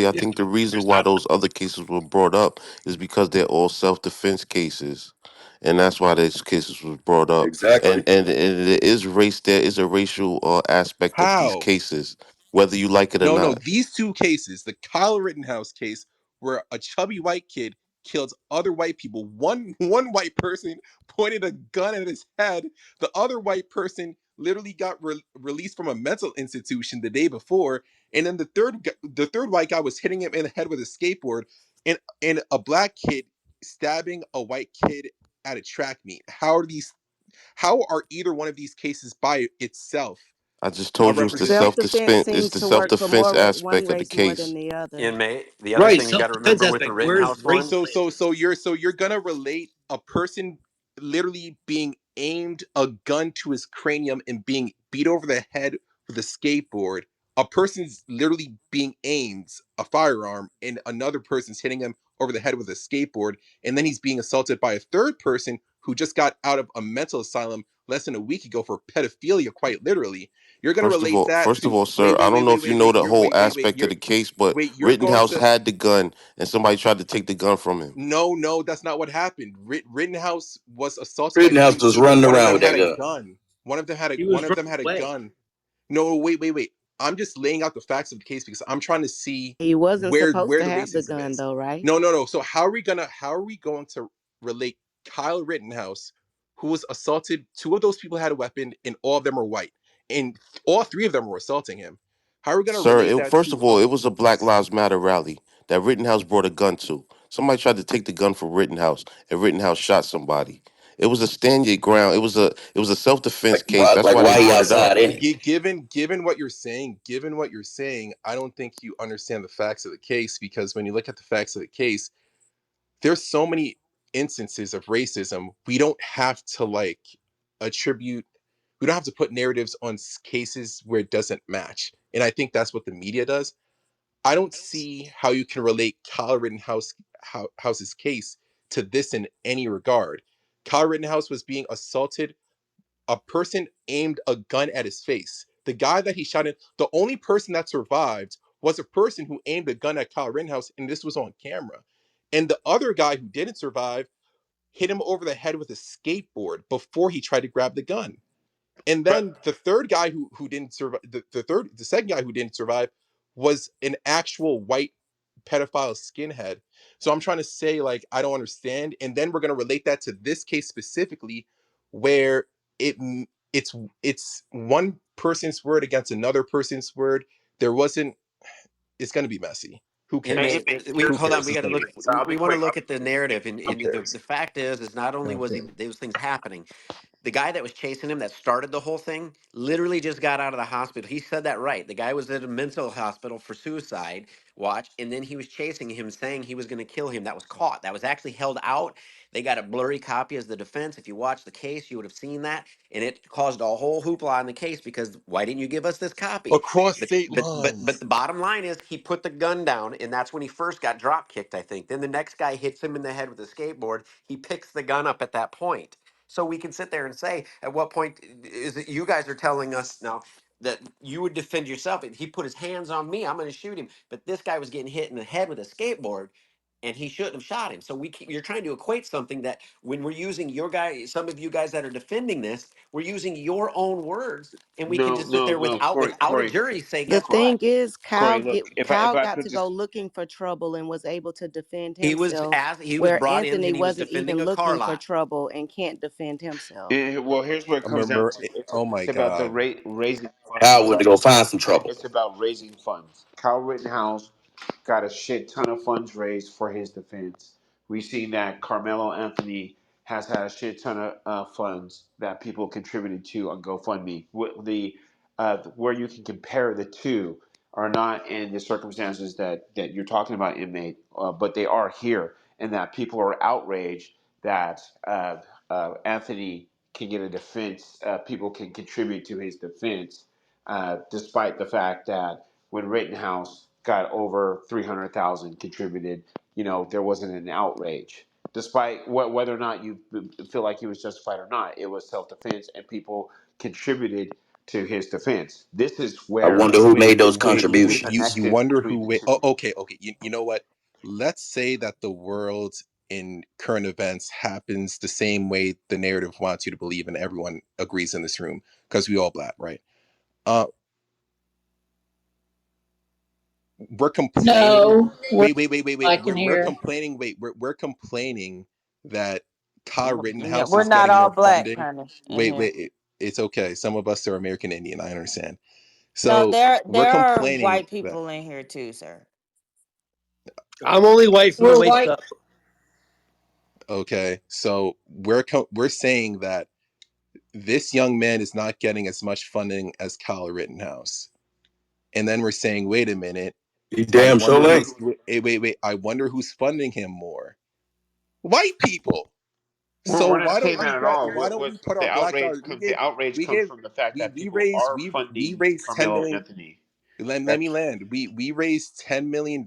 I Yeah. think the reason There's why not. those other cases were brought up is because they're all self-defense cases, and that's why those cases was brought up. Exactly. And there is race, there is a racial aspect of these How? cases, whether you like it or No, not. these 2 cases, the Kyle Rittenhouse case, where a chubby white kid killed other white people. One white person pointed a gun at his head. The other white person literally got released from a mental institution the day before, and then the third white guy was hitting him in the head with a skateboard, and a black kid stabbing a white kid at a track meet. How are either one of these cases by itself I just a told you Self representation? defense it's seems the to work for self-defense one aspect of the race more than case. the other. Inmate. The other Right. thing you got Self to defense remember with the aspect. Where's Rittenhouse race one, played into it? So you're gonna relate a person literally being aimed a gun to his cranium and being beat over the head with a skateboard. A person's literally being aimed a firearm, and another person's hitting him over the head with a skateboard, and then he's being assaulted by a third person who just got out of a mental asylum less than a week ago for pedophilia, quite literally. You're gonna relate that First of to all, sir, I don't know if you know the whole aspect of the case, but you're going Rittenhouse to had the gun, and somebody tried to take the gun from him. no, that's not what happened. Rittenhouse was assaulted by Rittenhouse 3 was people. running One of around them with had that a gun. gun. He One was of running them had a away. gun. No, wait. I'm just laying out the facts of the case because I'm trying to see He wasn't supposed where to the have the racism gun is. though, right? No. So how are we going to relate Kyle Rittenhouse, who was assaulted? 2 of those people had a weapon, and all of them are white, and all 3 of them were assaulting him. How are we going to Sir, relate that first to of all, it was a Black Lives Matter rally that Rittenhouse brought a gun to. Somebody tried to take the gun from Rittenhouse, and Rittenhouse shot somebody. It was a stand your ground. It was a self defense case. That's Like why they why he brought it up. outside any? given what you're saying, I don't think you understand the facts of the case because when you look at the facts of the case, there's so many instances of racism. We don't have to like attribute. We don't have to put narratives on cases where it doesn't match, and I think that's what the media does. I don't see how you can relate Kyle Rittenhouse's case to this in any regard. Kyle Rittenhouse was being assaulted. A person aimed a gun at his face. The guy that he shot in, the only person that survived was a person who aimed a gun at Kyle Rittenhouse, and this was on camera. And the other guy who didn't survive hit him over the head with a skateboard before he tried to grab the gun. And But then the third guy who didn't survive, the second guy who didn't survive was an actual white pedophile skinhead. So I'm trying to say, like, I don't understand. And then we're going to relate that to this case specifically, where it it's one person's word against another person's word. There wasn't. It's going to be messy. Who And, cares? we Who hold on. cares? We It's got to going to look. be So I'll be We want to quick. look at the narrative. who And cares? the fact is not only Who was he cares? those things happening, the guy that was chasing him that started the whole thing literally just got out of the hospital. He said that right. The guy was at a mental hospital for suicide watch, and then he was chasing him saying he was going to kill him. That was caught. That was actually held out. They got a blurry copy as the defense. If you watch the case, you would have seen that, and it caused a whole hoopla in the case because why didn't you give us this copy? Across But state but lines. the bottom line is he put the gun down, and that's when he first got drop kicked, I think. Then the next guy hits him in the head with a skateboard. He picks the gun up at that point. So we can sit there and say, at what point is it you guys are telling us now that you would defend yourself? If he put his hands on me, I'm going to shoot him. But this guy was getting hit in the head with a skateboard, and he shouldn't have shot him. So you're trying to equate something that when we're using your guy, some of you guys that are defending this, we're using your own words, and we could No, just sit no, there no, without a jury say, The guess thing what? is, Corey. Look, if Kyle I got could to go just looking for trouble and was able to defend He himself, asked, he was where brought in Anthony and he was wasn't even defending a car looking for lot. trouble and can't defend himself. well, here's what it I comes down remember. to. Oh my It's about the God. raising I funds, went to right? go find some trouble. It's about raising funds. Kyle Rittenhouse got a shit ton of funds raised for his defense. We've seen that Carmelo Anthony has had a shit ton of funds that people contributed to on GoFundMe. Where you can compare the two are not in the circumstances that you're talking about, inmate, but they are here, and that people are outraged that Anthony can get a defense. People can contribute to his defense, despite the fact that when Rittenhouse got over 300,000 contributed, there wasn't an outrage. Despite whether or not you feel like he was justified or not, it was self defense, and people contributed to his defense. This is I where wonder who made those we contributions. You connected wonder between who the wait. two. Oh, okay, okay. You know what? Let's say that the world in current events happens the same way the narrative wants you to believe, and everyone agrees in this room because we all black, right? Uh, we're complaining. No, we're Wait. like in We're here. complaining. Wait, we're complaining that Kyle Yeah, Rittenhouse we're is not getting all more black, funding. honey, in Wait, here. it's okay. Some of us are American Indian. I understand. No, So we're there are complaining white that. people in here too, sir. I'm only white from the We're waist white. up. Okay, so we're saying that this young man is not getting as much funding as Kyle Rittenhouse, and then we're saying, wait a minute, You I damn wonder sure ain't. who's wait, I wonder who's funding him more. White people. So We're not saying that at all. why don't we put our The black outrage dollars? the outrage We comes give from the fact that we people raised are we funding raised 10 Carmelo million. Anthony. Let me That's land. We raised $10 million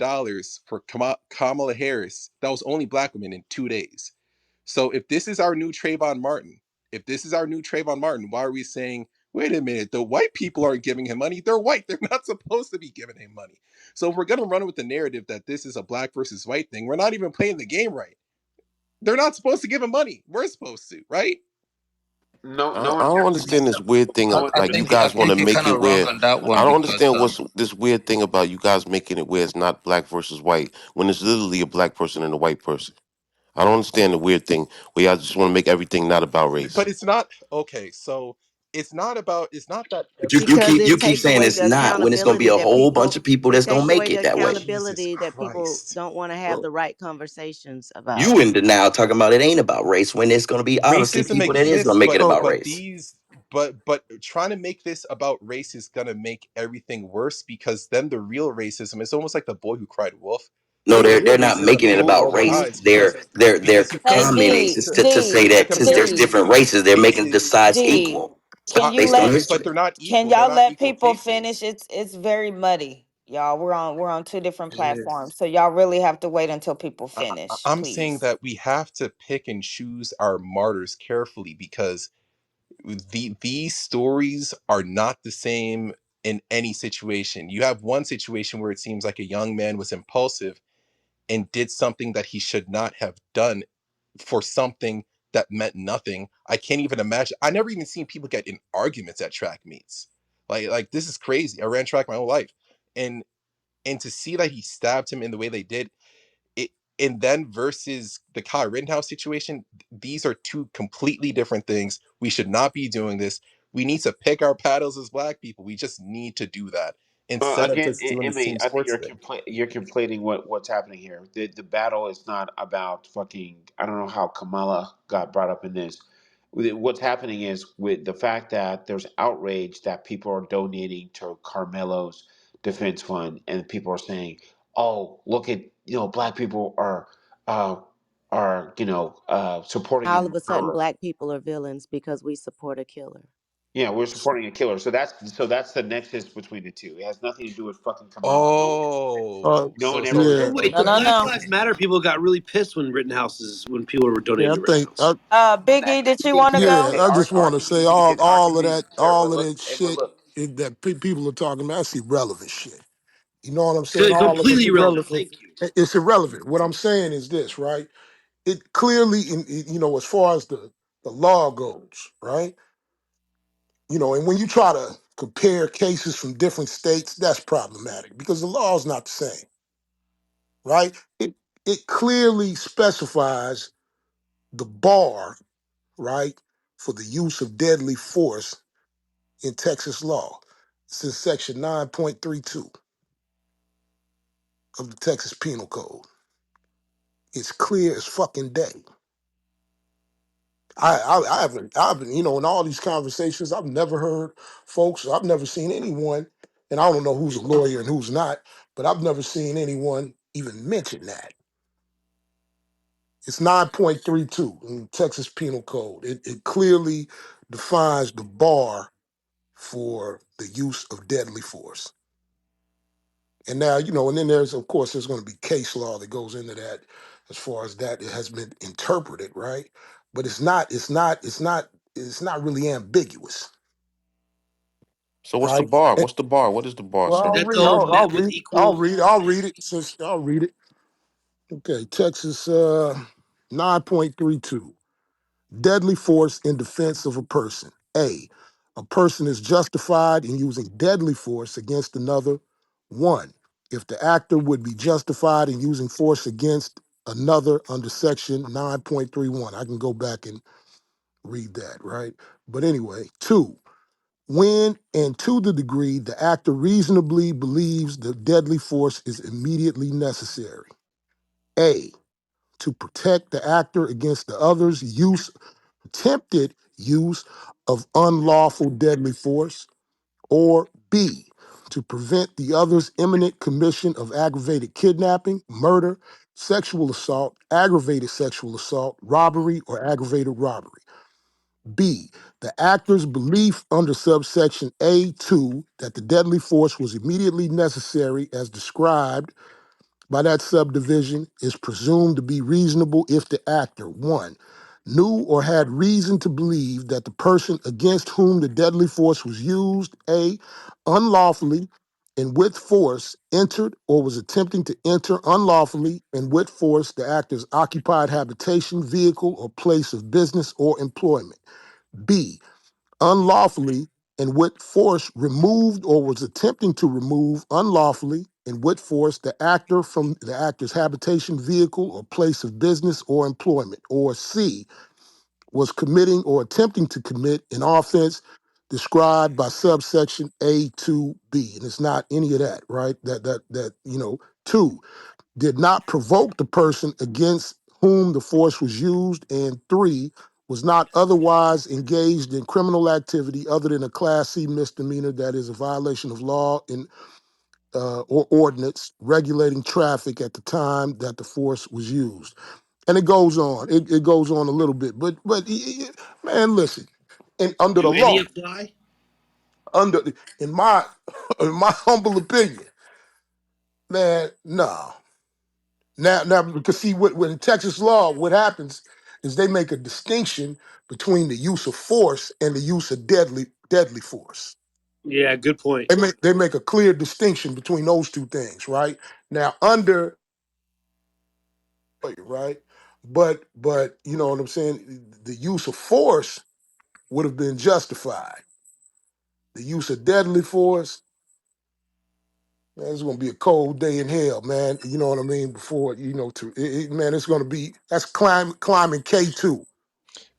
for Kamala Harris. That was only black women in 2 days. So if this is our new Trayvon Martin, why are we saying, wait a minute, the white people aren't giving him money? They're white. They're not supposed to be giving him money. So if we're gonna run with the narrative that this is a black versus white thing, we're not even playing the game right. They're not supposed to give him money. We're supposed to, right? no I one don't here understand this weird thing no of one I like you think I guys want to think you're make kind it of wrong where on that I one don't because understand what's this weird thing about you guys making it where it's not black versus white when it's literally a black person and a white person. I don't understand the weird thing where y'all just want to make everything not about race. But it's not okay. So it's not that But Because you it keep takes saying away it's the not when it's gonna be accountability a that whole people bunch of people it that's gonna takes away make the it that way. Jesus accountability that people Christ. don't want to have Well, the right conversations about. you in denial talking about it ain't about race when it's gonna be obviously Racism people that is gonna exists, make it People about but race. these but trying to make this about race is gonna make everything worse because then the real racism is almost like the boy who cried wolf. No, Then the real they're not racism making it will be about over race. eyes because They're you Hey, can't commenting D, to to say D, like that since there's D, different American races, they're making the races. sides D. equal Can you based on let But history. they're not can equal. They're y'all not let equal people finish? cases. It's very muddy, y'all. We're on two different It is. platforms, so y'all really have to wait until people finish, I'm saying please. that we have to pick and choose our martyrs carefully because these stories are not the same in any situation. You have one situation where it seems like a young man was impulsive and did something that he should not have done for something that meant nothing. I can't even imagine. I never even seen people get in arguments at track meets. Like this is crazy. I ran track my whole life. And And to see that he stabbed him in the way they did, it, and then versus the Kyle Rittenhouse situation, these are two completely different things. We should not be doing this. We need to pick our battles as black people. We just need to do that instead of Again, just doing this Emmy, team I think sports thing. you're conflating what's happening here. The battle is not about fucking. I don't know how Kamala got brought up in this. What's happening is with the fact that there's outrage that people are donating to Carmelo's defense fund, and people are saying, "Oh, look at black people uh, are supporting a All of a sudden, murderer." black people are villains because we support a killer. Yeah, we're supporting a killer. So that's the nexus between the two. It has nothing to do with fucking Kamala. Oh, No so one ever Oh sorry. said Mm. wait, those No, the no, things. Black no. Lives Matter people got really pissed when when people were Yeah, donating I to think, Rittenhouse. Biggie, did you want to yeah, go? I just want to say all of that, all of Look, that hey, but shit look, that people are talking about. That's irrelevant shit. You know what I'm saying? So All of it's completely irrelevant. irrelevant. Thank you. It's irrelevant. What I'm saying is this, right? It clearly, as far as the law goes, right? And when you try to compare cases from different states, that's problematic because the law is not the same, right? It clearly specifies the bar, right, for the use of deadly force in Texas law. It's in section 9.32 of the Texas Penal Code. It's clear as fucking day. I haven't, in all these conversations, I've never heard folks, I've never seen anyone, and I don't know who's a lawyer and who's not, but I've never seen anyone even mention that. It's 9.32 in the Texas Penal Code. It clearly defines the bar for the use of deadly force. And now, and then of course, there's going to be case law that goes into that as far as that it has been interpreted, right? But it's not really ambiguous, So what's the right? bar? What's the bar? What is the bar, Well, Is sir? that the I'll met with read, I'll equal? read, I'll read it. I'll read it. Okay, Texas 9.32. Deadly force in defense of a person. A person is justified in using deadly force against another. One, if the actor would be justified in using force against another under section 9.31. I can go back and read that, right? But anyway, two, when and to the degree the actor reasonably believes the deadly force is immediately necessary. A, to protect the actor against the other's attempted use of unlawful deadly force. Or B, to prevent the other's imminent commission of aggravated kidnapping, murder, sexual assault, aggravated sexual assault, robbery, or aggravated robbery. B, the actor's belief under subsection A2 that the deadly force was immediately necessary as described by that subdivision is presumed to be reasonable if the actor, one, knew or had reason to believe that the person against whom the deadly force was used, A, unlawfully and with force entered or was attempting to enter unlawfully and with force the actor's occupied habitation, vehicle, or place of business or employment. B, unlawfully and with force removed or was attempting to remove unlawfully and with force the actor from the actor's habitation, vehicle, or place of business or employment. Or C, was committing or attempting to commit an offense described by subsection A to B. And it's not any of that, right? Two, did not provoke the person against whom the force was used, and three, was not otherwise engaged in criminal activity other than a Class C misdemeanor that is a violation of law or ordinance regulating traffic at the time that the force was used. And it goes on. It goes on a little bit, man, listen. And under the Do any law, apply? under in my in my humble opinion, man, no. Now, because see, what in Texas law, what happens is they make a distinction between the use of force and the use of deadly force. Yeah, good point. They make a clear distinction between those two things, right? Now, under right, but you know what I'm saying. The use of force would have been justified. The use of deadly force, Man, it's gonna be a cold day in hell, man. You know what I mean? Before man, it's gonna be that's climbing K2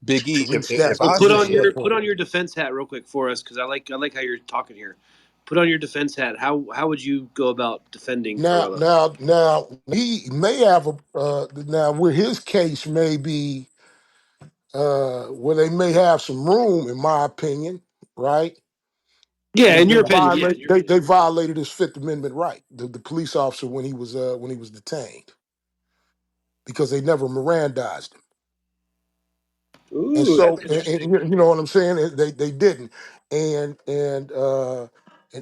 Big to E, reach if that So I put reach on say that your point. defense hat real quick for us because I like how you're talking here. Put on your defense hat. How would you go about defending Now, Carmelo? now, now, he may have a now where his case may be where they may have some room, in my opinion, right? Yeah, Is in your opinion. Yeah, in your they opinion. violated his Fifth Amendment right, the police officer when he was detained because they never Mirandized him. And Ooh, so, that's interesting. you know what I'm saying? They didn't, and and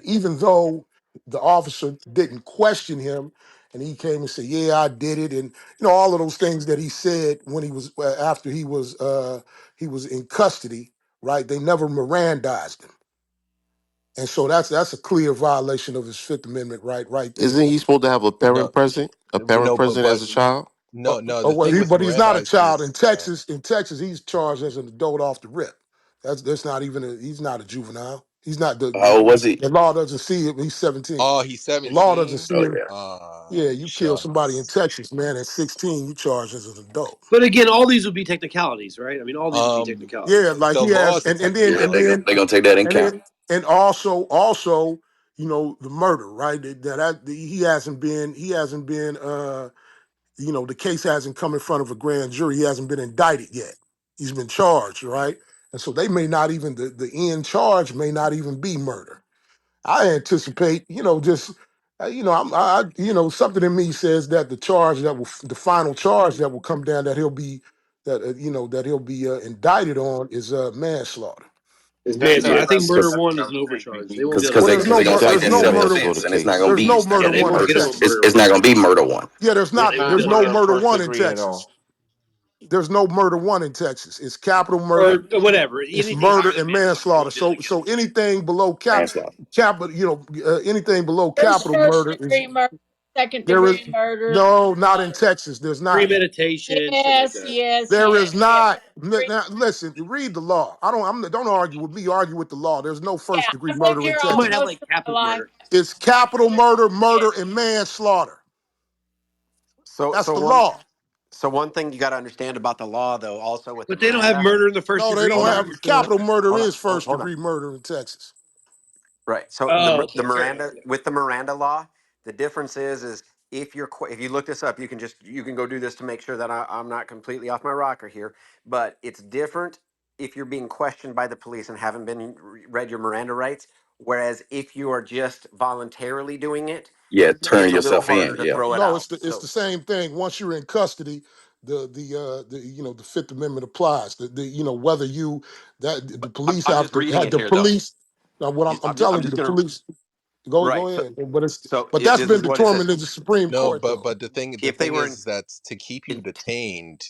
even though the officer didn't question him, and he came and said, "Yeah, I did it," and you know all of those things that he said when he was after he was in custody, right? They never Mirandized him, and so that's a clear violation of his Fifth Amendment right there. Isn't he supposed to have a no, parent present? A parent no, present as a child? no, no. Oh The well, thing with but he's not a Mirandizing child in is, Texas. In Texas, he's charged as an adult off the rip. That's not even he's not a juvenile. He's not How old was he? the law doesn't see him. He's 17. oh, he's The law doesn't 17. see him. Yeah, you kill somebody in Shucks. Texas, man, at 16, you charged as an adult. But again, all these would be technicalities, right? I mean, all these would be Um, Yeah, technicalities. like the he law has, is a Yeah, they technicality. gonna take that in and count. then, and also, you know, the murder, right? He hasn't been, you know, the case hasn't come in front of a grand jury. He hasn't been indicted yet. He's been charged, right? And so they may not even the end charge may not even be murder. I anticipate, you know, just you know, you know, something in me says that the final charge that will come down that he'll be that he'll be indicted on is manslaughter. It's That's manslaughter. a I think preference. murder Because That one is sounds an pretty overcharge. They won't be because able to because Well, they convict because him they on gonna murder. fight there's It's that no definitely a self murder. defense, manslaughter and it's not case. gonna There's be. no Yeah, murder They they one won't in get him murder. on Texas. murder It's one. not gonna be murder one. Yeah, They not won't get there's him. no murder murder first one in degree at Texas. all. There's no murder one in Texas. It's capital murder. Or whatever. It's Anything higher murder than and manslaughter, they manslaughter. won't be able to get So him. anything below Manslaughter. capital, you know, anything below There's capital first murder is degree murder, second there is degree murder. no, not in Texas. There's not. Premeditation, shit like Yes, that. yes, There yes, is yes. not. Degree- Now, listen, read the law. Don't argue with me. Argue with the law. There's no first Yeah, degree I've lived murder in here You all might have Texas. most like of my capital life. murder. It's capital Yeah. murder, and manslaughter. So That's so the one law. so one thing you got to understand about the law, though, also with the But they don't have Miranda. murder in the first No, they degree. don't Hold They're on, have just capital murder hold on, is first hold on. degree murder in Texas. Right. So oh, the okay, fair enough. Miranda with the Miranda law, the difference is if if you look this up, you can go do this to make sure that I'm not completely off my rocker here. But it's different if you're being questioned by the police and haven't been read your Miranda rights. Whereas if you are just voluntarily doing it, Yeah, turn it's a little yourself harder in. to Yeah. throw it No, out. it's So the same thing. Once you're in custody, the you know the Fifth Amendment applies. The you know whether you that the police I'm have just to reading had it the here, though. police. Now, what I'm I'm telling you, just the gonna police go right. So ahead. But it, that's this been is what it says. determined in the Supreme No, Court but though. the If they thing were in, is that to keep you in detained,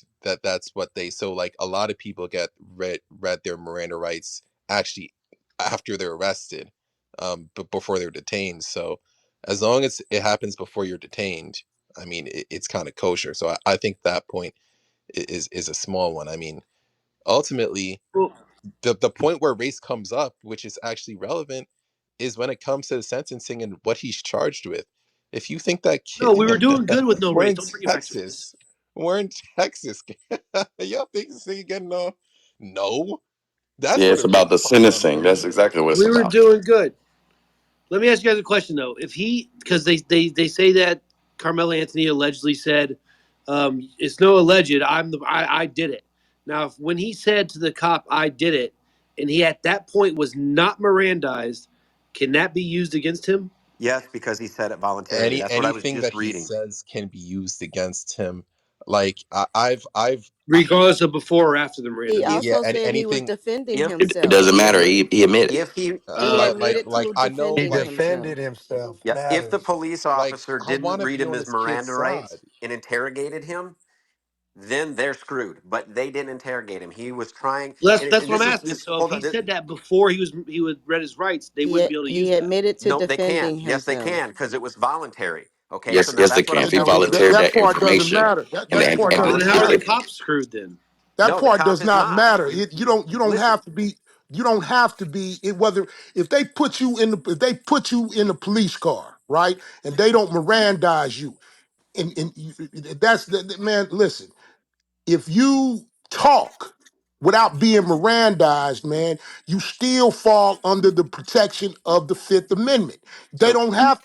that's what they, so like a lot of people get read their Miranda rights actually after they're arrested, but before they're detained. So as long as it happens before you're detained, I mean it's kind of kosher. So I think that point is a small one. I mean, ultimately Well, the point where race comes up, which is actually relevant, is when it comes to the sentencing and what he's charged with. If you think that no, kid, we were doing good with no we're race. in Don't bring it back to race. Texas, we're in Texas. Y'all think this thing getting on? No, that's Yeah, where it's the about race the part come sentencing. in. That's exactly what it's We were about. doing good. Let me ask you guys a question though. If he, because they say that Carmelo Anthony allegedly said, "It's no alleged. I did it." Now, when he said to the cop, "I did it," and he at that point was not Mirandized, can that be used against him, yes, because he said it voluntarily. That's what I was Anything just that he reading. says can be used against him. Like I've regardless of before or after the He Miranda yeah, meeting? also and said he was anything defending If It doesn't himself. matter. He admitted. if he He admitted like to I know He defending like himself. defended himself. yeah, if the Matters. police like officer I didn't want to read be him on his this kid's Miranda side. rights and interrogated him, then they're screwed. But they didn't interrogate him. He was trying, Well, and that's what this I'm is asking. this. So if Hold he on. said that before he would read his rights, they wouldn't be able to He use that. admitted to No, they can. defending Yes, they himself. can because it was voluntary. Okay, so Yes, now yes, they that's what can. I'm If he telling you. That, volunteered that that part doesn't information matter. and So Part and then doesn't how are the matter. volunteered it. cops screwed then? That No, the part cop does is not not. matter. You don't Listen. have to be. You don't have to be. Whether if they put you in the police car. right? And they don't Mirandize you. And that's man, listen, if you talk without being Mirandized, man, you still fall under the protection of the Fifth Amendment. So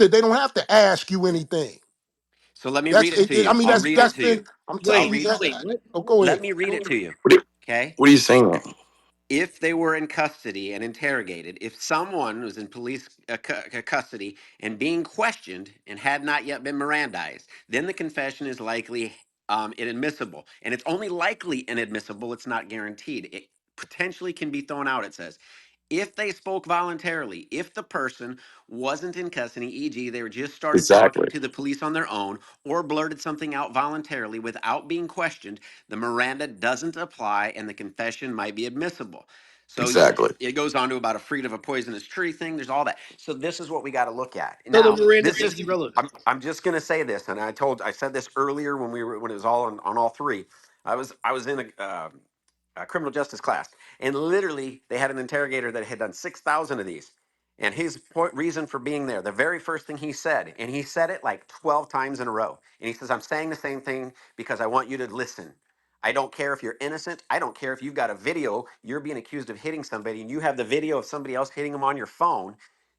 They don't have to ask you anything. so let me read it to I you. mean, I'll read it that's to you. been. I'll Wait, read. what? Oh, go Let ahead. me read it to you. What are, Okay. what are you saying? If they were in custody and interrogated, if someone was in police custody and being questioned and had not yet been Mirandized, then the confession is likely inadmissible. And it's only likely inadmissible, it's not guaranteed. It potentially can be thrown out, it says. If they spoke voluntarily, if the person wasn't in custody, e.g., they were just started talking Exactly. to the police on their own or blurted something out voluntarily without being questioned, the Miranda doesn't apply and the confession might be admissible. So Exactly. it goes on to about a fruit of a poisonous tree thing. There's all that. So this is what we got to look at. So the Now, Miranda this thing is is irrelevant. I'm just going to say this, and I said this earlier when it was all on all three. I was in a criminal justice class, and literally they had an interrogator that had done 6,000 of these. And his reason for being there, the very first thing he said, and he said it like 12 times in a row. And he says, I'm saying the same thing because I want you to listen. I don't care if you're innocent. I don't care if you've got a video, you're being accused of hitting somebody, and you have the video of somebody else hitting them on your phone.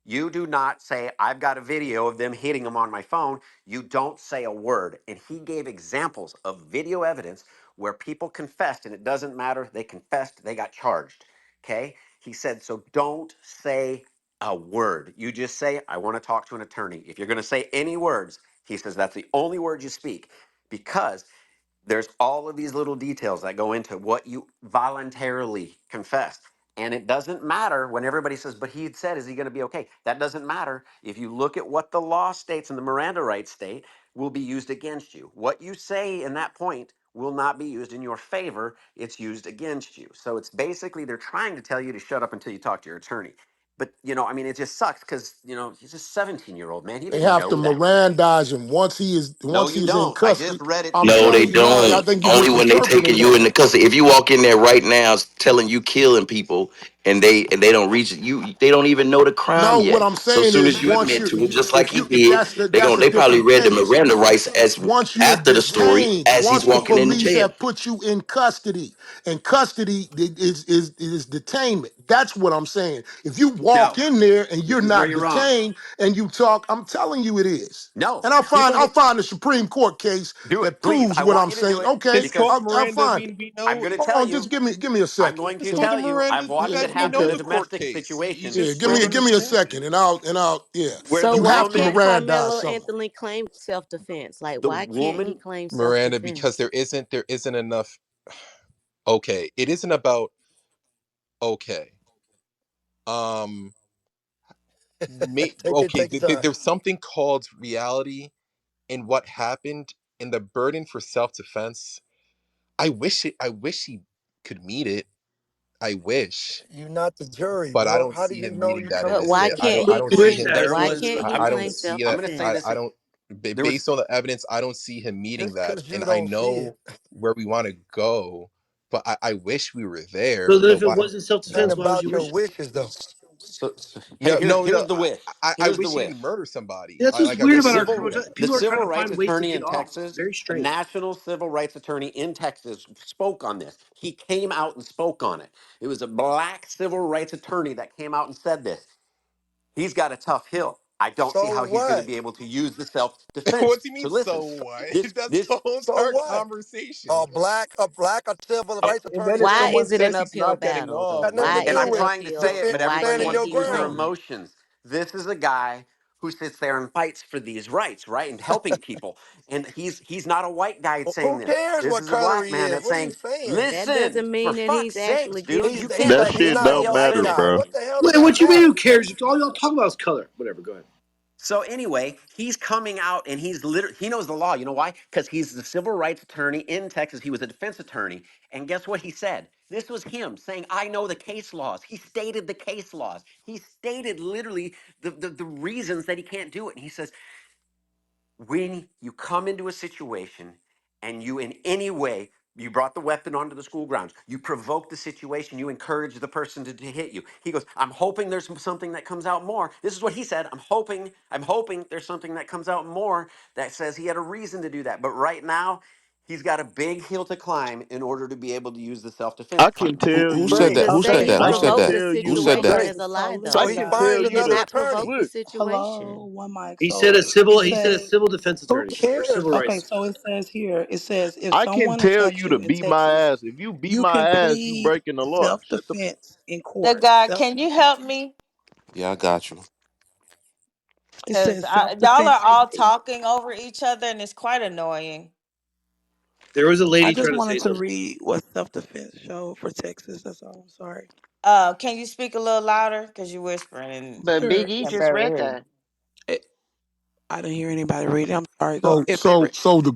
You do not say, I've got a video of them hitting them on my phone. You don't say a word. And he gave examples of video evidence where people confessed, and it doesn't matter. They confessed, they got charged. Okay? He said, so don't say a word. You just say, I want to talk to an attorney. If you're going to say any words, he says that's the only word you speak because there's all of these little details that go into what you voluntarily confessed. And it doesn't matter when everybody says, but he had said, is he going to be okay? That doesn't matter. If you look at what the law states and the Miranda rights state, will be used against you. What you say in that point will not be used in your favor. It's used against you. So it's basically they're trying to tell you to shut up until you talk to your attorney. But, I mean, it just sucks because, he's a 17-year-old man. He They didn't have to know that. Mirandize him No, once you he is in don't. I custody. just read it I'm to No, you. they telling you, no, I don't. think you're Only when they taking misinterpreting you in that. the custody. If you walk in there right now telling you killing people and they don't reach you, they don't even know the crime No, what yet. I'm So as saying soon is as you once admit you're to it, just like if he you if did, that's a they probably different read the case. Miranda rights as Once you're after the story detained, as he's once the walking in the police jail. have put you in custody, and custody is detainment. That's what I'm saying. If you walk No, in there and you're this is where not you're wrong. detained and you talk, I'm telling you it is. No, And people I'll get find a Supreme Court case do it, that please. proves I what want I'm you to do saying. it Okay, Does because quote I'll Miranda find it. mean we I'm know? going to Hold tell on, you. just give me a I'm second. going Does to Just, quote tell you. Miranda? I've You watched yeah, it guys, we happen know in a the okay. court domestic case. You situation Yeah, just don't give me a understand second, it. yeah. where the So You why have to can't woman, Mirandize Carmelo someone. Anthony claim self defense? Like, the why can't he woman. claim self Miranda, because defense? there isn't enough. Okay, it isn't about okay. Um, okay. Take your time. There's something called reality in what happened, and the burden for self defense. I wish he could meet it. I wish, You're not the jury, but I bro. don't How do see you him know meeting you that in But coming this. why Sit. in? can't I he don't There see is claim? him. that. There Why was. can't he I I'm. don't claim see self I'm that. going to say defense? this. I don't. There was. Based on the evidence, I don't see him meeting Just that, because and you I don't see know it, where we want to go. But I wish we were there. So then, But if it why? wasn't self it ain't defense, why was you about your wishing? wishes, though. Hey, No, no, here's no. the wish. I Here's the wish he wish. didn't murder somebody. Yeah, that's what's Like I weird The wish about he our didn't civil do criminal that. justice. the People are trying civil to rights find ways to attorney get in off. It's Texas, very the strange. national civil rights attorney in Texas spoke on this. He came out and spoke on it. It was a black civil rights attorney that came out and said this. He's got a tough hill. I don't see So how he's going to what? be able to use the self What defense. do you So mean? listen, So what? this That's this the whole So entire what? conversation. A black or civil rights And then attorney if Why saying someone is it an says he's uphill not getting battle though? off, got nothing Why to then and do is I'm it with trying to so uphill? say it, but Why everybody stand in can't wants your to he use their ground. claim it? emotions. This is a guy who sits there and fights for these rights, right? And helping people. And he's not a white guy saying Who this. cares This what is a color black he man is? that's What are you saying, saying? That listen, doesn't for mean that he's fuck's sakes, actually dude, giving you He's can't That a defense. he's shit not a pigeonhole don't black matter, evidence. guy. bro. What the hell does Wait, that what you mean? matter? Who cares? It's all y'all talk about is color. Whatever. Go ahead. So anyway, he's coming out and he's literally he knows the law. You know why? Because he's the civil rights attorney in Texas. He was a defense attorney, and guess what he said? This was him saying, "I know the case laws." He stated the case laws. He stated literally the reasons that he can't do it. And he says, when you come into a situation and you in any way You brought the weapon onto the school grounds. You provoked the situation. You encouraged the person to hit you. He goes, I'm hoping there's something that comes out more. This is what he said. I'm hoping there's something that comes out more that says he had a reason to do that. But right now, he's got a big hill to climb in order to be able to use the self-defense I claim. can tell Who But said you. that? to Who say said Okay, he that? I Who said can provoked that? the tell Who you. said situation that? Wait, is a lie, so though. I I So he can can So tell fired he you did another the not attorney. provoke the look. situation. Hello, one mic. He said So a civil. it He said a says, civil defense Who attorney or civil cares? okay, rights. so it says here, it says if I can someone tell attacks you to you in beat my Texas, ass. If you beat you my can ass, you plead breaking the law. Shut the. self-defense in The court. guy, can you help me? Yeah, I got you. It Because says y'all are self-defense. all talking over each other, and it's quite annoying. There was a I lady just trying to say wanted to something. read what self-defense showed for Texas. That's all. I'm sorry. Can you speak a little louder? Because you're whispering and But Sure. Big E can just barely read hear you. that. It, I didn't hear anybody read it. I'm sorry. Go So if they so so the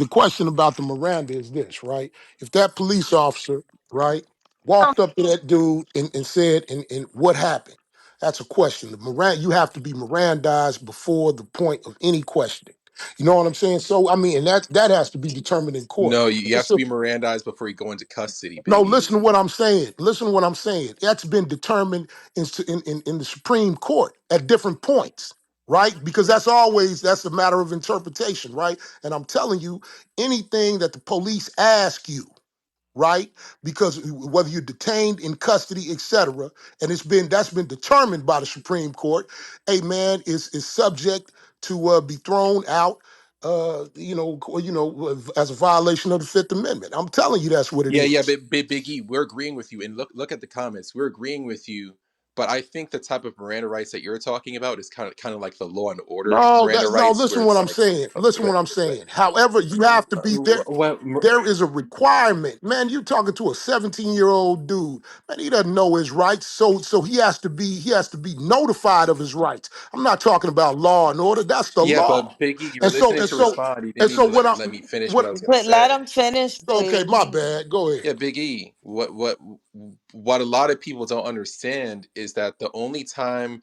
question about the Miranda is this, right? If that police officer, right, walked up to that dude and said, and what happened? That's a question. The Miranda, you have to be Mirandized before the point of any questioning. You know what I'm saying? So I mean, and that has to be determined in court. No, you have It's to a, be Mirandized before you go into custody, no, Biggie. listen to what I'm saying. Listen to what I'm saying. That's been determined in the Supreme Court at different points, right? Because that's a matter of interpretation, right? And I'm telling you, anything that the police ask you, right? Because whether you're detained in custody, etc., and that's been determined by the Supreme Court, a man is subject to be thrown out. As a violation of the Fifth Amendment. I'm telling you, that's what it Yeah, yeah, is. but Biggie, we're agreeing with you. And look at the comments. We're agreeing with you. But I think the type of Miranda rights that you're talking about is kind of like the law and order No, Miranda no. rights, where Listen what it's I'm like, saying. Listen what I'm saying. However, you have to be there. What? There is a requirement, man. You talking to a 17-year-old dude, man. He doesn't know his rights, so he has to be notified of his rights. I'm not talking about law and order. That's the yeah, law. but Biggie, you were And so listening and to so respond. You and didn't so even what I let me finish what what? I was gonna But let say. him finish, Okay, please. my bad. Go ahead. Yeah, Big E. What a lot of people don't understand is that the only time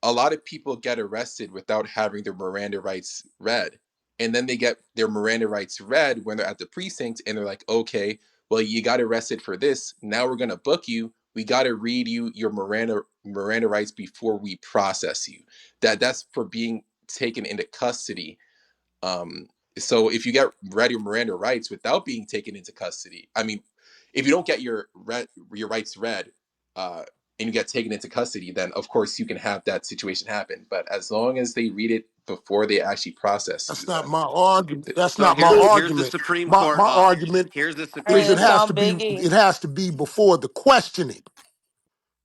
a lot of people get arrested without having their Miranda rights read. And then they get their Miranda rights read when they're at the precinct and they're like, okay, well, you got arrested for this. Now we're gonna book you. We gotta read you your Miranda rights before we process you. That's for being taken into custody. Um, so if you get read your Miranda rights without being taken into custody, I mean, if you don't get your rights read, uh, and you get taken into custody, then of course you can have that situation happen. But as long as they read it before they actually process That's you, not then my argument. That's So not my here's the argument. Supreme My Court. argument Here's the Hey, Supreme is it it's Court. has on to be Biggie. it has to be before the questioning.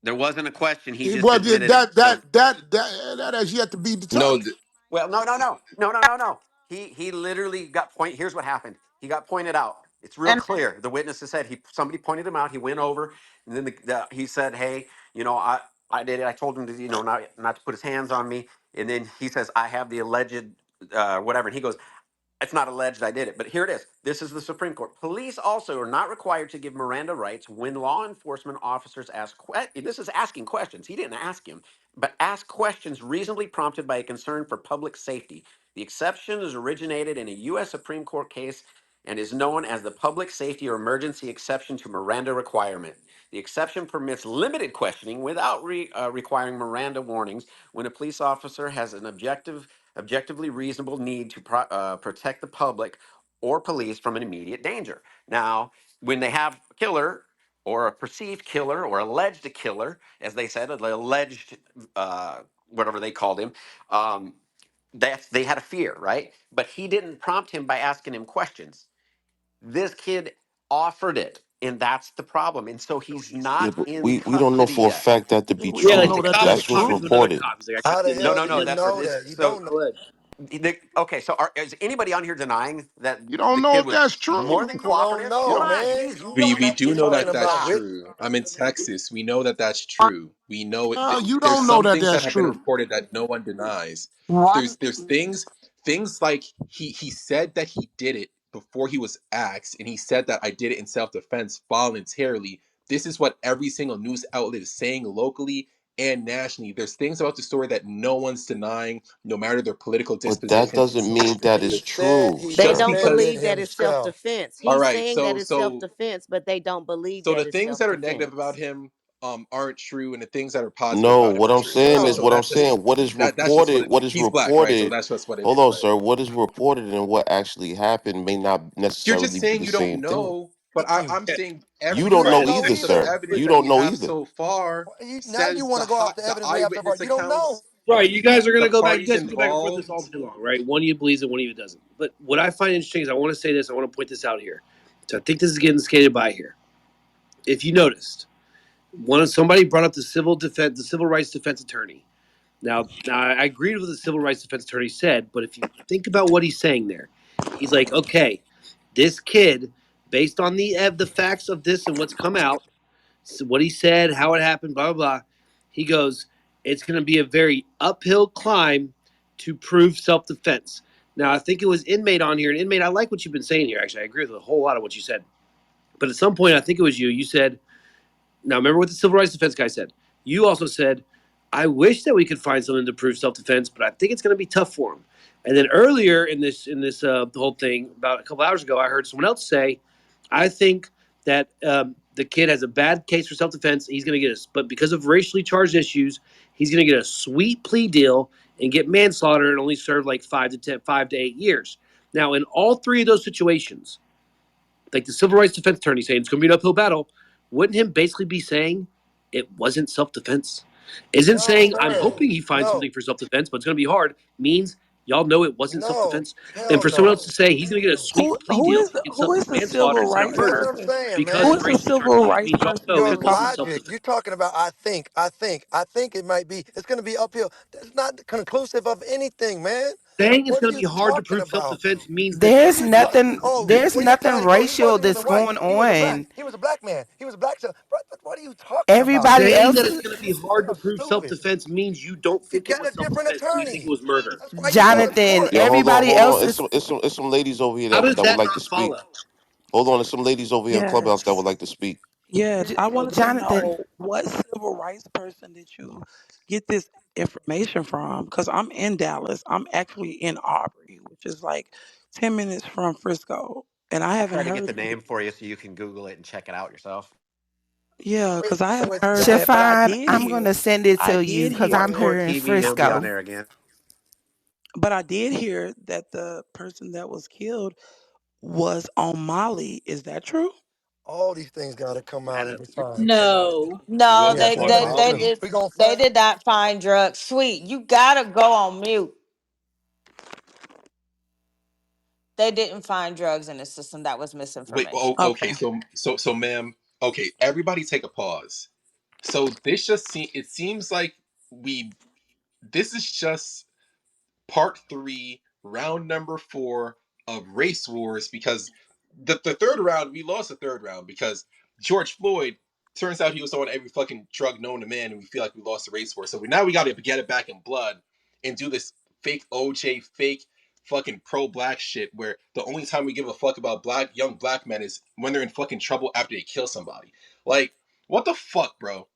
There wasn't a question. He just Well, admitted it. So that has yet to be no, determined. well, no. He literally got point. Here's what happened. He got pointed out. It's real And clear. The witnesses said somebody pointed him out. He went over, and then he said, "Hey, I did it. I told him to not to put his hands on me." And then he says, "I have the alleged whatever." And he goes, it's not alleged I did it, but here it is. This is the Supreme Court. Police also are not required to give Miranda rights when law enforcement officers ask. This is asking questions. He didn't ask him, but ask questions reasonably prompted by a concern for public safety. The exception is originated in a U.S. Supreme Court case and is known as the public safety or emergency exception to Miranda requirement. The exception permits limited questioning without requiring Miranda warnings when a police officer has an objectively reasonable need to protect the public or police from an immediate danger. Now, when they have a killer or a perceived killer or alleged killer, as they said, an alleged whatever they called him, um, they had a fear, right? But he didn't prompt him by asking him questions. This kid offered it, and that's the problem. And so he's Yeah, not but in we don't know custody for a yet. fact that to be We Yeah, don't like true. the know that cop was that's That's what's talking true. to another reported. cop. He's like, How I the didn't No, know. hell no, do no. you That's know this. that? You So don't know. Alleged. okay, so is anybody on here denying that You don't the know kid if was that's more true. than You don't cooperative? Come know, on, man. he's You we that do kid's know only talking that that's about it. 5. true. I'm in Texas. We know that that's true. We know it. You There's don't know some that things that that's have been true. reported that no one denies. One There's things like he said that he did it before he was asked, and he said that I did it in self defense voluntarily. This is what every single news outlet is saying locally and nationally. There's things about the story that no one's denying, no matter their political But that disposition. doesn't mean that is true. He They Just just don't said because, it believe that it's self himself. defense. all He's right, saying that so it's self so defense, but they don't believe so the that it's things self that are negative about defense. him aren't true, and the things that are positive No, about him what are I'm true. saying is So what I'm that's just saying. What is that's just what reported? What is he's black, right? So reported? that's just what it Hold is, on, right? sir. What is reported and what actually happened may not You're just necessarily be saying the you don't same thing. know, but Thank you. I'm Yeah, saying You every You don't don't know know either, piece of sir. either. evidence You that don't we know have either. so far Now you says want to go off the the evidence we have so far. eyewitness You don't know. accounts, right. You guys are the gonna go back. You parties guys can go back and forth this all involved. day long, right? One of you believes it, one of you doesn't. But what I find interesting is I want to say this. I want to point this out here. So I think this is getting skated by here. If you noticed, somebody brought up the civil rights defense attorney. Now I agreed with what the civil rights defense attorney said, but if you think about what he's saying there, he's like, okay, this kid, based on the facts of this and what's come out, so what he said, how it happened, blah blah blah. He goes, it's going to be a very uphill climb to prove self defense. Now I think it was inmate on here, and inmate, I like what you've been saying here. Actually, I agree with a whole lot of what you said. But at some point, I think it was you. You said, now, remember what the civil rights defense guy said. You also said, I wish that we could find something to prove self defense, but I think it's going to be tough for him. And then earlier in this whole thing, about a couple hours ago, I heard someone else say, I think that the kid has a bad case for self defense. He's going to get but because of racially charged issues, he's going to get a sweet plea deal and get manslaughter and only serve like 5 to 8 years. Now, in all three of those situations, like the civil rights defense attorney saying it's going to be an uphill battle, wouldn't him basically be saying it wasn't self defense? Isn't No, saying I'm sir. hoping he finds No, something for self defense, but it's going to be hard means y'all know it wasn't self no, defense. And hell for someone else no. to say he's going to get a sweet plea deal and get Who is the manslaughter civil instead of rights That's what murder I'm person? saying, because Who man. it's is the racially charged civil issues rights means y'all person know that Your you're it talking wasn't about? self logic, defense. you're talking about I think it might be, it's going to be uphill. That's not conclusive of anything, man. Saying it's What are going to you be hard to talking prove self about? defense means that What are There's you talking? nothing Oh, there's well, you're nothing trying to, oh, he racial wasn't that's even white. going He was a black. on. He was a black man. He was a black. So, what are you talking about? Everybody saying that else, it's going to be hard to So prove self stupid. defense means you don't You think it got was a self different defense and you think it attorney. was murder. That's why you go to Jonathan, court. Yeah, everybody hold on. else It's is some ladies over here How does that would that like to not speak. follow? Hold on, there's some ladies over here in Clubhouse that would Yes. like to speak. Yes. I wanted to Jonathan. know what civil rights person did you get this information from? Because I'm in Dallas. I'm actually in Aubrey, which is like 10 minutes from Frisco. And I I'll haven't try to get heard the anything. name for you so you can Google it and check it out yourself. Yeah, Wait, because I so haven't it's heard Dallas. that. But Shafine, I'm gonna send it I to you did because Watch I'm hear, here Court in TV. It'll be on Frisco. there again. but I did hear that the person that was killed was on Molly. Is that true? All these things got to come out And and be fine. No. He No, was Yeah, on yeah, yeah. Molly. We gonna they find. did not find drugs. Sweet, you gotta go on mute. They didn't find drugs in the system. That was Wait, misinformation. okay, Okay. so, ma'am. Okay, everybody, take a pause. So it seems like we. This is just part three, round number four of Race Wars, because the third round, we lost the third round because George Floyd, turns out he was on every fucking drug known to man, and we feel like we lost the race war. So now we got to get it back in blood and do this fake OJ, fake fucking pro black shit where the only time we give a fuck about young black men is when they're in fucking trouble after they kill somebody. Like, what the fuck, bro?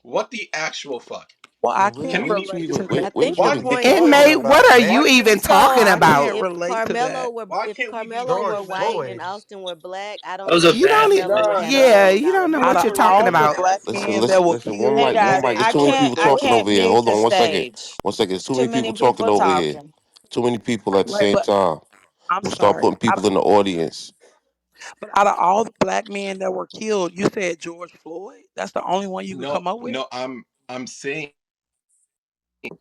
What the actual fuck? Well, I Man, what, can't Can what did you relate even? to What, I that. what did think you the why even get point caught is on? Inmate, what About, are man? you why can't even we be talking I normal? about? can't if relate to Carmelo that. were Why if can't we be Carmelo George were normal, man? white and Floyd. Austin were black, I that don't was a think You bad don't. Carmelo would metaphor. have a Yeah, million you dollar don't know Out what of you're career. talking all the about. black Listen, men that listen, were listen. One killed Hey mic, in one guys, mic. There's I too many Dallas, can't. people I talking can't over here. mute Hold the on, 1 second. stage. 1 second. There's too Too many many people talking people over here. talking. Too many people at the right? same But time. I'm We'll start sorry. putting people in the audience. But out of all the black men that were killed, you said George Floyd. That's the only one you could No, come up with. no, I'm saying,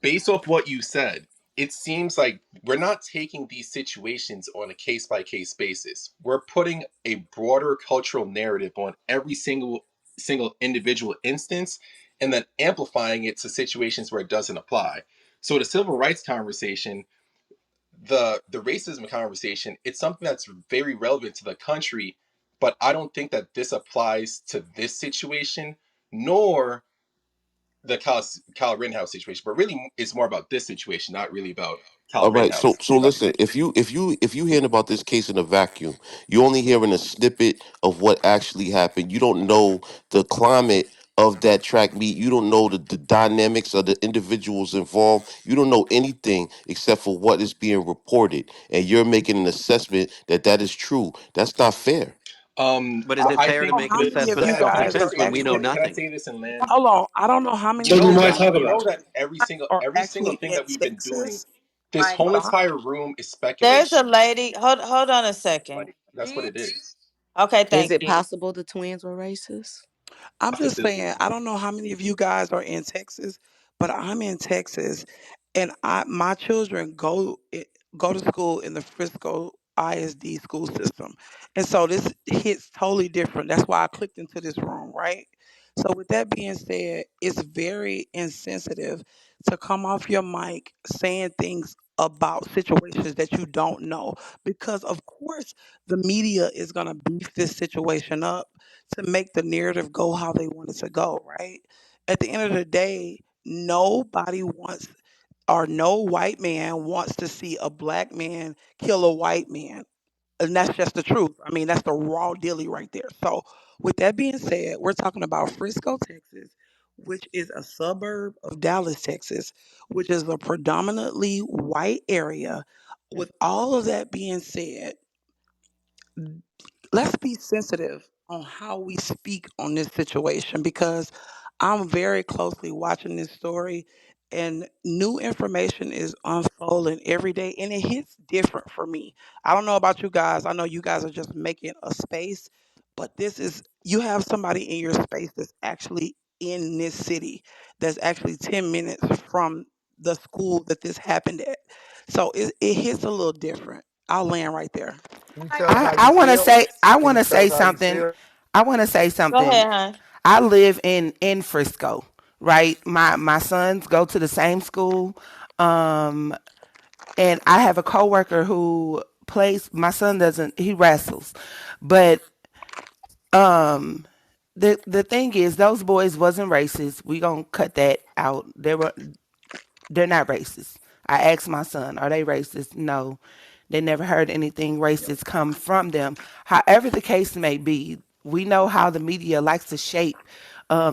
based off what you said, it seems like we're not taking these situations on a case by case basis. We're putting a broader cultural narrative on every single individual instance and then amplifying it to situations where it doesn't apply. So the civil rights conversation, the racism conversation, it's something that's very relevant to the country, but I don't think that this applies to this situation, nor the Kyle Rittenhouse situation. But really, it's more about this situation, not really about Kyle All right, so Rittenhouse. so listen, if you hearing about this case in a vacuum, you only hearing a snippet of what actually happened. You don't know the climate of that track meet. You don't know the dynamics of the individuals involved. You don't know anything except for what is being reported, and you're making an assessment that that is true. That's not fair. But is it I fair to think Oh, make an how many of assessment of you that self guys are defense when we know actually? can I nothing? say this and land? Hold on, I don't know how many What of room you am I guys talking You know about? that are every single actually thing in that we've been doing, Texas. this Like, whole behind entire room is There's a speculation. lady. Hold on a second. Like that's what it is. Okay, Is thank it you. possible the twins were racist? I'm just Possibility. saying, I don't know how many of you guys are in Texas, but I'm in Texas, and my children go to school in the Frisco ISD school system, and so this hits totally different. That's why I clicked into this room, right? So with that being said, it's very insensitive to come off your mic saying things about situations that you don't know, because of course the media is gonna beef this situation up to make the narrative go how they want it to go, right? At the end of the day, nobody wants or no white man wants to see a black man kill a white man. And that's just the truth. I mean, that's the raw dealy right there. So, with that being said, we're talking about Frisco, Texas, which is a suburb of Dallas, Texas, which is a predominantly white area. With all of that being said, let's be sensitive on how we speak on this situation, because I'm very closely watching this story and new information is unfolding every day and it hits different for me. I don't know about you guys. I know you guys are just making a space, but this is, you have somebody in your space that's actually in this city, that's actually 10 minutes from the school that this happened at. So it hits a little different. I'll land right there. Can you I, tell us how I you want to feel? say I Can want you to tell say us how you something. feel? I want to say Go something. ahead, hon. I live in Frisco, right? My sons go to the same school, um, and I have a coworker who plays. My son doesn't. He wrestles, but um, the thing is, those boys wasn't racist. We gonna cut that out. They're not racist. I asked my son, are they racist? No. They never heard anything racist come from them. However, the case may be, we know how the media likes to shape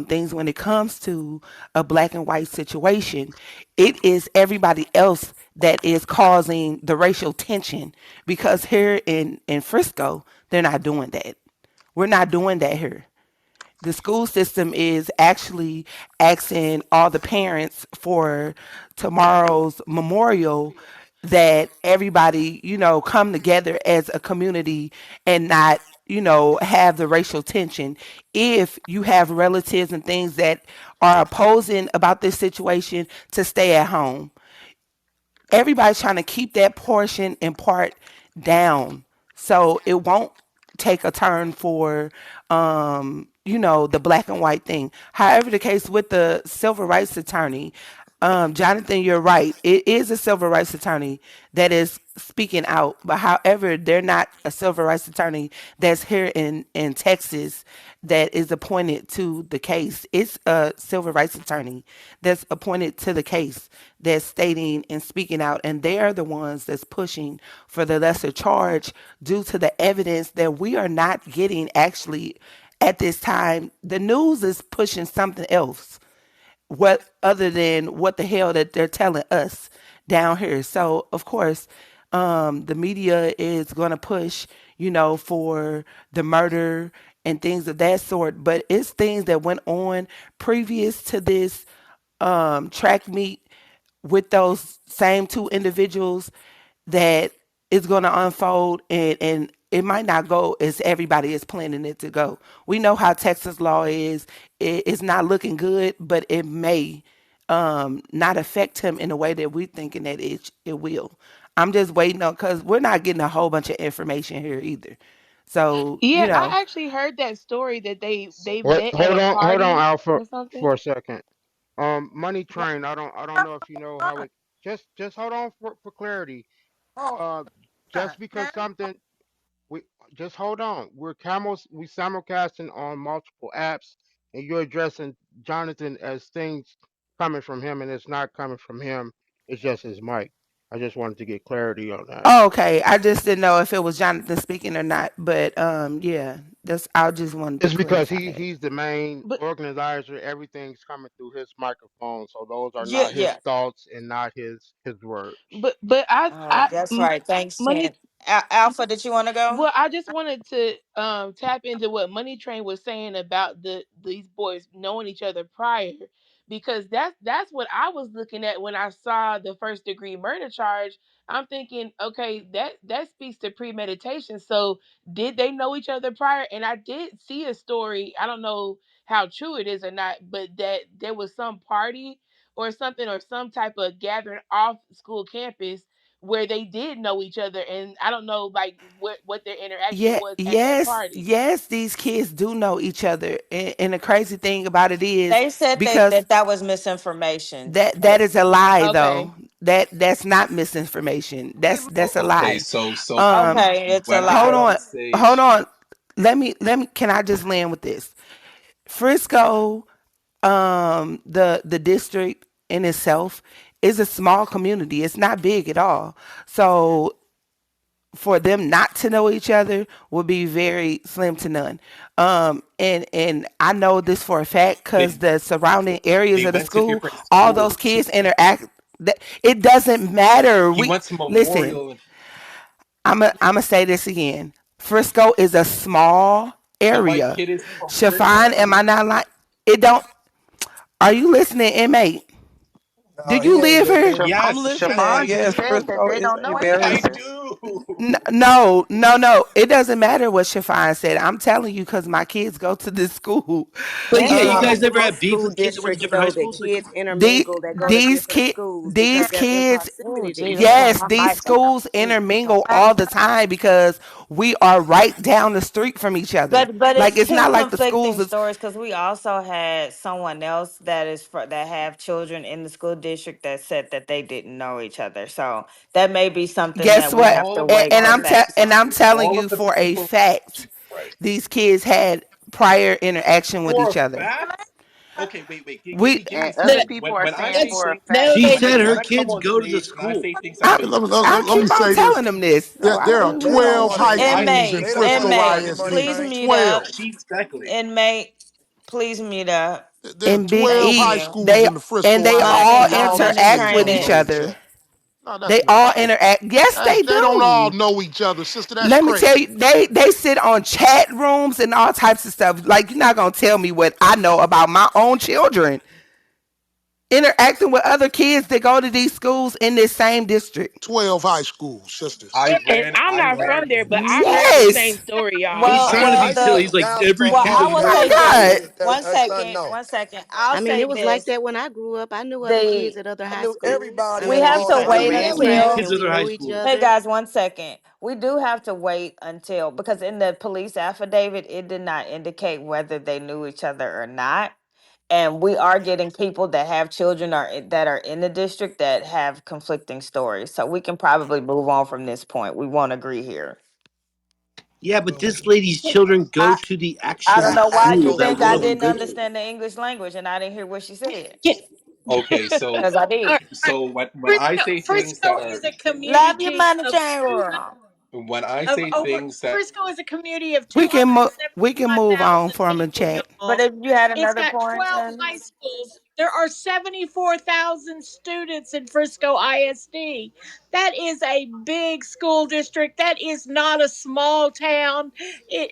things when it comes to a black and white situation. It is everybody else that is causing the racial tension, because here in Frisco, they're not doing that. We're not doing that here. The school system is actually asking all the parents for tomorrow's memorial that everybody, come together as a community and not, have the racial tension. If you have relatives and things that are opposing about this situation, to stay at home. Everybody's trying to keep that portion and part down so it won't take a turn for the black and white thing. However, the case with the civil rights attorney, Jonathan, you're right, it is a civil rights attorney that is speaking out, but however, they're not a civil rights attorney that's here in Texas that is appointed to the case. It's a civil rights attorney that's appointed to the case that's stating and speaking out, and they are the ones that's pushing for the lesser charge due to the evidence that we are not getting actually at this time. The news is pushing something else, what other than what the hell that they're telling us down here. So of course, the media is going to push, for the murder and things of that sort. But it's things that went on previous to this track meet with those same two individuals that is going to unfold, and it might not go as everybody is planning it to go. We know how Texas law is. It's not looking good, but it may not affect him in a way that we're thinking that it will. I'm just waiting on, because we're not getting a whole bunch of information here either. So, Yeah, I actually heard that story that they What? met at a Hold on, party Al, or something. for a second. Money Train. I don't know if you know how it. Just hold on for clarity. Uh, just because something we just hold on. We simulcasting on multiple apps, and you're addressing Jonathan as things coming from him, and it's not coming from him. It's just his mic. I just wanted to get clarity on that. Oh, okay. I just didn't know if it was Jonathan speaking or not. But yeah, that's I just wanted to It's because clarify that. he's the main But organizer. Everything's coming through his microphone, so those are Yeah, not his yeah. thoughts and not his words. but That's right. Thanks, money. Ken. Alpha, did you want to go? Well, I just wanted to tap into what Money Train was saying about these boys knowing each other prior, because that's what I was looking at when I saw the first degree murder charge. I'm thinking, okay, that speaks to premeditation. So did they know each other prior? And I did see a story. I don't know how true it is or not, but that there was some party or something or some type of gathering off school campus where they did know each other, and I don't know like what their interaction Yeah, was at that yes, party. yes, these kids do know each other. And the crazy thing about it is They said because that was misinformation. that is a lie Okay. though. That's not misinformation. That's a Okay, lie. so Um Okay, it's a when I hold lie. got on. on Hold stage, on. Let me can I just land with this? Frisco, the district in itself is a small community. It's not big at all. So for them not to know each other would be very slim to none. And I know this for a fact because they the surrounding areas they of the went to school, different all those schools. kids interact. It doesn't matter. He We went to listen. Memorial, and I'm gonna say this again. Frisco is a small the white area. kid is from Shafine, Frisco. am I not lying? It don't. Are you listening, inmate? Do He you ain't live here? living. N- I'm Yes, yes, listening. I Siobhan just Yes, said do. that Frisco they is don't a know each very I other. do. No, no, no. It doesn't matter what Shafine said. I'm telling you because my kids go to this school. But That's yeah, you normal guys Um, for never most had beef school with kids that went to districts, different high though, that schools? Like, kids the, intermingle, that go to these different kid, schools because these they're in kids, Oh proximity to each Jesus, other. yes, my these mic went off. schools intermingle all the time because we are right down the street from each other. But Like it's it's two not like the schools conflicting is. stories because we also had someone else that have children in the school district that said that they didn't know each other. So that may be something Guess that we what? have All to of the wait for facts on. And I'm telling all you of the for a people, fact, right? these kids had prior interaction with For a each other. fact. Okay, wait. We Give me a And other That, second. people When are when I saying say that's for a things, fact. no, she they said her when I come kids on go to the stage and I school. say things that I make I Let me keep on say telling this. them this. So I There are don't They don't 12 want to high hear you. schools Inmate, in They don't want Frisco to hear you, inmate, Money please ISD. Train. mute up. 12. exactly. Inmate, please mute up. There are and Big 12 Thank E. high you. schools They in the and Frisco they Money, all ISD. All these money interact kids with don't each know training. each other. other. No, that's They not all right. interact. Yes, they They don't all do. know each other, sister. That's Let me tell crazy. you, they sit on chat rooms and all types of stuff. Like you're not gonna tell me what I know about my own children interacting with other kids that go to these schools in this same district. 12 high schools, sisters. and I'm I not ran from there, but I've heard the Yes. same story, y'all. He's Well, trying to well, be silly. the He's like, Now, every well, kid's I a will now I'm say murderer. this. not. that's not no. One second. I'll I mean, say it was like this. that when I grew up. I knew other kids The at other I high knew schools. I everybody we mean, have all to because over we wait Every ran kid knows until. track kids and at we their high knew each schools. Hey other. guys, one second. We do have to wait until because in the police affidavit it did not indicate whether they knew each other or not. And we are getting people that have children or that are in the district that have conflicting stories. So we can probably move on from this point. We won't agree here. Yeah, but this lady's children go I to the I don't actual know why you school that think one I of them didn't go to. understand the English language and I didn't hear what she said. Can, Okay, Because I all did. right, all right. so when I say things Frisco that are is a Love your community money, of chain girl. when I of say over things that Frisco is a community of We can move on 275,000 from the people, chat. But y'all. if you had It's another got point, 12 high schools. There are 74,000 students in Frisco ISD. That is a big school district. That is not a small town.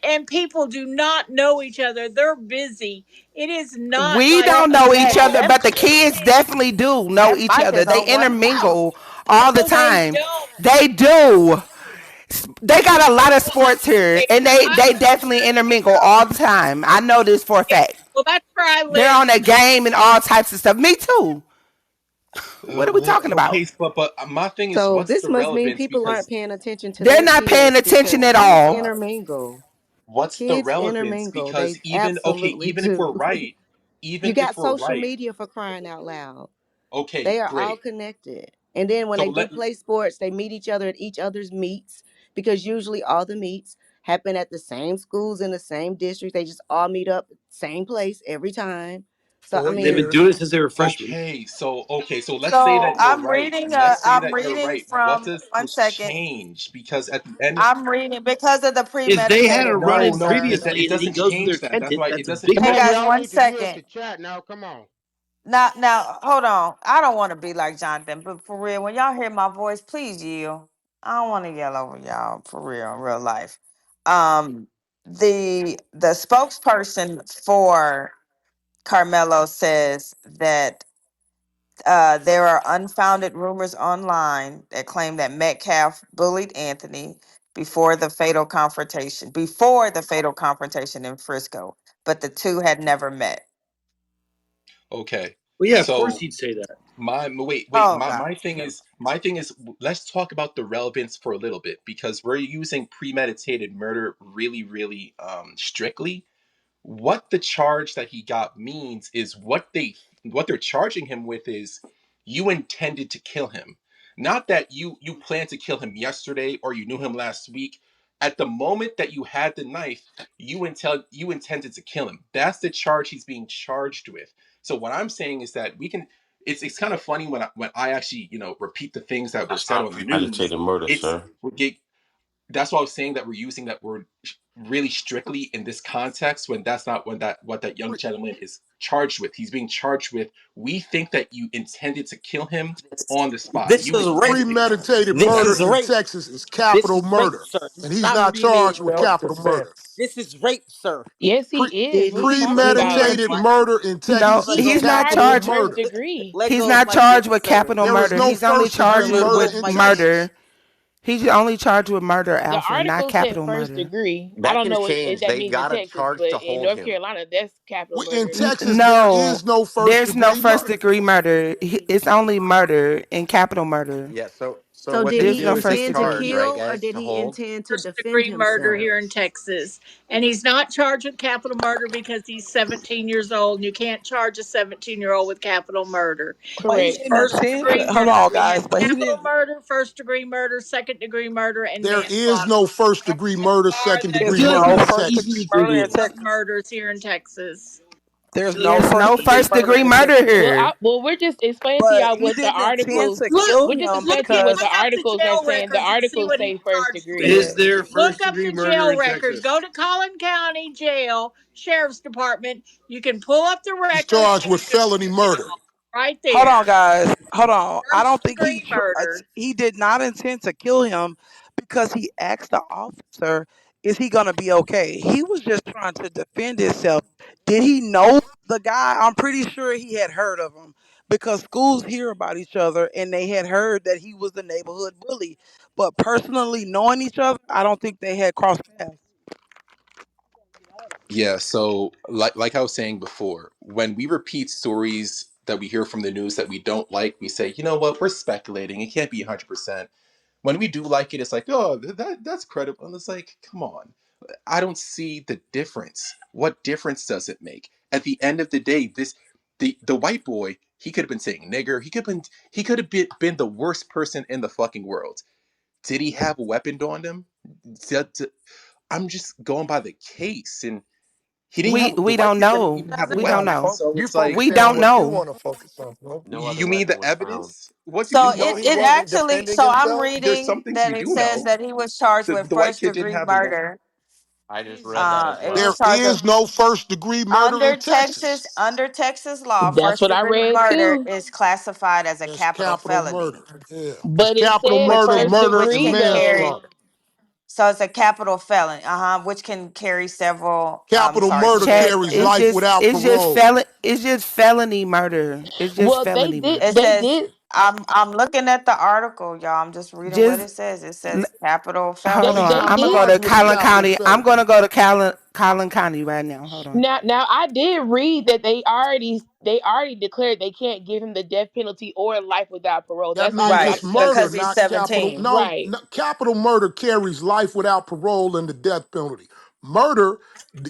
And people do not know each other. They're busy. It is not We like well, don't know each Daddy, other, that's but the kids definitely do know that each mic other. is They on 1,000. intermingle all the no, they time. don't. They do. They got a lot of Well, I sports here, live and there. I they live definitely there. intermingle all the time. I know this for a Yeah. fact. Well, that's where I They're live. on a game and all types of stuff. Me too. What are we talking about? okay, but my thing is, So what's this the must mean relevance? people aren't Because paying attention to They're their not paying kids attention because at kids all. intermingle. what's the Kids relevance? intermingle. Because They even okay, absolutely even if we're do. right, You even got if we're social right, media for crying out loud. okay, They are all great. connected. And then when So they do let play sports, they meet each other at each other's meets because usually all the meets happen at the same schools in the same district. They just all meet up same place every time. So I 4 They've been mean, doing it years. since they were freshmen. Okay, so let's say So that you're right. Let's say I'm that you're reading right. What from does one this second. change? Because at the end, I'm reading because of the If they had premeditated a run no, in no, murder. previously and it then he doesn't goes with their change that. That's sentence, why it that's a doesn't. big Come Hey on, guys, difference. y'all one need to mute up second. the chat now. Come on. Now, hold on. I don't want to be like Jonathan, but for real, when y'all hear my voice, please yield. I don't want to yell over y'all for real, in real life. Um, the spokesperson for Carmelo says that there are unfounded rumors online that claim that Metcalf bullied Anthony before the fatal confrontation in Frisco, but the two had never met. Okay, Well, yeah, of course so he'd say that. wait. Oh My God. thing is, let's talk about the relevance for a little bit because we're using premeditated murder really, really strictly. What the charge that he got means is what they're charging him with is you intended to kill him, not that you planned to kill him yesterday or you knew him last week. At the moment that you had the knife, you intended to kill him. That's the charge he's being charged with. So what I'm saying is that we can. It's kind of funny when I actually repeat the things that were That's said not on the news. premeditated murder, It's sir. that's why I was saying that we're using that word really strictly in this context when that's not what that young gentleman is charged with. He's being charged with we think that you intended to kill him on the spot. This You is rape. intended to kill him. Premeditated This murder is in rape. Texas is This capital is rape, murder, sir. and he's Not not charged with premeditated. capital murder. Self-defense. This is rape, sir. Yes, he Pre- is. did What are you he talking did he about? premeditated imply? murder in No, Texas Let is He's go he's of my not charged capital with charged. first murder. degree. let He's go of not my charged gift, with sir. capital There is murder. no He's only first Let degree charged go murder with of in my gift. murder. Texas. He's only charged with murder, The Alfred, not article said capital first murder. degree. I That don't can know what change. that They means in got a Texas, charge but to in hold North him. Carolina, that's capital In murder. Texas, there No, is no first there's no degree first murder. degree murder. It's only murder and capital murder. Yeah. So So what did they There's he no do is they first intend to charge, degree. right, kill or guys, did to he hold. intend to First defend degree murder himself? here in Texas. And he's not charged with capital murder because he's 17 years old. And you can't charge a 17-year-old with capital murder. But he It's Correct. didn't first intend. degree Hold murder. on, We have guys. But he capital didn't. murder, first degree murder, second degree murder, and There is manslaughter. no first degree Those murder, are second I the degree feel There's like murder no this in is first easily Texas. category Googleable. degree. of murders here in Texas. There's no There's first no degree first murder degree in murder Texas. here. We're just explaining to But y'all he what the didn't intend articles. to Look, kill We're just him explaining to you what because the look up the articles are jail saying. The records and see articles what he's say first charged degree. with. Is yeah. there Look first up degree the murder jail in records. Texas? Go to Collin County Jail Sheriff's Department. You can pull up the He's records charged and with you can felony print it murder. off right Hold on, there. guys. Hold on. I First don't think degree murder. he did not intend to kill him because he asked the officer, "Is he gonna be okay?" He was just trying to defend himself. Did he know the guy? I'm pretty sure he had heard of him because schools hear about each other, and they had heard that he was the neighborhood bully. But personally knowing each other, I don't think they had crossed paths. Yeah, so like I was saying before, when we repeat stories that we hear from the news that we don't like, we say, you know what, we're speculating. It can't be 100%. When we do like it, it's like, oh, that's credible. And it's like, come on. I don't see the difference. What difference does it make? At the end of the day, the white boy, he could have been saying nigger. He could have been the worst person in the fucking world. Did he have a weapon on him? I'm just going by the case, and he didn't have the We white don't kid didn't know. even have a We don't Wow, weapon. know. So you it's like, We focusing on don't what you know. want to focus on, bro. No other you mean weapon the was found. evidence? What do You So you know it, know? he it wasn't actually, defending so I'm himself. There's reading some things we that it do says know. that he was charged with The white first kid didn't degree have a weapon. murder. I just read that as He was There well. charged with is no first degree murder in Texas. Under Texas law, That's first what I degree read murder too. is classified as a It's capital capital murder. felony, Yeah, it's But it capital said murder, first which murder, which and degree can carry. though. manslaughter. So it's a capital felony, which can carry several Capital murder charges. Chat. carries life without parole. It's just felony murder. It's just Well, they felony did. It murder. They says did. I'm looking at the article, y'all. I'm just reading what Just it says. It says capital hold They felony. on. they I'm gonna did. go to Charged with a Collin capital County. I'm felony. gonna go to Collin County right now. Hold on. Now I did read that they already declared they can't give him the death penalty or life without parole. That That's on means the Right, it's documents I murder, just because he's not capital. 17. No, right. no, capital murder carries life without parole and the death penalty. Murder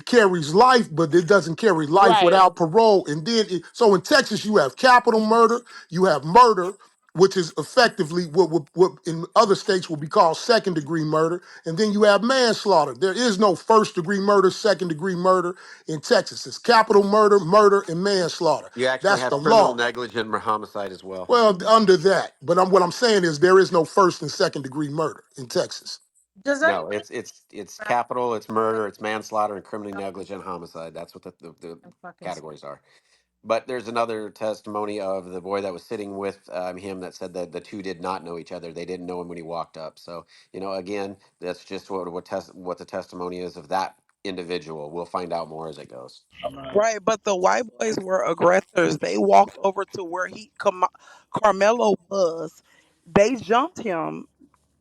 carries life, but it doesn't carry life Right. without parole. And then, so in Texas, you have capital murder, you have murder which is effectively what in other states will be called second degree murder. And then you have manslaughter. There is no first degree murder, second degree murder in Texas. It's capital murder, murder, and manslaughter. You actually That's the have criminal law. negligent homicide as well. Well, under that. But what I'm saying is there is no first and second degree murder in Texas. Does No, anybody? it's capital, it's murder, it's manslaughter, and criminally negligent homicide. That's what the The fucking categories are. But there's another testimony of the boy that was sitting with him that said that the two did not know each other. They didn't know him when he walked up. So again, that's just what the testimony is of that individual. We'll find out more as it goes. right. Right, but the white boys were aggressors. They walked over to where Carmelo was. They jumped him.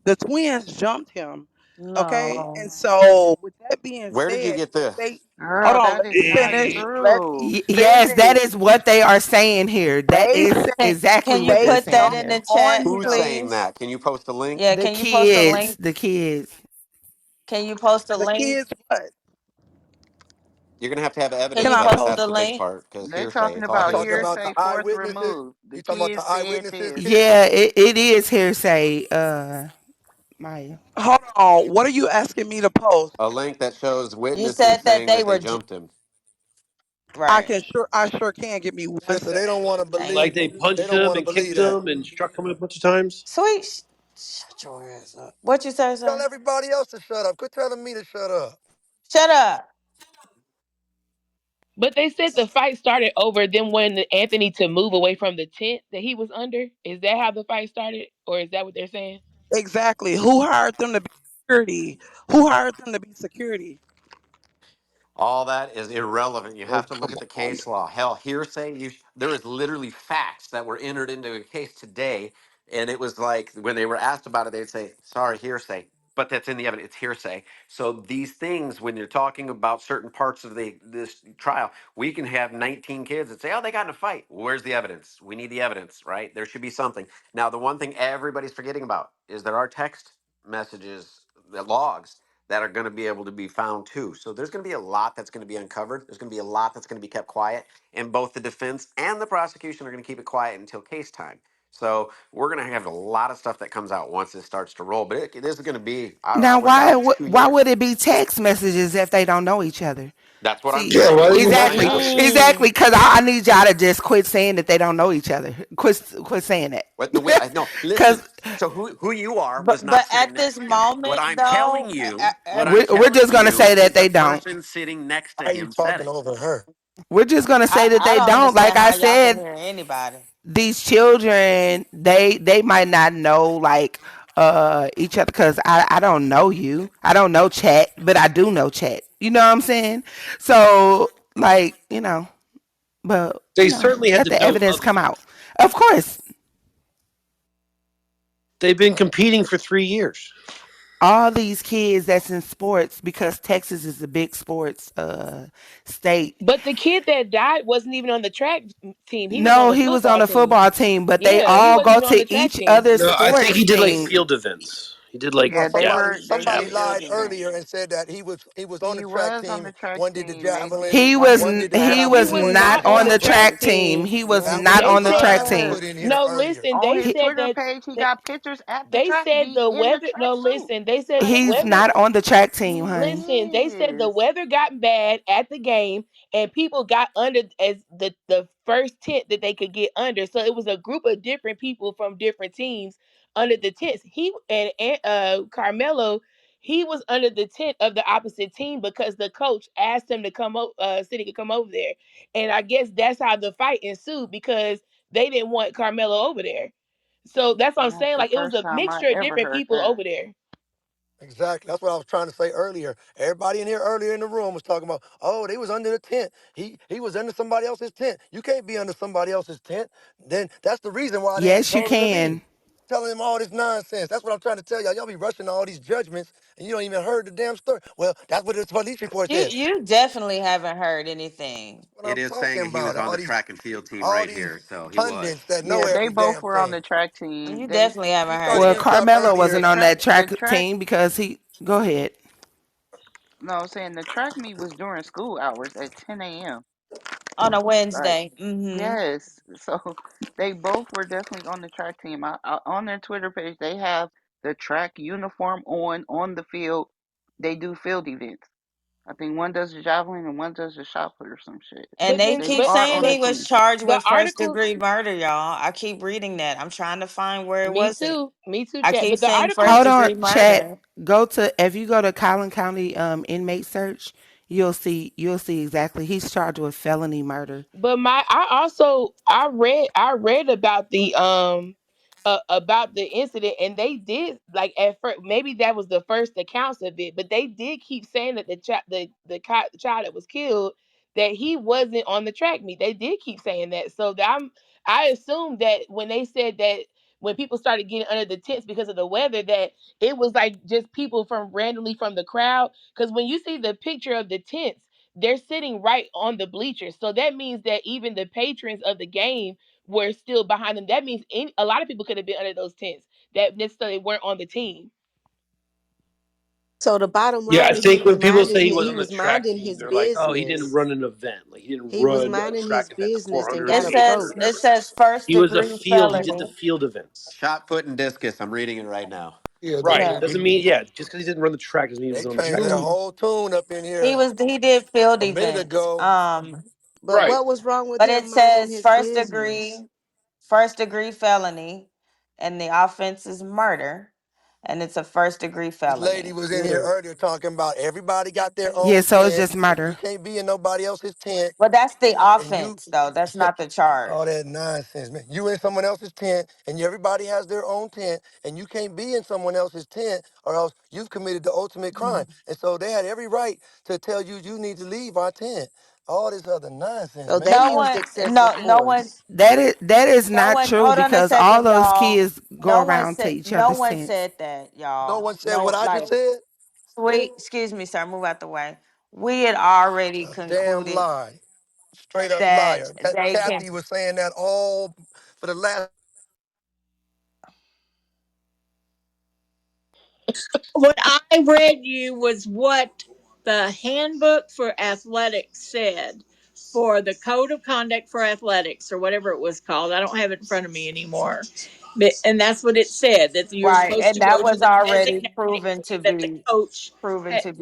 The twins jumped him. Okay, No. and so with that being Where did you said, get this? hold Girl, on, that let is me not finish. Eh, Let me true. Yes, that finish. is what they are saying here. That They is said exactly can what you they they're put saying that jumped here. in the on chat, Who's him. saying please? that? Can you post a link? Yeah, The can you post a kids, link? Can you post a the link? kids. What? You're gonna have to have Can evidence Can you of I that. post post? the That's the big link? part because They're hearsay. talking It's all You about talking hearsay. about the hearsay, fourth eyewitnesses? removed. The You talking about the kids said eyewitnesses? this. Yeah, it is hearsay, Maya. Hold on. What are you asking me to post? A link that shows You witnesses said that saying they that they were jumped him. right. I sure can. Give me one Sister, they second. don't want to Thank like believe. they you. They punched don't him want to and believe kicked that. him and struck him a bunch of times. Sweet, shut your ass up. What you say, Tell sir? everybody else to shut up. Quit telling me to shut up. Shut up. But they said the fight started over them wanting Anthony to move away from the tent that he was under. Is that how the fight started, or is that what they're saying? Exactly. Who hired them to be security? Who hired them to be security? All that is irrelevant. You Oh, have to look come at the on. case law. Hell, hearsay. There is literally facts that were entered into a case today, and it was like when they were asked about it, they'd say, "Sorry, hearsay." But that's in the evidence. It's hearsay. So these things, when you're talking about certain parts of this trial, we can have 19 kids that say, "Oh, they got in a fight." Where's the evidence? We need the evidence, right? There should be something. Now, the one thing everybody's forgetting about is there are text messages, the logs that are going to be able to be found too. So there's going to be a lot that's going to be uncovered. There's going to be a lot that's going to be kept quiet, and both the defense and the prosecution are going to keep it quiet until case time. So we're going to have a lot of stuff that comes out once it starts to roll. But it is going to be, I Now, would doubt, two why would years. it be text messages if they don't know each other? That's what I'm See, Yeah, saying. why We're do going you to have find exactly, out. exactly. Mm. Because I need y'all to just quit saying that they don't know each other. Quit saying that. What no, listen. Because, So who you are was not but sitting at this next to him. moment, though, What I'm we're just telling gonna you say that is the they don't. person sitting next to Why are you him said talking it. over her? We're just gonna say that I they don't don't. Like understand I how y'all can said, hear anybody. these children, they might not know like each other because I don't know you. I don't know chat, but I do know chat. You know what I'm saying? So like, but They certainly had let to the know evidence of come each other. out. Of course, They've been competing for 3 years. all these kids that's in sports because Texas is a big sports state. But the kid that died wasn't even on the track team. He was on No, the he was on football the team. football team, but they Yeah, he all wasn't go even on the to track each team. other's No, I think he sports did like team. field events. He did Well, Yeah, like they somebody were somebody field lied javelins. events. earlier and said that he was on the He track was on team. the track One did the team. They javelin, did He watch was one him. did the he He was was javelin, not not and on on the the so track track forth. team. team. He was Yes, That he was not the They on the said track lie that was team. was. put in here no. earlier. Listen, On they his said Twitter that. page, he They, got pictures at the they track said meet the in the weather. No, track suit. listen. They said the He's weather. not on the track team, honey. Listen, He they said the is. weather got bad at the game, and people got under as the first tent that they could get under. So it was a group of different people from different teams under the tents. He and Carmelo, he was under the tent of the opposite team because the coach asked him to come over, City could come over there, and I guess that's how the fight ensued because they didn't want Carmelo over there. So that's what I'm That's saying. the Like it was first a time I mixture of ever different heard people that. over there. Exactly. That's what I was trying to say earlier. Everybody in here earlier in the room was talking about, oh, they was under the tent. He was under somebody else's tent. You can't be under somebody else's tent. Then that's the reason why they ain't Yes, you told him to leave. can. Telling him all this nonsense. That's what I'm trying to tell y'all. Y'all be rushing all these judgments and you don't even heard the damn story. Well, that's what the police report You said. you definitely haven't heard anything. What It I'm is saying talking he was about. on the track and field team All right these here, so he was. pundits that know Yeah, they every both damn were on the thing. track team. You They definitely He haven't heard started it. the Well, getting stuff Carmelo earlier. wasn't the on track that the track track team because he. Go ahead. no saying the track meet was during school hours at 10 a.m. on a Like, Wednesday. Mm-hmm. yes. So they both were definitely on the track team. On their Twitter page, they have the track uniform on the field. They do field events. I think one does the javelin and one does the shot put or some shit. And But they then, They keep but are saying on the he but was team. charged the with first article, degree murder, y'all. I keep reading that. I'm trying to find where it was it. me too, I chat. keep But the saying article, first Hold on, degree chat. murder. Go to if you go to Collin County inmate search, you'll see exactly he's charged with felony murder. but I also I read about the incident, and they did like at first maybe that was the first accounts of it, but they did keep saying that the child that was killed, that he wasn't on the track meet. They did keep saying that, so I assumed that when they said that when people started getting under the tents because of the weather, that it was like just people from randomly from the crowd, because when you see the picture of the tents, they're sitting right on the bleachers. So that means that even the patrons of the game were still behind them. That means a lot of people could have been under those tents that necessarily weren't on the team. So the bottom Yeah, I line is think when people say he he was on the was track minding team, his they're like, oh, he didn't business. run an event. Like he didn't He was run a minding track his event, the business and 400 or got It the 800 or says it approached. whatever. says first He was a degree field. He did the felony. field events. Shot put and discus. I'm reading it right now. Yeah, Right. Yeah. Doesn't mean, yeah, just because he didn't run the track doesn't mean he They was on the changed track their team. whole tune up in here He did field a minute events. ago. But Right. what was wrong with But it him minding says his business? first degree felony, and the offense is murder, and it's a first degree This lady felony. was in here Yeah. earlier talking about everybody got their Yeah, own so it's tent. just You murder. can't be in nobody else's tent. Well, that's the And you offense, though. That's not the all charge. that nonsense, man. You in someone else's tent, and everybody has their own tent, and you can't be in someone else's tent, or else you've committed the ultimate crime. And so they had every right to tell you you need to leave our tent. All this other nonsense, So they man. No used one, excessive no one, force. That is no not one. true Hold on a because second, all those y'all. kids go around to each No other's one tents. said that, No y'all. one said what No, I just like, said. sweet. Excuse me, sir. Move out the way. We had already A damn concluded lie. Straight up that liar. they can. Kathy was saying that all for the last. What I read you was what the handbook for athletics said for the code of conduct for athletics or whatever it was called. I don't have it in front of me anymore. But, and that's what it said that you're Right, supposed and to that go to was the already designated proven to area that the be coach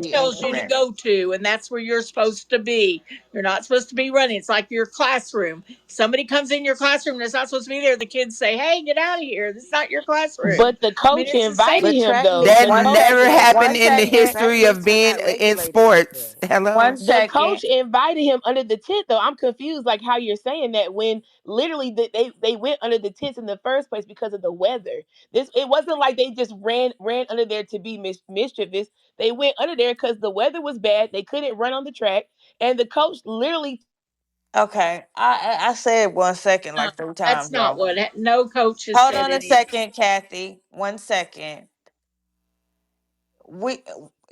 tells you to incorrect. go to, and that's where you're supposed to be. You're not supposed to be running. It's like your classroom. Somebody comes in your classroom that's not supposed to be there. The kids say, "Hey, get out of here! This is not your classroom." But the I mean, coach it's the same. invited But him track though. meets That The not coach never regulated. One happened in the second, Track history of meets are being not in regulated like sports. that. Hello? one the coach second. invited him under the tent though. I'm confused like how you're saying that when literally they went under the tents in the first place because of the weather. This it wasn't like they just ran under there to be mischievous. They went under there because the weather was bad. They couldn't run on the track, and the coach literally. Okay, I said 1 second No, like three that's times, not y'all. what. No coach has Hold said on a any. second, Kathy. 1 second. We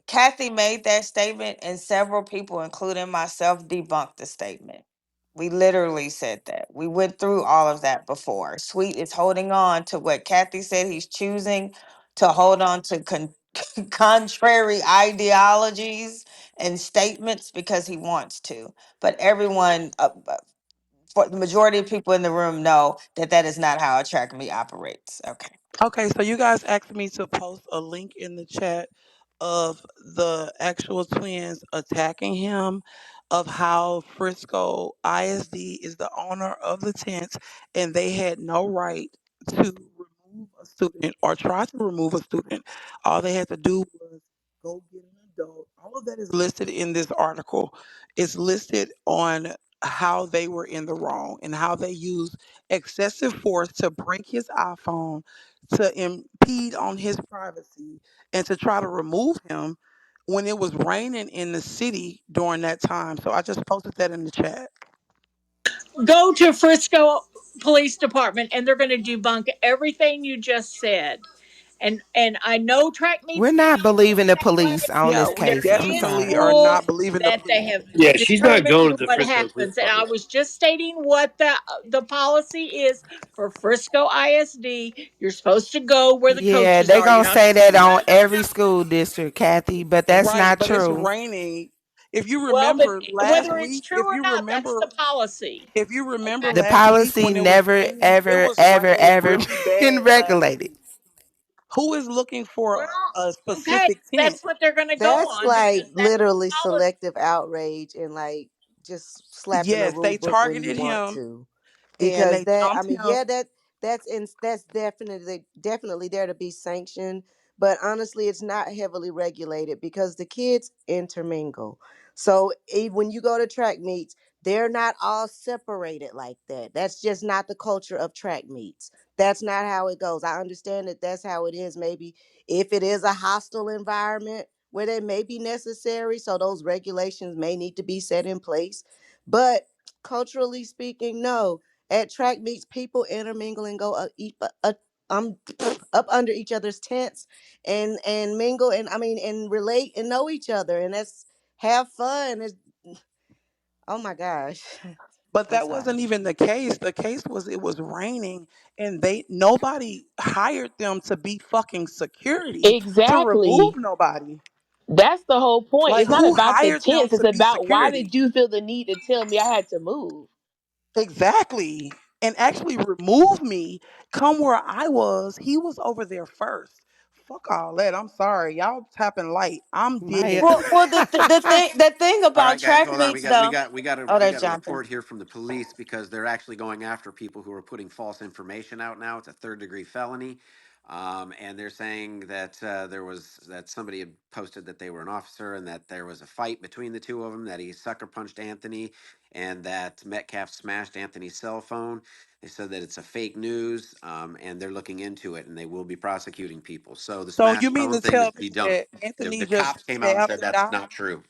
Kathy made that statement, and several people, including myself, debunked the statement. We literally said that. We went through all of that before. Sweet is holding on to what Kathy said. He's choosing to hold on to contrary ideologies and statements because he wants to. But everyone, for the majority of people in the room, know that that is not how a track meet operates. Okay. Okay, so you guys asked me to post a link in the chat of the actual twins attacking him, of how Frisco ISD is the owner of the tents and they had no right to remove a student or try to remove a student. All they had to do was go get an adult. All of that is listed in this article. It's listed on how they were in the wrong and how they used excessive force to break his iPhone, to impede on his privacy, and to try to remove him when it was raining in the city during that time. So I just posted that in the chat. Go to Frisco Police Department, and they're going to debunk everything you just said. And I know track We're meets not now beliing the have police on private. this Yeah, we They're case. I'm in definitely sorry. are schools not believing the that they police. have Yeah, she's not going determined to the what Frisco Police happens. And I Department. was just stating what the policy is for Frisco ISD. You're supposed to go where the Yeah, coaches they're are. You're gonna not say supposed to that be on running every around. school district, Kathy, but that's Right, not but it's true. raining. If you Well, but remember last whether it's week, true or not, that's the policy. if you remember The Okay. last week policy when it was never, raining, it ever, was ever, raining ever really been bad last regulated. week. Who is looking for Well, a okay, specific tent? that's what they're going to go That's on like because that's literally the policy. selective outrage and like just slapping the Yes, rule they book when you targeted want him to. and Because they that, I jumped mean, him. yeah, that's definitely there to be sanctioned, but honestly it's not heavily regulated because the kids intermingle. So when you go to track meets, they're not all separated like that. That's just not the culture of track meets. That's not how it goes. I understand that that's how it is. Maybe if it is a hostile environment where they may be necessary, so those regulations may need to be set in place, but culturally speaking, no. At track meets, people intermingle and go um up under each other's tents and mingle and I mean and relate and know each other, and that's have fun. It's, oh my gosh, But I'm that wasn't sorry. even the case. The case was it was raining and they nobody hired them to be fucking security to remove Exactly. nobody. That's the whole point. Like It's not who about the hired them tents. It's to be about why did security? you feel the need to tell me I had to move? Exactly. And actually remove me, come where I was. He was over there first. Fuck all that. I'm sorry. Y'all tapping light. I'm Maya. digging Well, deep. the thing All about right, guys, track hold on. meets though. Oh, We there's got a Jonathan. report here from the police because they're actually going after people who are putting false information out now. It's a third degree felony, and they're saying that that somebody had posted that they were an officer and that there was a fight between the two of them. That he sucker punched Anthony, and that Metcalf smashed Anthony's cell phone. They said that it's a fake news, and they're looking into it, and they will be prosecuting people. So the So smash you mean phone to thing is tell me debunked. that The Anthony just cops came out and stabbed said the that's guy? not true.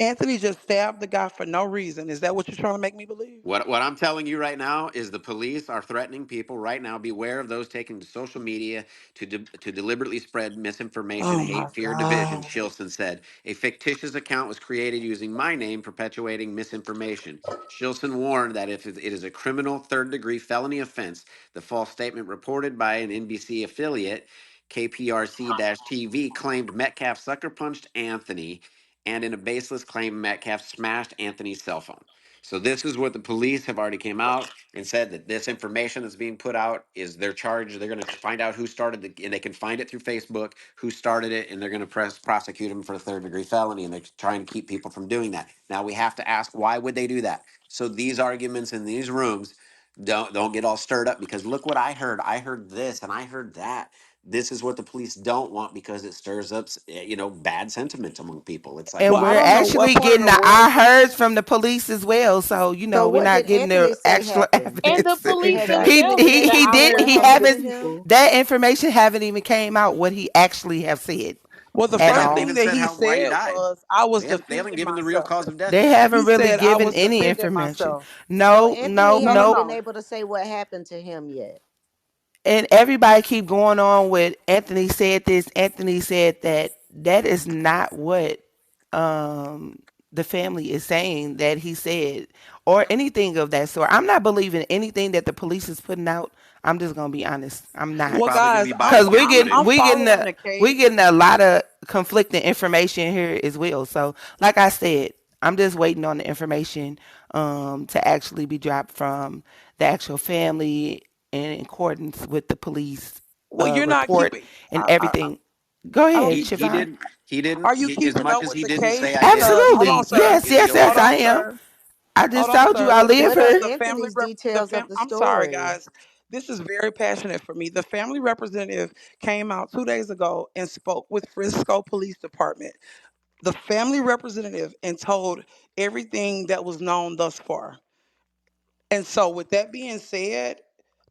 Anthony just stabbed the guy for no reason. Is that what you're trying to make me believe? What I'm telling you right now is the police are threatening people right now. Beware of those taking to social media to deliberately spread misinformation, Oh my hate, fear, and division. God. Shilson said a fictitious account was created using my name, perpetuating misinformation. Shilson warned that if it is a criminal third-degree felony offense, the false statement reported by an NBC affiliate. KPRC-TV claimed Metcalf sucker punched Anthony, and in a baseless claim, Metcalf smashed Anthony's cell phone. So this is what the police have already came out and said that this information that's being put out is their charge. They're going to find out who started the, and they can find it through Facebook, who started it, and they're going to prosecute them for a third degree felony. And they're trying to keep people from doing that. Now we have to ask, why would they do that? So these arguments in these rooms don't get all stirred up because look what I heard. I heard this and I heard that. This is what the police don't want because it stirs up, bad sentiment among people. It's like, And Well, I we're don't know what actually part of getting the the world I you heards from the police as well. So, So we're what not did getting Anthony the say actual happened? And the evidence. police Have he themselves he said he I did heard he from the haven't people. that information haven't even came out what he actually have said Well, the at they first haven't all. thing even that said he how why he said died. was, I was They haven't defending given the real myself. cause of death They yet. haven't He really said I given was any defending information. myself. So No, no, Anthony No, no, hasn't no. been no. able to say what happened to him yet. And everybody keep going on with Anthony said this, Anthony said that. That is not what um the family is saying that he said or anything of that sort. I'm not believing anything that the police is putting out. I'm just gonna be honest. I'm There's not. Well, probably going to guys, be Cause body cam I'm footage. following the we case. getting a lot of conflicting information here as well. So like I said, I'm just waiting on the information to actually be dropped from the actual family in accordance with the police Well, you're not report keeping. and everything. Go I don't. ahead, He Siobhan. didn't he didn't Are you he, as keeping much up as with he the didn't case? say I did Because this. hold on, Absolutely. sir. Yes, Is he yes, Hold yes, okay? I on, am. sir. I Hold just on, told you sir. I live What are here. The family Anthony's rep. details of the I'm sorry, story? guys. This is very passionate for me. The family representative came out 2 days ago and spoke with Frisco Police Department. The family representative and told everything that was known thus far. And so, with that being said,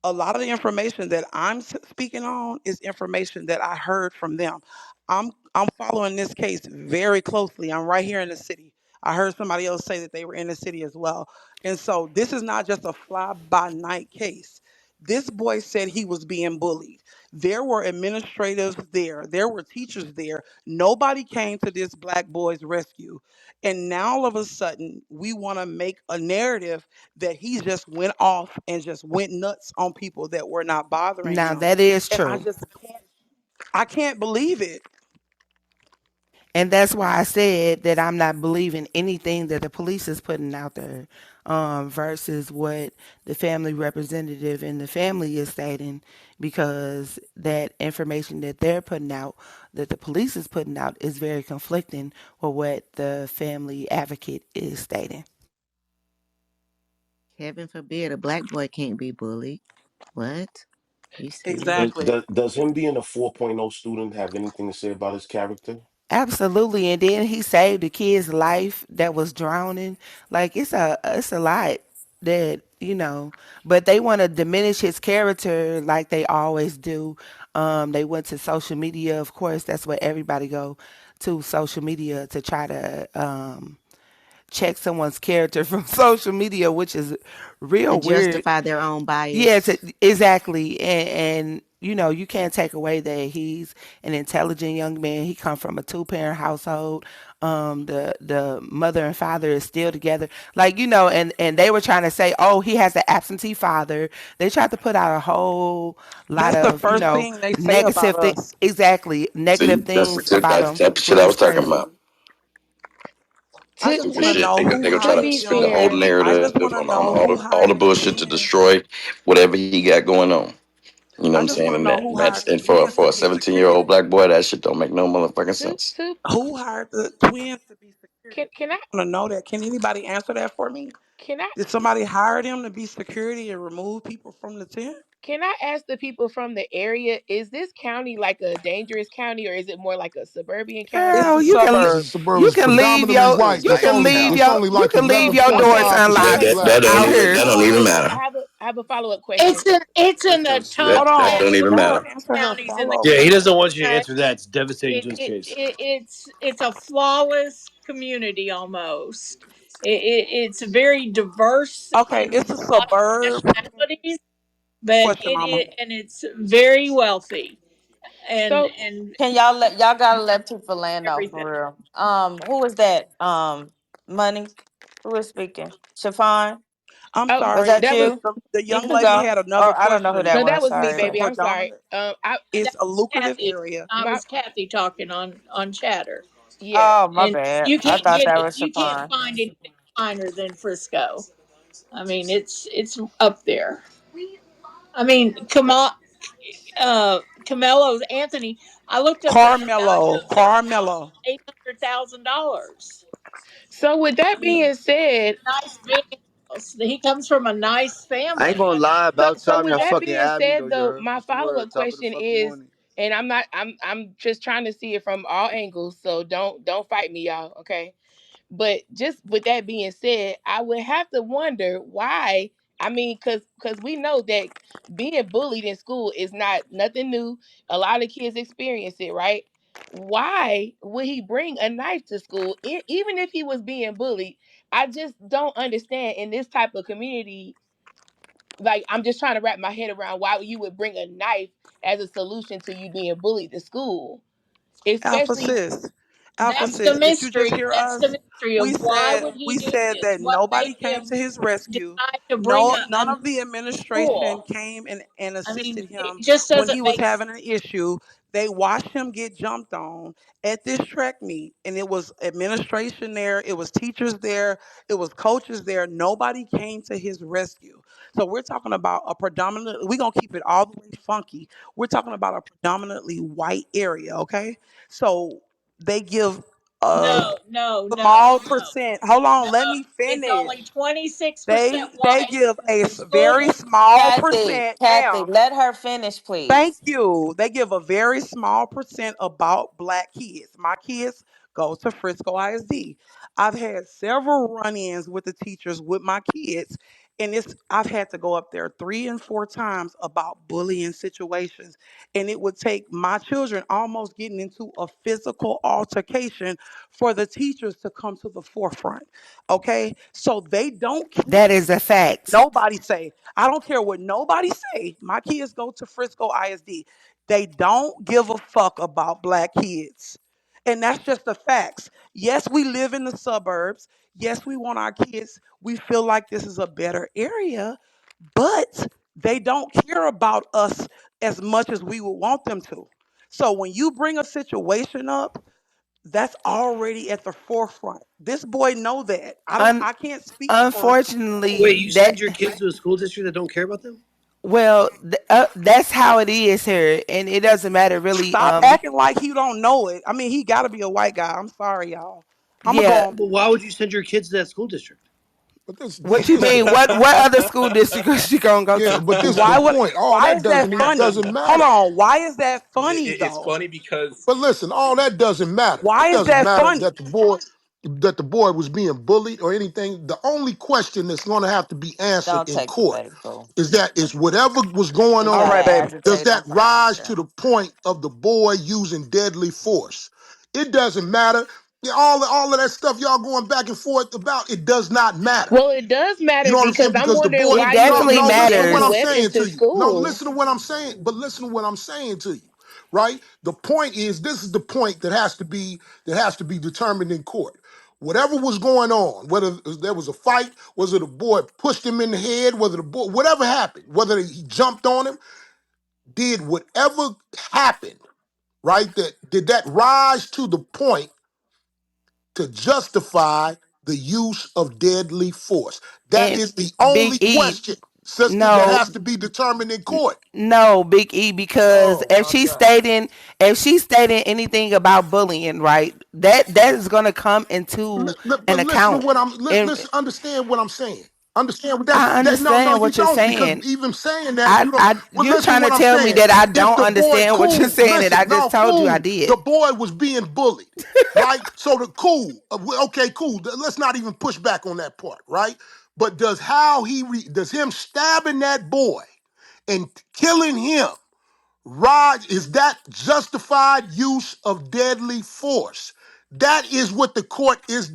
a lot of the information that I'm speaking on is information that I heard from them. I'm following this case very closely. I'm right here in the city. I heard somebody else say that they were in the city as well. And so this is not just a fly by night case. This boy said he was being bullied. There were administrators there. There were teachers there. Nobody came to this black boy's rescue. And now all of a sudden, we want to make a narrative that he just went off and just went nuts on people that were not bothering Now him. that is And I true. just can't, I can't believe it. And that's why I said that I'm not believing anything that the police is putting out there, versus what the family representative and the family is stating, because that information that they're putting out, that the police is putting out, is very conflicting with what the family advocate is stating. Heaven forbid a black boy can't be bullied. What? You serious? Exactly. Does him being a 4.0 student have anything to say about his character? Absolutely, and then he saved the kid's life that was drowning. Like it's a lot that but they want to diminish his character like they always do. They went to social media, of course. That's what everybody go to, social media, to try to check someone's character from social media, which is To real weird. justify their own Yeah, bias. exactly, and you can't take away that he's an intelligent young man. He come from a two-parent household. The mother and father is still together, like and they were trying to say, oh, he has an absentee father. They tried to put out a whole lot That's the of first thing they say about negative us. exactly, negative See, things about that's him, the shit which I is was talking crazy. about. I To just Stupid want to to shit. know They who gonna try to be hired spin the them. old fair, I just narrative want to on know all who the hired the bullshit to twins. destroy whatever he got going on. You know what I I'm just saying? want to And know who hired the and for twins to a be 17-year-old security. black boy, that shit don't make no motherfucking to sense. to Who hired the twins to be security? can I I want to know that. Can anybody answer that for me? can I Did somebody hire them to be security and remove people from the tent? can I ask the people from the area, is this county like a dangerous county, or is it more like a suburban It's county? the Girl, It's a suburbs. suburban. you It's can leave predominantly your white. you It's can only leave Okay. it's your only you like can leave your doors Okay. 11.5% unlocked Okay. black. out Okay. here. That Hold don't on. even Wait. Wait. matter. I have a follow up question. It's in That's the your top That Hold shit. that on. don't even Let her 10 matter. answer her counties in the follow up Yeah, he question. doesn't country, want you to but answer that. It's devastating to his case. it's a flawless community almost. It's very diverse Okay, in it's a a lot of suburb. nationalities, but Question, mama. it's very wealthy So and Can y'all gotta let people land off everything. for real. Who is that? Money. Who is speaking? Chiffon? I'm oh Was sorry. that that was you? The You young can lady go. had another Or I don't know who question. that no, that was. was me, It's a Sorry. baby. I'm sorry. predominant. That It's a was lucrative Kathy. area. I My was Kathy talking on Chatter, yeah. Oh, my and bad. I thought that was you can't Chiffon. find anything finer than Frisco. I mean, it's up there. I mean, come on, Camelo's Anthony. I looked up a Carmelo. Carmelo. $800,000. So with I that mean, being said, nice big house. He comes from a nice I ain't family. gonna lie. so About so time with y'all that fucking being had me though. said, You though, heard? my What's the follow word? up Top of the question fucking is, morning. and I'm just trying to see it from all angles. So don't fight me, y'all. Okay. But just with that being said, I would have to wonder why. I mean, because we know that being bullied in school is not nothing new. A lot of kids experience it, right? Why would he bring a knife to school, even if he was being bullied? I just don't understand in this type of community. Like, I'm just trying to wrap my head around why you would bring a knife as a solution to you being bullied to school, Alpha especially. sis. Alpha That's the sis. Did you just mystery. hear That's the us? mystery of why would he We do said this? that What nobody made came to him his rescue. decide to bring No, none a of the administration school? came and I mean, assisted it him just when doesn't he was make sense. having an issue. They watched him get jumped on at this track meet, and it was administration there, it was teachers there, it was coaches there. Nobody came to his rescue. So we're talking about a predominantly, we're gonna keep it all the way funky. We're talking about a predominantly white area, okay? So they give a No, no, no, small no, percent. Hold on, no. let me It's finish. only 26% They white give a in the school very district. small Kathy, percent, Kathy, ma'am. let her finish, Thank please. you. They give a very small percent about black kids. My kids go to Frisco ISD. I've had several run-ins with the teachers with my kids, and I've had to go up there 3 and 4 times about bullying situations. And it would take my children almost getting into a physical altercation for the teachers to come to the forefront. Okay? So they don't care That is a fact. nobody say. I don't care what nobody say. My kids go to Frisco ISD. They don't give a fuck about black kids. And that's just the facts. Yes, we live in the suburbs. Yes, we want our kids. We feel like this is a better area, but they don't care about us as much as we would want them to. So when you bring a situation up, That's already at the forefront. This boy know that. Un- I can't speak for Wait, Unfortunately, you that send your kids to a school district that don't care about them? well, that's how it is here, and it doesn't matter really. stop acting like he don't know it. I mean, he got to be a white guy. I'm sorry, y'all. I'm gonna go Yeah. on But mute. why would you send your kids to that school district? But What you this the mean? What other school district is she gonna go yeah, to? but this the Why would? point. All Why that is that doesn't funny? doesn't Hold matter. on. Why is that funny It's though? funny because But listen, all that doesn't matter. Why It is doesn't that matter funny? that the boy was being bullied or anything. The only question that's going to have to be answered Don't in take the court bait, bro. is whatever was going We All gotta right, on, baby. does agitate that them facts rise to here. the point of the boy using deadly force? It doesn't matter. Yeah, all of that stuff y'all going back and forth about, it does not matter. Well, it does You matter know what I'm because saying? I'm Because the wondering boy, It why you no, would definitely bring no, a listen to what deadly I'm matters. weapon saying to to you. No, school. listen to what I'm saying, but listen to what I'm saying to you, right? The point is, this is the point that has to be determined in court. Whatever was going on, whether there was a fight, whether the boy pushed him in the head, whether the boy, whatever happened, whether he jumped on him, did whatever happened, right? That did that rise to the point to justify the use of deadly force? That And is the Big only E, question, sister, that no, has to be determined in court. no, Big E, because Oh my God. if she's stating anything about bullying, right, that is gonna come into But an listen to account. what I'm And listen, understand what I'm saying. Understand what I that no, understand you what you're don't, because saying. even saying that you don't. Well, You're listen to trying to what I'm tell me saying. that I If don't the boy, understand what you're cool, saying, and listen, I no, just told you I cool. did. The boy was being bullied, right? So the cool, okay, cool. Let's not even push back on that part, right? But does him stabbing that boy and killing him, Rod, is that justified use of deadly force? That is what the court is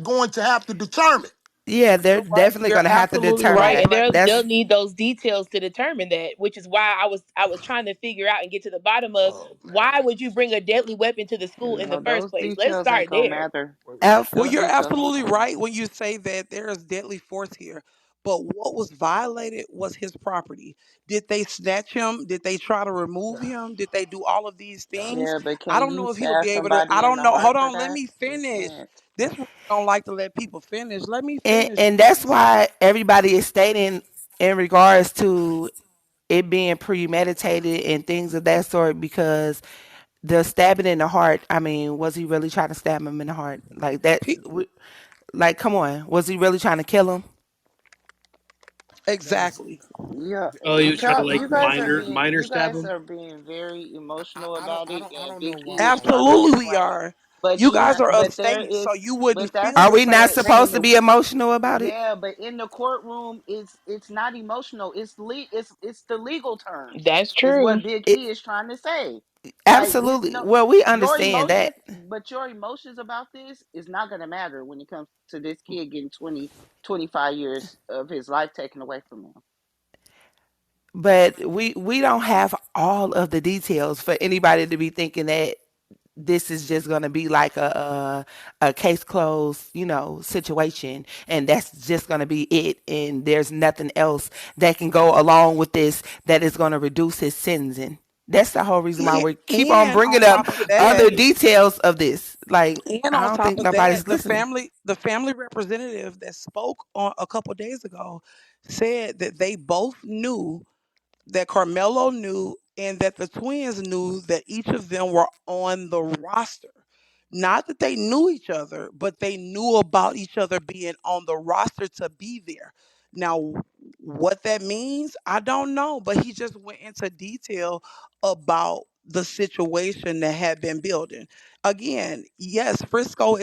going to have to determine. Yeah, they're You're right. definitely You're gonna have to absolutely determine Right, right. and that. But they'll That's need those details to determine that, which is why I was trying to figure out and get to the bottom of Oh why man. would you bring a deadly weapon to the school in the No, first those place? Let's details ain't start gonna there. matter. F. well, Those you're details ain't absolutely gonna matter. right when you say that there is deadly force here. But what was violated was his property. Did they snatch him? Did they try to remove him? Did they do all of these things? Yeah, but I can don't you know if he'll stab be able to. I somebody in don't the know. heart Hold for on. Let that? me You finish. can't. This one don't like to let people finish. Let me finish, And that's please. why everybody is stating in regards to it being premeditated and things of that sort, because the stabbing in the heart, I mean, was he really trying to stab him in the heart like that? Pe- Like, come on, was he really trying to kill him? exactly. Yeah, Oh, you were trying to like you guys are minor you stab guys him? are being very emotional about it, I and don't know Big why E is all trying to Absolutely, we explain. are. But You guys are there upstate, is, so you wouldn't but that's Are feel the we same not but way supposed in to the. be emotional about it? yeah, but in the courtroom, it's not emotional. It's the legal terms That's is true. what Big It E is trying to say. Like it's absolutely. no Well, we your understand emotions, that, but your emotions about this is not going to matter when it comes to this kid getting 20 to 25 years of his life taken away from him. but we don't have all of the details for anybody to be thinking that this is just going to be like a case closed, situation, and that's just going to be it, and there's nothing else that can go along with this that is going to reduce his sentencing. That's the whole reason why we keep on And on bringing up top of other that, details of this. Like, and I on don't top think of that, nobody's listening. the family representative that spoke on a couple days ago said that they both knew, that Carmelo knew and that the twins knew that each of them were on the roster. Not that they knew each other, but they knew about each other being on the roster to be there. Now, what that means, I don't know, but he just went into detail about the situation that had been building. Again, yes, Frisco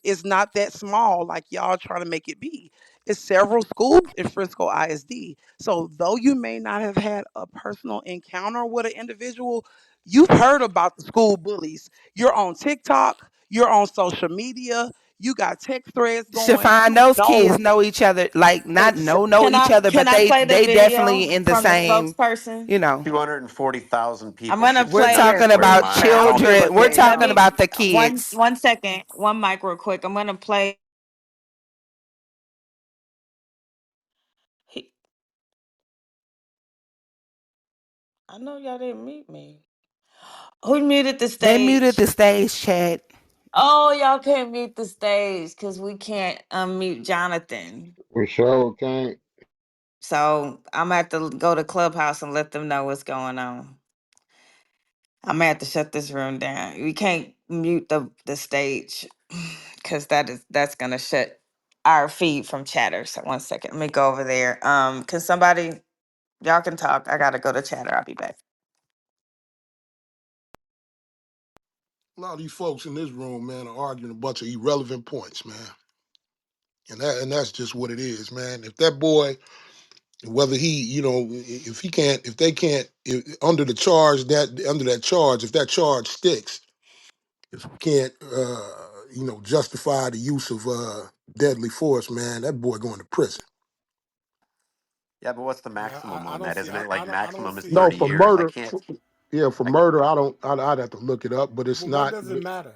is not that small like y'all trying to make it be. It's several schools in Frisco ISD. So though you may not have had a personal encounter with an individual, you've heard about the school bullies. You're on TikTok, you're on social media, you got text threads going, Shafine, you those know kids know each other, like not know Can each I other, can but I they play the they video definitely in the from the same, spokesperson? you know. 240,000 I'm people gonna should We're see that play. Yes, talking before please. you about act on it. children. We're Let talking me about the one kids. one second, one mic real quick. I'm gonna play. He, I know y'all didn't meet me. Who muted the They muted stage? the stage chat. Oh, y'all can't mute the stage because we can't unmute Jonathan. We sure can't. So I'm gonna have to go to Clubhouse and let them know what's going on. I'm gonna have to shut this room down. We can't mute the stage because that's gonna shut our feed from chatter. So one second, let me go over there. Can somebody y'all can talk? I gotta go to chatter. I'll be back. A lot of these folks in this room, man, are arguing a bunch of irrelevant points, man. And that's just what it is, man. If that boy, whether he, if he can't, if they can't, under the charge under that charge, if that charge sticks, if he can't, justify the use of deadly force, man, that boy going to prison. Yeah, but what's the Yeah, maximum I on don't that? see. Isn't it like I don't maximum is see. No, 30 for years? I murder. can't. Yeah, for I, murder, I don't. I'd have to look it up, but it's But what not. does it matter?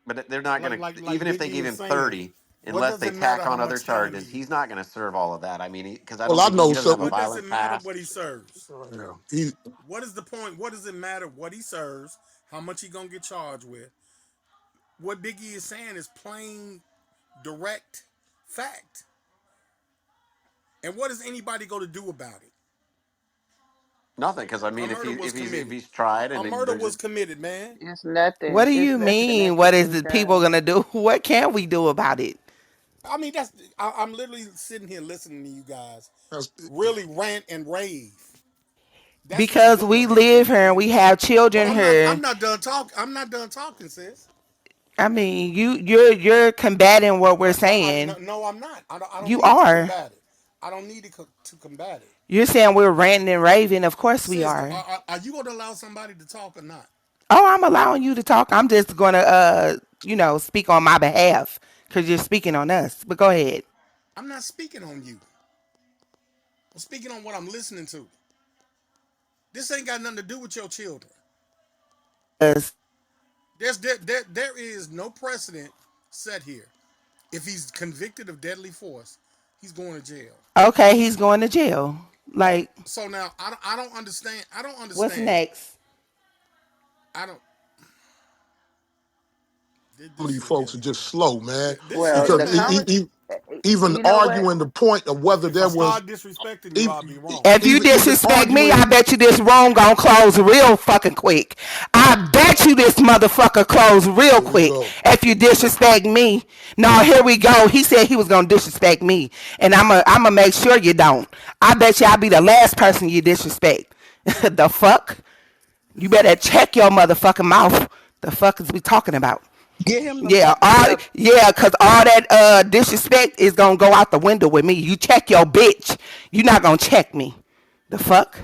but they're not going to, Like even if they Biggie give is him saying, 30, what unless does they it matter tack how on other much time charges, he? he's not going to serve all of that. I mean, because I Well, don't I think he know. doesn't have So, a What does it violent matter past. what he serves? yeah, he, What is the point? What does it matter what he serves? How much he gonna get charged with? What Biggie is saying is plain, direct fact. And what is anybody going to do about it? Nothing, because I A mean, murder was if committed. he's tried A and murder there's a, was committed, man. It's What nothing. do It's you nothing mean? that What can is be the people done. gonna do? What can we do about it? I mean, I'm literally sitting here listening to you guys that's, really rant and rave. That's what you're Because doing we right live now. here and we have But children I'm here. not done talking. I'm not done talking, sis. I mean, you're combating what we're But saying. no, I'm not. I don't You need to are. combat it. I don't need to combat it. You're saying we're ranting and raving. Of course we Sis, are. are you going to allow somebody to talk or not? Oh, I'm allowing you to talk. I'm just gonna speak on my behalf because you're speaking on us. But go ahead. I'm not speaking on you. I'm speaking on what I'm listening to. This ain't got nothing to do with your children. 'Cause- There is no precedent set here. If he's convicted of deadly force, he's going to jail. okay, he's going to jail. Like, So now I don't understand. I don't what's understand. next? I don't. some of This these is folks are just slow, man. this is Well, your Because the man. even you know what? arguing the point of whether If I there was start disrespecting you, I'll even be wrong. If you even disrespect me, I arguing. bet you this room gonna close real fucking quick. I bet you this motherfucker close real Here we quick go. if you disrespect me. No, here we go. He said he was gonna disrespect me, and I'm gonna make sure you don't. I bet you I'll be the last person you disrespect. The fuck? You better check your motherfucking mouth. The fuck is we talking about? Get him the Yeah, mic. cause all that disrespect is gonna go out the window with me. You check your bitch. You not gonna check me. The fuck?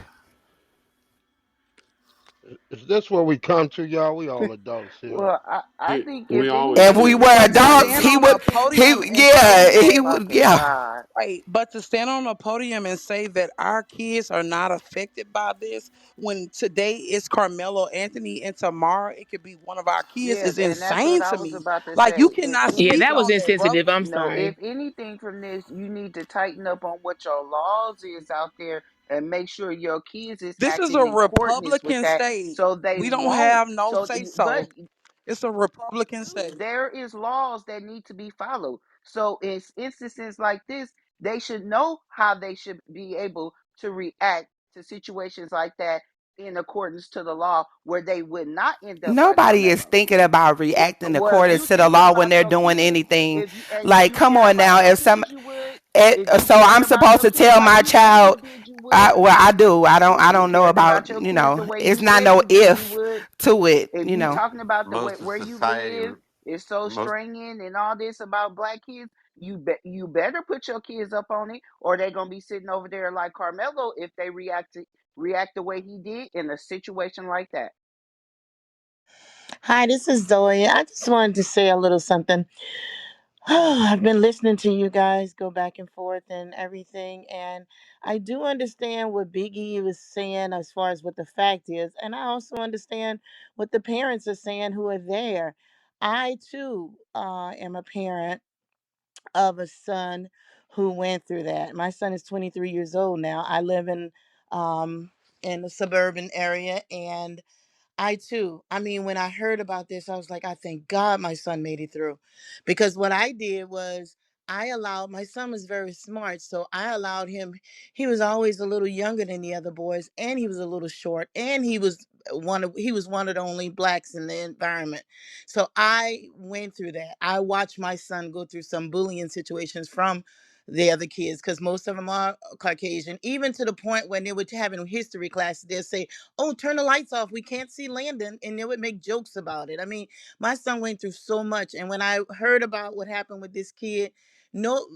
Is this where we come to, y'all? We all adults here. Well, I think We if always If we do. anything, were But to adults, stand he on a would podium and yeah, say he that, would fucking yeah. God. right, but to stand on a podium and say that our kids are not affected by this when today is Carmelo Anthony and tomorrow it could be one of our kids Yeah, is and that's what insane I to was me. about to Like, you say. If cannot Yeah, speak that was on anything, that, bro. insensitive. I'm no, sorry. if anything from this, you need to tighten up on what your laws is out there and make sure your kids is This is a acting in accordance with Republican that, state. so they We don't won't. have no So, say but so. It's a Republican state. there is laws that need to be followed. So in instances like this, they should know how they should be able to react to situations like that in accordance to the law, where they would not end up like Nobody is Carmelo. thinking about reacting Well, if according you to the thinking law when about they're your doing kids, anything. if you and if Like, you come care on about now. your If some kids, you would. If it, you so cared I'm about supposed your to kids tell like my you said you child did, you would. well, I do. I If you don't know cared about, about your kids the way it's you not said no you did, you if would. to If you it. talking about the way Most of where you society, live is so most stringent and all this about black kids, you better put your kids up on it, or they're gonna be sitting over there like Carmelo if they react the way he did in a situation like that. Hi, this is Zoe. I just wanted to say a little something. I've been listening to you guys go back and forth and everything, and I do understand what Biggie was saying as far as what the fact is, and I also understand what the parents are saying who are there. I too am a parent of a son who went through that. My son is 23 years old now. I live in a suburban area, and I too. I mean, when I heard about this, I was like, I thank God my son made it through. Because what I did was I allowed my son was very smart. So I allowed him, he was always a little younger than the other boys, and he was a little short, and he was one of the only blacks in the environment. So I went through that. I watched my son go through some bullying situations from the other kids because most of them are Caucasian, even to the point when they were having history classes, they'll say, oh, turn the lights off. We can't see Landon. And they would make jokes about it. I mean, my son went through so much. And when I heard about what happened with this kid, no,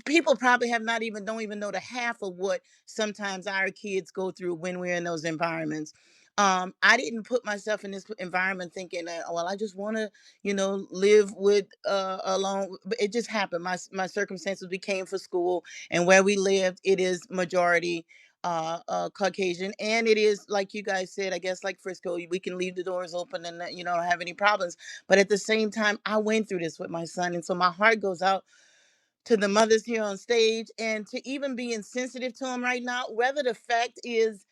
people probably have not even, don't even know the half of what sometimes our kids go through when we're in those environments. I didn't put myself in this environment thinking that, well, I just want to, live with alone. But it just happened. My circumstances, we came for school, and where we lived, it is majority Caucasian, and it is like you guys said. I guess like Frisco, we can leave the doors open and don't have any problems. But at the same time, I went through this with my son, and so my heart goes out to the mothers here on stage, and to even being sensitive to them right now, whether the fact is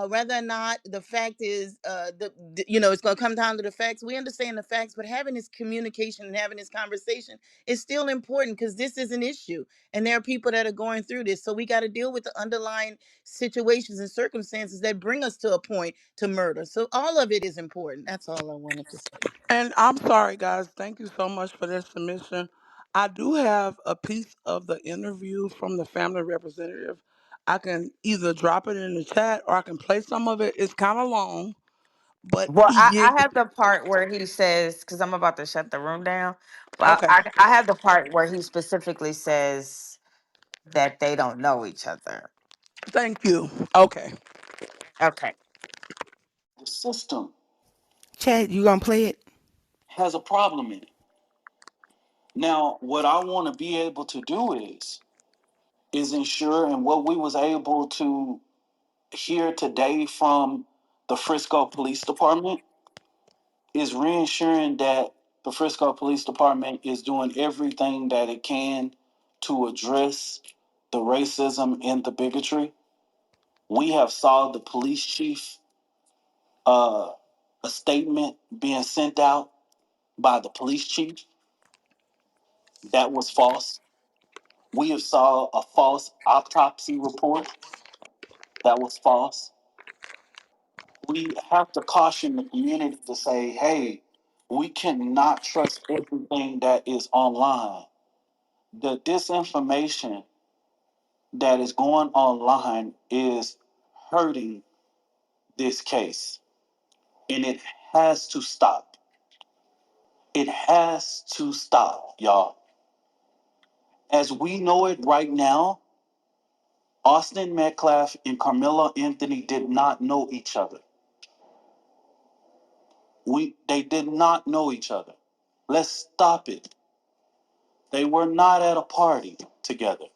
whether or not the fact is it's going to come down to the facts. We understand the facts, but having this communication and having this conversation is still important, because this is an issue and there are people that are going through this, so we got to deal with the underlying situations and circumstances that bring us to a point to murder. So all of it is important. That's all I wanted to say. And I'm sorry, guys. Thank you so much for that submission. I do have a piece of the interview from the family representative. I can either drop it in the chat or I can play some of it. It's kind of long, but Well, he I did. have the part where he says, because I'm about to shut the room down, but Okay. I have the part where he specifically says that they don't know each other. Thank you. Okay. Okay. The system Chad, you gonna play it? has a problem in it. Now, what I want to be able to do is ensure, and what we was able to hear today from the Frisco Police Department is reinsuring that the Frisco Police Department is doing everything that it can to address the racism and the bigotry. We have saw the police chief uh, a statement being sent out by the police chief that was false. We have saw a false autopsy report that was false. We have to caution the community to say, hey, we cannot trust everything that is online. The disinformation that is going online is hurting this case, and it has to stop. It has to stop, y'all. As we know it right now, Austin Metcalf and Carmelo Anthony did not know each other. They did not know each other. Let's stop it. They were not at a party together.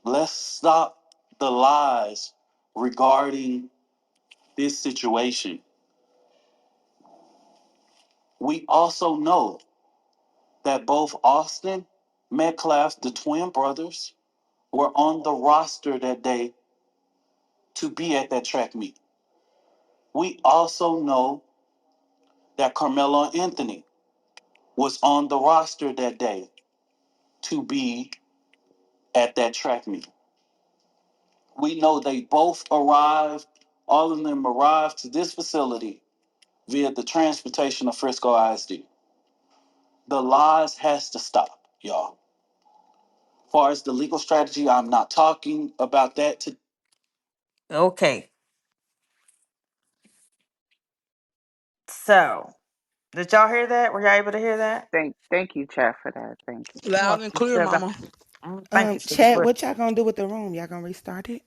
Let's stop the lies regarding this situation. We also know that both Austin Metcalf, the twin brothers, were on the roster that day to be at that track meet. We also know that Carmelo Anthony was on the roster that day to be at that track meet. We know they both arrived, all of them arrived to this facility via the transportation of Frisco ISD. The lies has to stop, y'all. As far as the legal strategy, I'm not talking about that today. Okay. So, did y'all hear that? Were y'all able to hear that? Thank you, Chad, for that. Thank you. You're Loud and welcome, clear, sugar. mama. Thank you, sugar. Chad, what y'all gonna do with the room? Y'all gonna restart it?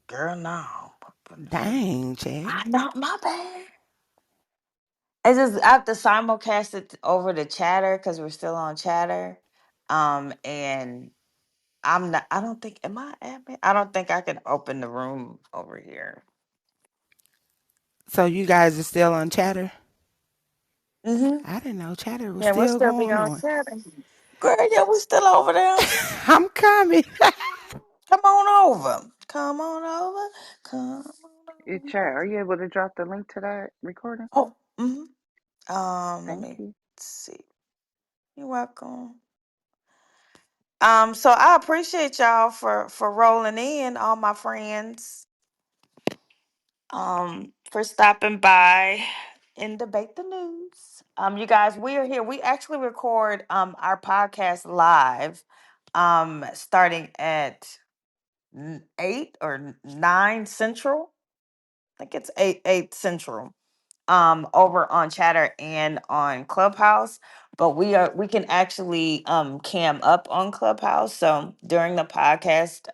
Girl, no. Dang, Chad. I not my bad. It's just I have to simulcast it over to Chatter because we're still on Chatter. And I'm not. I don't think. Am I admin? I don't think I can open the room over here. So you guys are still on Chatter? Mm-hmm. I didn't know Chatter was Yeah, we'll still still be going on on. Chatter. Girl, yeah, we still over there. I'm coming. Come on over. Come on over. Come. Chat, are you able to drop the link to that recording? Oh, let Thank me you. see. You're welcome. So I appreciate y'all for rolling in, all my friends. For stopping by and debate the news. You guys, we are here. We actually record our podcast live, starting at 8 or 9 Central. I think it's 8 Central. Over on Chatter and on Clubhouse, but we can actually cam up on Clubhouse. So during the podcast,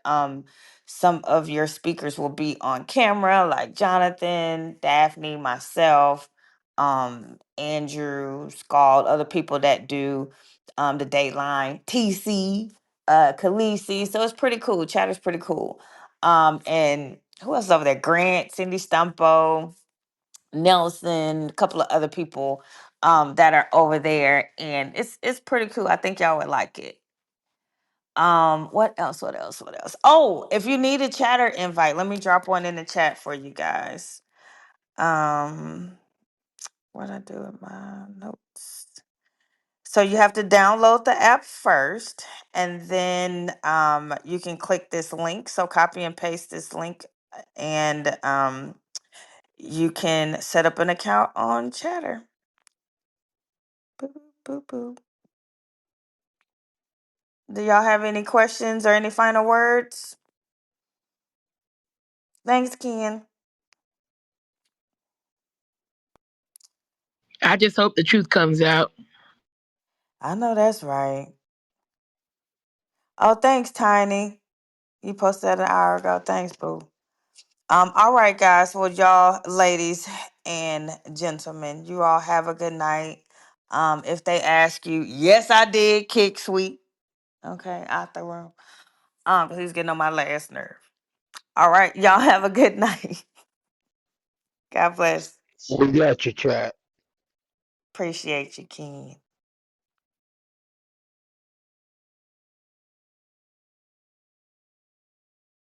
some of your speakers will be on camera, like Jonathan, Daphne, myself, Andrew, Scald, other people that do the Dateline, TC, Khaleesi. So it's pretty cool. Chatter's pretty cool. And who else is over there? Grant, Cindy Stumpo, Nelson, a couple of other people that are over there, and it's pretty cool. I think y'all would like it. What else? What else? What else? Oh, if you need a chatter invite, let me drop one in the chat for you guys. What I do with my notes. So you have to download the app first, and then you can click this link. So copy and paste this link, and you can set up an account on Chatter. Boop, boop, boop. Do y'all have any questions or any final words? Thanks, Ken. I just hope the truth comes out. I know that's right. Oh, thanks, Tiny. You posted that an hour ago. Thanks, boo. All right, guys. Well, y'all, ladies and gentlemen, you all have a good night. If they ask you, yes, I did kick Sweet. Okay, out the room. 'Cause he's getting on my last nerve. All right, y'all have a good night. God bless. We got you, chat. Appreciate you, Ken.